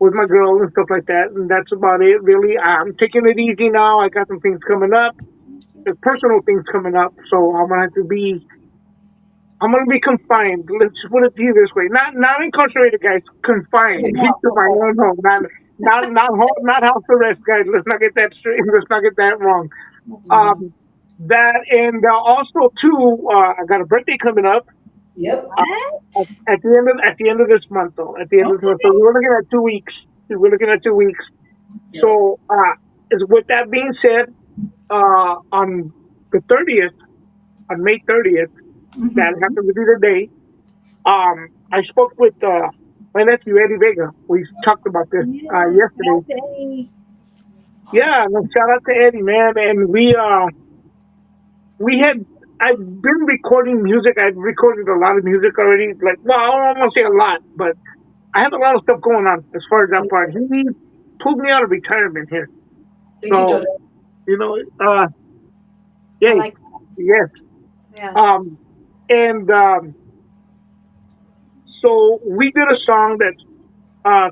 with my girl and stuff like that, and that's about it really. I'm taking it easy now. I got some things coming up, personal things coming up, so I'm gonna be confined. Let's put it to you this way: not incarcerated, guys. Confined to my own home, not house arrest, guys. Let's not get that straight. Let's not get that wrong. That, and also too, I got a birthday coming up. Yep. At the end of this month, though. At the end of this month, so we're looking at 2 weeks. Yep. So, with that being said, on the 30th, on May 30th, that happened to be the day. I spoke with my nephew Eddie Vega. We talked about this yesterday. Yeah, shout out to Eddie, man. And I've been recording music. I've recorded a lot of music already. I don't want to say a lot, but I have a lot of stuff going on as far as that part. He pulled me out of retirement here. Thank you, Jojo. Yes. Yeah. So we did a song that's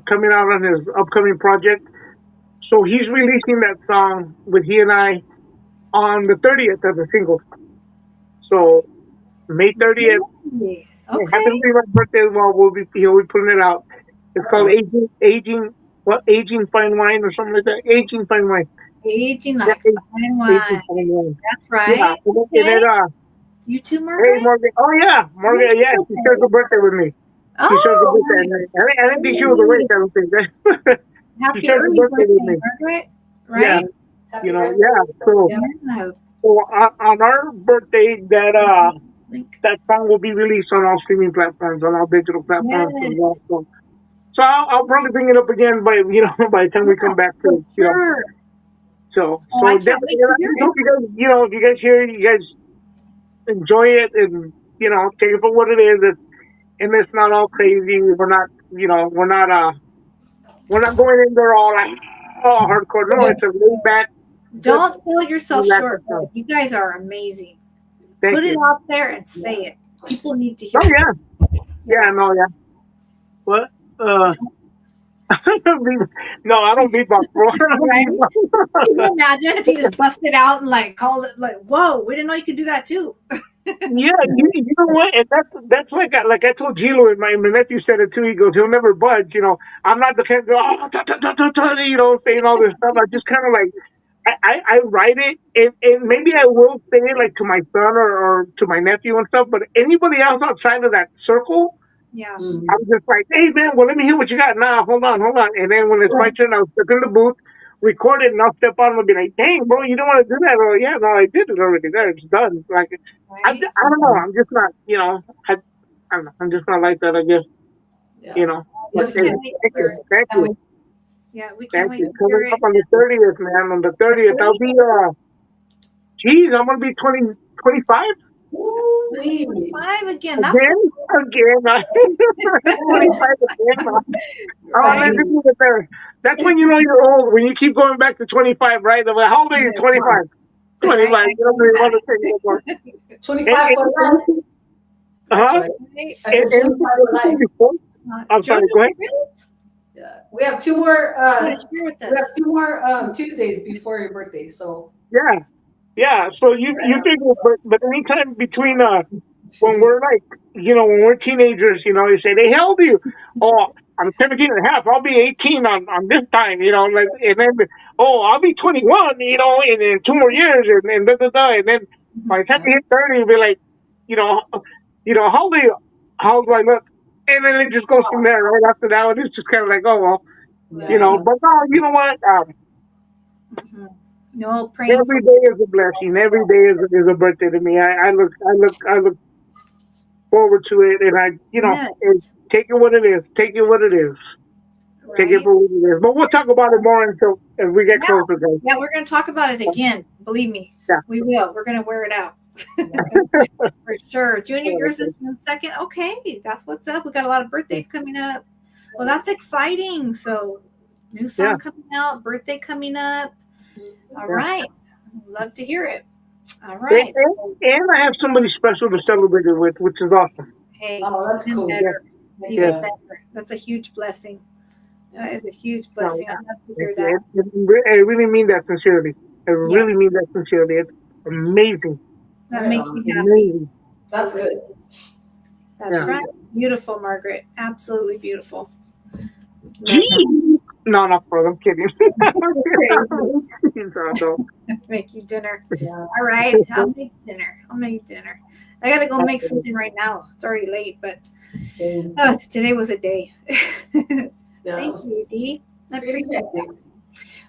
coming out on his upcoming project. So he's releasing that song with he and I on the 30th as a single. So May 30th, happens to be my birthday as well. He'll be putting it out. It's called Aging Fine Wine or something like that. Aging Fine Wine. Aging like fine wine. That's right. Yeah. You too, Margaret? Hey, Morgan. Oh yeah, Morgan. Yeah, she shares her birthday with me. She shares her birthday. I didn't think she was awake. I don't think. Happy early birthday, Margaret. Right? Yeah. So on our birthday, that song will be released on all streaming platforms, on all digital platforms as well. So I'll probably bring it up again by the time we come back to So definitely, if you guys hear it, you guys enjoy it, and take it for what it is. And it's not all crazy. We're not going in there all hardcore. No, it's a laid back. Don't sell yourself short. You guys are amazing. Put it out there and say it. People need to hear. Oh yeah, yeah, no, yeah. What? No, I don't beatbox, bro. I don't Right? beatbox. Can you imagine if he just busted out and like called it like, "Whoa, we didn't know you could do that too." Yeah, you know what? And that's like I told Gilo, and my nephew said it too. He goes, he'll never budge. You know, I'm not the kind of go, oh, you know, saying all this stuff. I just kind of like I write it, and maybe I will say it like to my son or to my nephew and stuff. But anybody else outside of that circle, Yeah. Mhm. I'm just like, hey man, well let me hear what you got. Nah, hold on. And then when it's my turn, I'll step in the booth, record it, and I'll step on and be like, dang, bro, you don't want to do that? Oh yeah, no, I did it already. There, it's done. Like I Right? don't know. I'm just not, you know, I don't know. I'm just not like that. I guess, Yeah. you know. Yes, Thank can't you. wait Thank for you. it. Thank And you. we- Yeah, we can't Thank wait you. to hear Coming it. up on the 30th, man. On the 30th, I'll be geez, I'm gonna be 25 Woo-wee. 5 again. That's again. Again, 25 again. Oh, Right. let's do it there. That's when you know you're old. When you keep going back to 25, right? I'm like, how old are you? 25. 25. You don't really want to say no more. 25 for life. That's Huh? right. right. I said And 25 for life. before, I'm sorry, Junior, go ahead. really? Yeah. We have two more. You wanna share with We us? have 2 more Tuesdays before your birthday. So Yeah. Yeah. So you figure, but anytime between when we're like, you know, when we're teenagers, you know, you say, hey, how old are you? Oh, I'm 17 and a half. I'll be 18 on this time, you know, like, and then, oh, I'll be 21, you know, in 2 more years, and da da da. And then by the time you hit 30, you'll be like, you know, how old are you? How old do I look? And then it just goes from there, right? After that one, it's just kind of like, oh, well, you know, yeah. but no, you know what? Mhm. No, praying for Every day is a blessing. Every day is a birthday to me. I look forward to it, and I, you know, yes, and take it what it is. Take it what it is. Take it right? for what it is. But we'll talk about it more until as we get Yeah. closer, guys. Yeah, we're gonna talk about it again. Believe me. Yeah. We will. We're gonna wear it out. For sure. Junior, yours is June 2nd. Okay, that's what's up. We got a lot of birthdays coming up. Well, that's exciting. So, new song Yeah. coming out, birthday coming up. All Yeah. right. Love to hear it. All And, right. and I have somebody special to celebrate it with, which is awesome. Hey, Oh, that's even cool. better. Yeah. Even Yeah. better. That's a huge blessing. That is a huge blessing. I love to hear It, that. I really mean that sincerely. I Yeah. really mean that sincerely. It's amazing. That Right makes on. me happy. Amazing. That's good. That's Yeah. right. Beautiful, Margaret. Absolutely beautiful. Gee. No, not for I'm kidding. No. Make you dinner. Yeah. All right. I'll make dinner. I gotta go make something right now. It's already late, but today was a day. Yeah. Thank you, Dee. I Pretty appreciate it. hectic.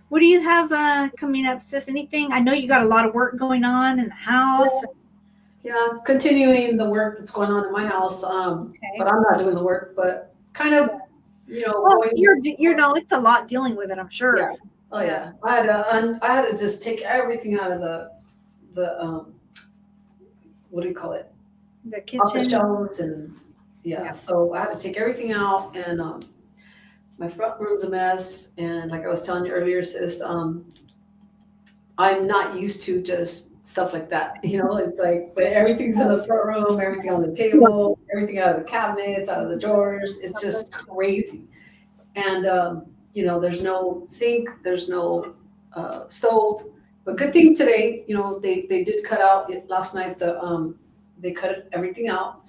What do you have coming up, sis? Anything? I know you got a lot of work going on in the house. Yeah, continuing the work that's going on in my house. Okay. But I'm not doing the work, but kind of, you know, Well, going. you're no, it's a lot dealing with it, I'm sure. Yeah. Oh yeah. I had to just take everything out of the what do you call it? The Off the kitchen. shelves and Yeah. so I had to take everything out and my front room's a mess and like I was telling you earlier, sis, I'm not used to just stuff like that. You know, it's like but everything's in the front room, everything on the table, everything out of the cabinets, out of the drawers. It's just crazy. And you know, there's no sink, there's no stove. But good thing today, you know, they did cut out last night they cut everything out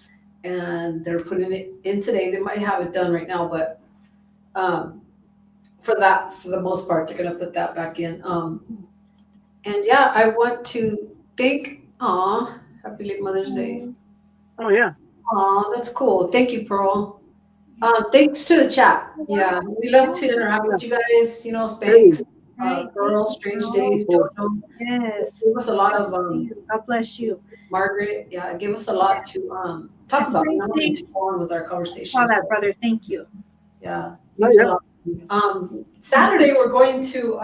and they're putting it in today. They might have it done right now, but for the most part, they're gonna put that back in. And yeah, I want to thank happy late Mother's Day. Oh yeah. That's cool. Thank you, Pearl. Thanks to the chat. Yeah, we love to interact with you guys. You know, Spanx, Right. Pearl, Strange Days, Jojo. Yes. Give us a lot of God bless you. Margaret. Yeah, give us a lot to talk That's about. great. And to go on with our conversation. Saw that, brother. Thank you. Yeah. Oh, Thanks a yeah. lot. Saturday we're going to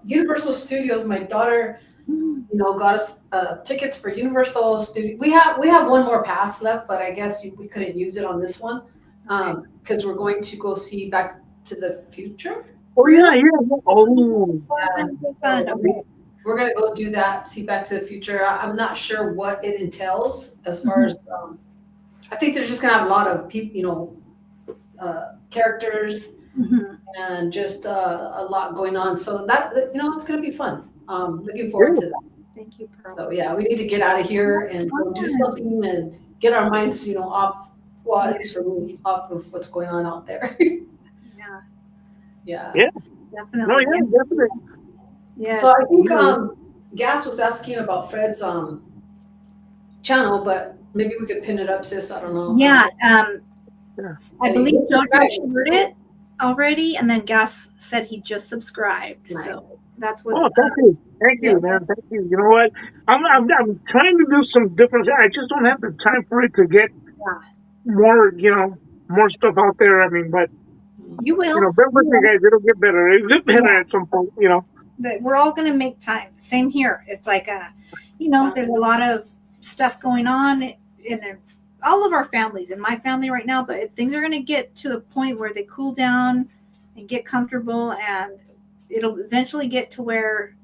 Universal Studios. My daughter, you know, got us tickets for Universal Studios. We have one more pass left, but I guess we couldn't use it on this one because we're going to go see Back to the Future. Oh yeah, yeah. Oh. Fun. Okay. We're gonna go do that. See Back to the Future. I'm not sure what it entails as far as I think they're just gonna have a lot of people, characters Mhm. and just a lot going on. So that it's gonna be fun. Looking forward to that. Thank you, Pearl. So yeah, we need to get out of here and go do something and get our minds, off. Well, at least for me, off of what's going on out there. Yeah, Yeah. Yeah. definitely. No, yeah, definitely. Yes. So I think Gas was asking about Fred's channel, but maybe we could pin it up, sis. I don't know. Yeah. Yeah. I believe Hey, Jojo shared it already, and then Gas said he just subscribed. Nice. So that's Oh, what's thank up. you. Thank you, Yeah. man. Thank you. You know what? I'm trying to do some different. I just don't have the time for it to get more, more stuff out there. I mean, but You will. bear with me, guys. It'll get better. It'll get better at some point. But we're all going to make time. Same here. It's like there's a lot of stuff going on in all of our families, in my family right now, but things are going to get to a point where they cool down and get comfortable, and it'll eventually get to where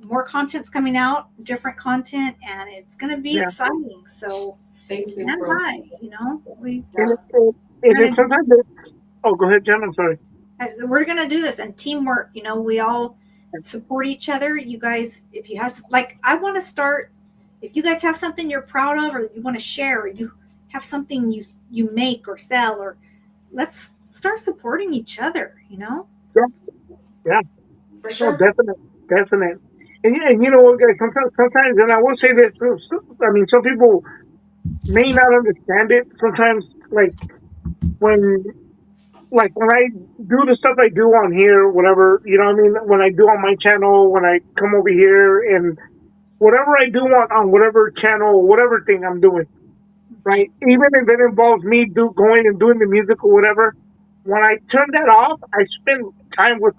more content's coming out, different content, and it's going to be Yeah. exciting. So Thank you. stand Bro. by, we And then sometimes. Oh, go ahead, Jen. I'm sorry. we're going to do this, and teamwork, we all support each other. You guys, if you have, I want to start, if you guys have something you're proud of, or you want to share, or you have something you make or sell, or let's start supporting each other, For Oh, sure. definite. And yeah, and you know what, guys? Sometimes, and I will say this. I mean, some people may not understand it. Sometimes, when I do the stuff I do on here, whatever, you know what I mean? When I do on my channel, when I come over here, and whatever I do on whatever channel, whatever thing I'm doing, right? Even if it involves me going and doing the music or whatever, when I turn that off, I spend time with,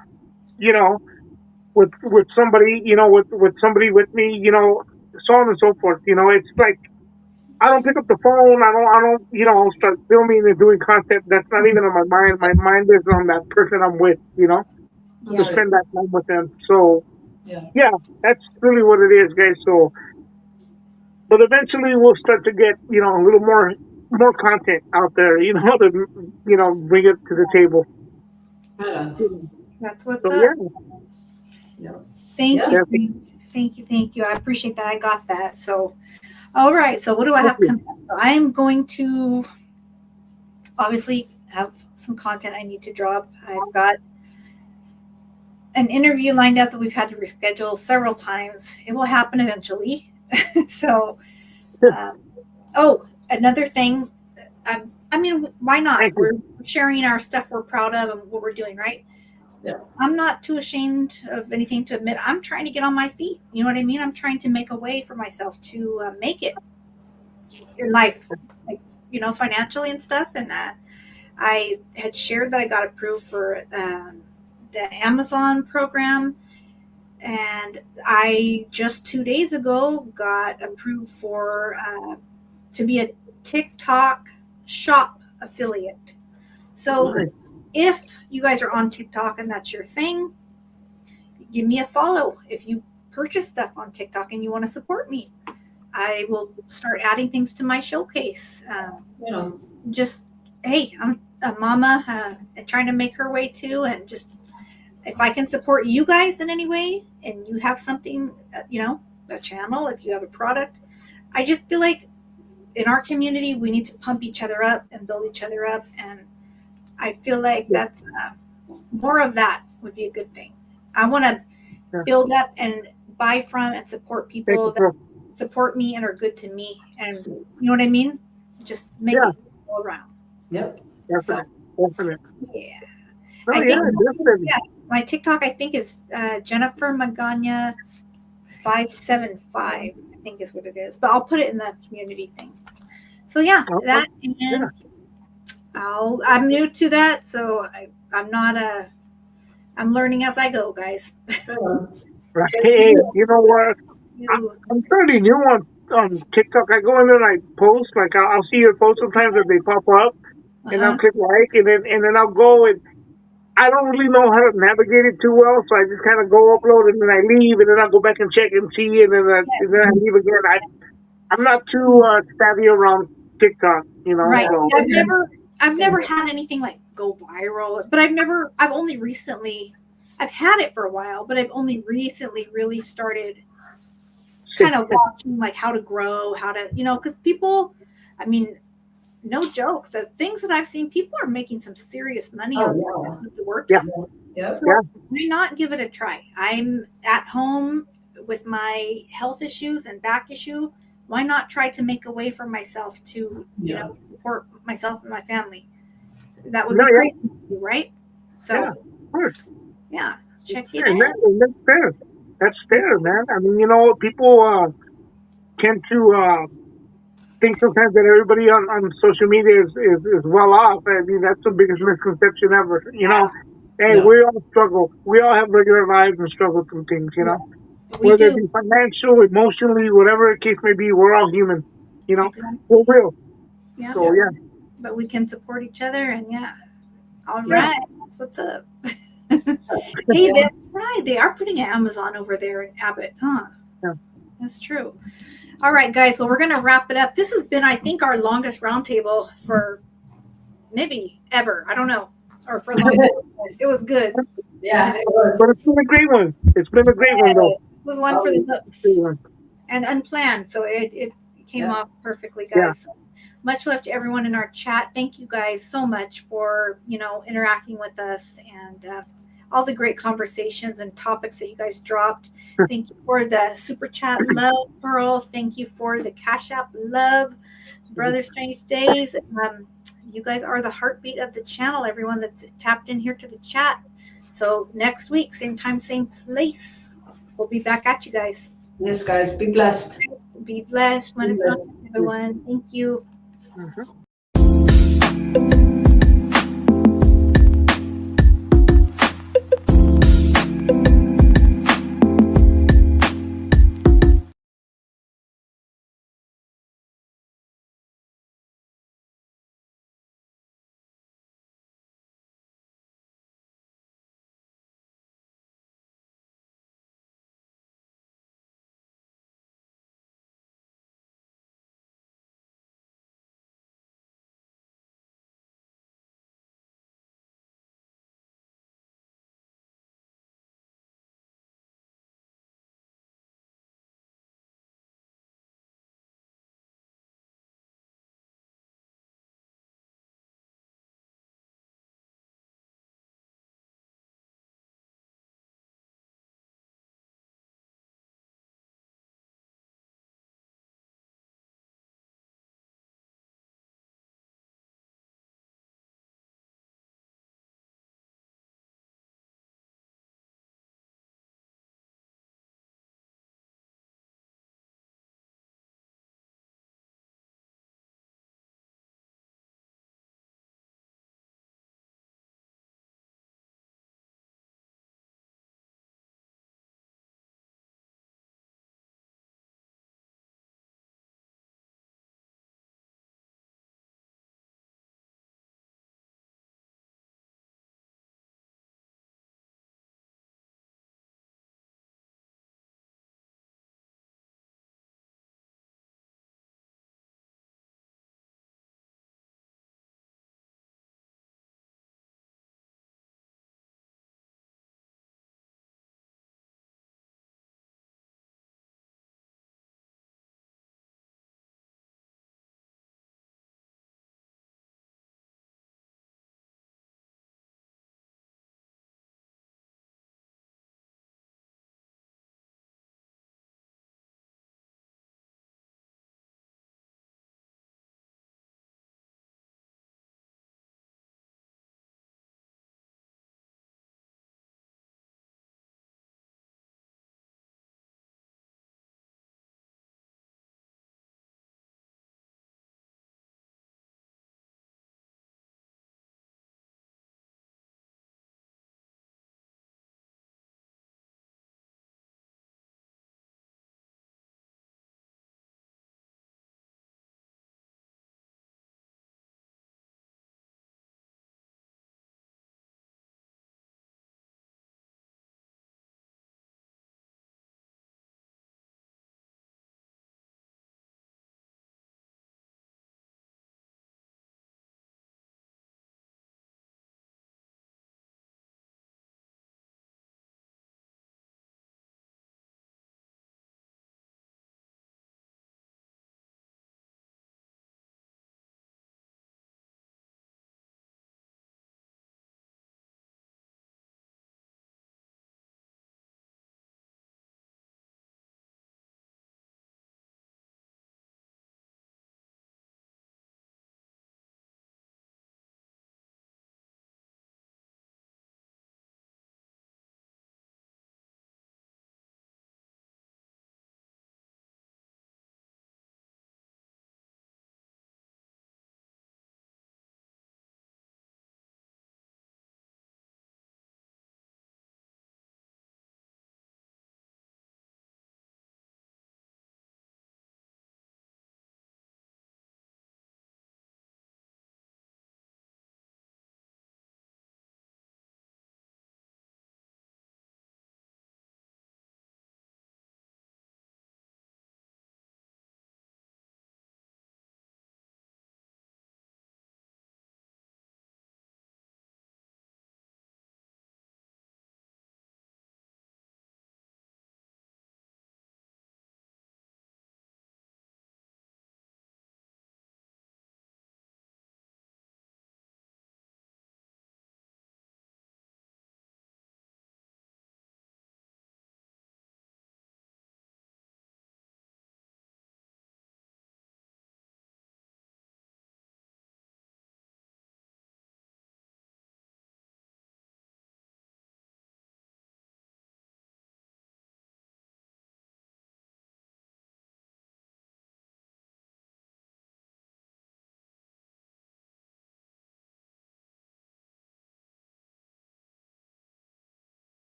with somebody, with somebody with me, so on and so forth. It's like, I don't pick up the phone. I don't, start filming and doing content. That's not even on my mind. My mind is on that person I'm with, to That's right. spend that time with them. So, Yeah. that's really what it is, guys. So, but eventually we'll start to get, a little more content out there, to, bring it to the table. Right on. that's what's So, up. yeah. Thank Yeah. you. Thank you. I appreciate that. I got that. So, all right. So, what do I have coming up? So I am going to obviously have some content I need to drop. I've got an interview lined up that we've had to reschedule several times. It will happen eventually. So, another thing. I mean, why not? Thank you. We're sharing our stuff we're proud of and what we're doing, right? Yeah. I'm not too ashamed of anything to admit. I'm trying to get on my feet. You know what I mean? I'm trying to make a way for myself to make it in life, financially and stuff. And I had shared that I got approved for the Amazon program. And I just 2 days ago got approved for to be a TikTok shop affiliate. So Nice. if you guys are on TikTok and that's your thing, give me a follow. If you purchase stuff on TikTok and you want to support me, I will start adding things to my showcase. Just, hey, I'm a mama trying to make her way too. And just, if I can support you guys in any way and you have something, a channel, if you have a product, I just feel like in our community, we need to pump each other up and build each other up. And I feel like that's more of that would be a good thing. I want to build up and buy from and support people that support me and are good to me. And you know what I mean? Just make it all around. Yep. Definitely. Yeah. Oh, I yeah, think- definitely. My TikTok, I think, is Jennifer Magana 575. I think is what it is. But I'll put it in the community thing. So yeah, Okay. that and I'm new to that, so I'm not I'm learning as I go, guys. Right. Hey, you know what? I'm fairly new on TikTok. I go in there and I post. Like I'll see your posts sometimes as they pop up, and I'll click like, and then I'll go, and I don't really know how to navigate it too well, so I just kind of go upload and then I leave, and then I'll go back and check and see, and then I leave again. I'm not too savvy around TikTok, you know. Right. So, I've never had anything like go viral, but I've only recently, I've had it for a while, but I've only recently really started kind of watching like how to grow, how to, because people, I mean, no joke, the things that I've seen, people are making some serious money Oh, on yeah. the work. Yeah. Yep. So why not give it a try? I'm at home with my health issues and back issue. Why not try to make a way for myself to, support myself and my family? That would be great, right? So, yeah, of course. yeah, check it And out. that's fair. That's fair, man. I mean, people tend to think sometimes that everybody on social media is well off. I mean, that's the biggest misconception ever. Hey, Yeah. we all struggle. We all have regular lives and struggle through things. We Whether it do. be financial, emotionally, whatever the case may be, we're all human. Exactly. We're real. Yeah. So yeah. But we can support each other, and all Yeah. right. That's what's up. Hey, that's right. They are putting Amazon over there in Abbott, huh? Yeah. That's true. All right, guys. Well, we're going to wrap it up. This has been, I think, our longest roundtable for maybe ever. I don't know. Or for a long time. It was good. Yeah, it was. But it's been a great one. It's been a great one, though. It was one for the books Great one. and unplanned. So it came Yeah. off perfectly, Yeah. guys. Much love to everyone in our chat. Thank you guys so much for, interacting with us and all the great conversations and topics that you guys dropped. Thank you for the super chat love, Pearl. Thank you for the Cash App love, Brother Strange Days. You guys are the heartbeat of the channel, everyone that's tapped in here to the chat. So next week, same time, same place. We'll be back at you guys. Yes, guys, be blessed. Be blessed. Be blessed. Everyone. Thank you. Mhm.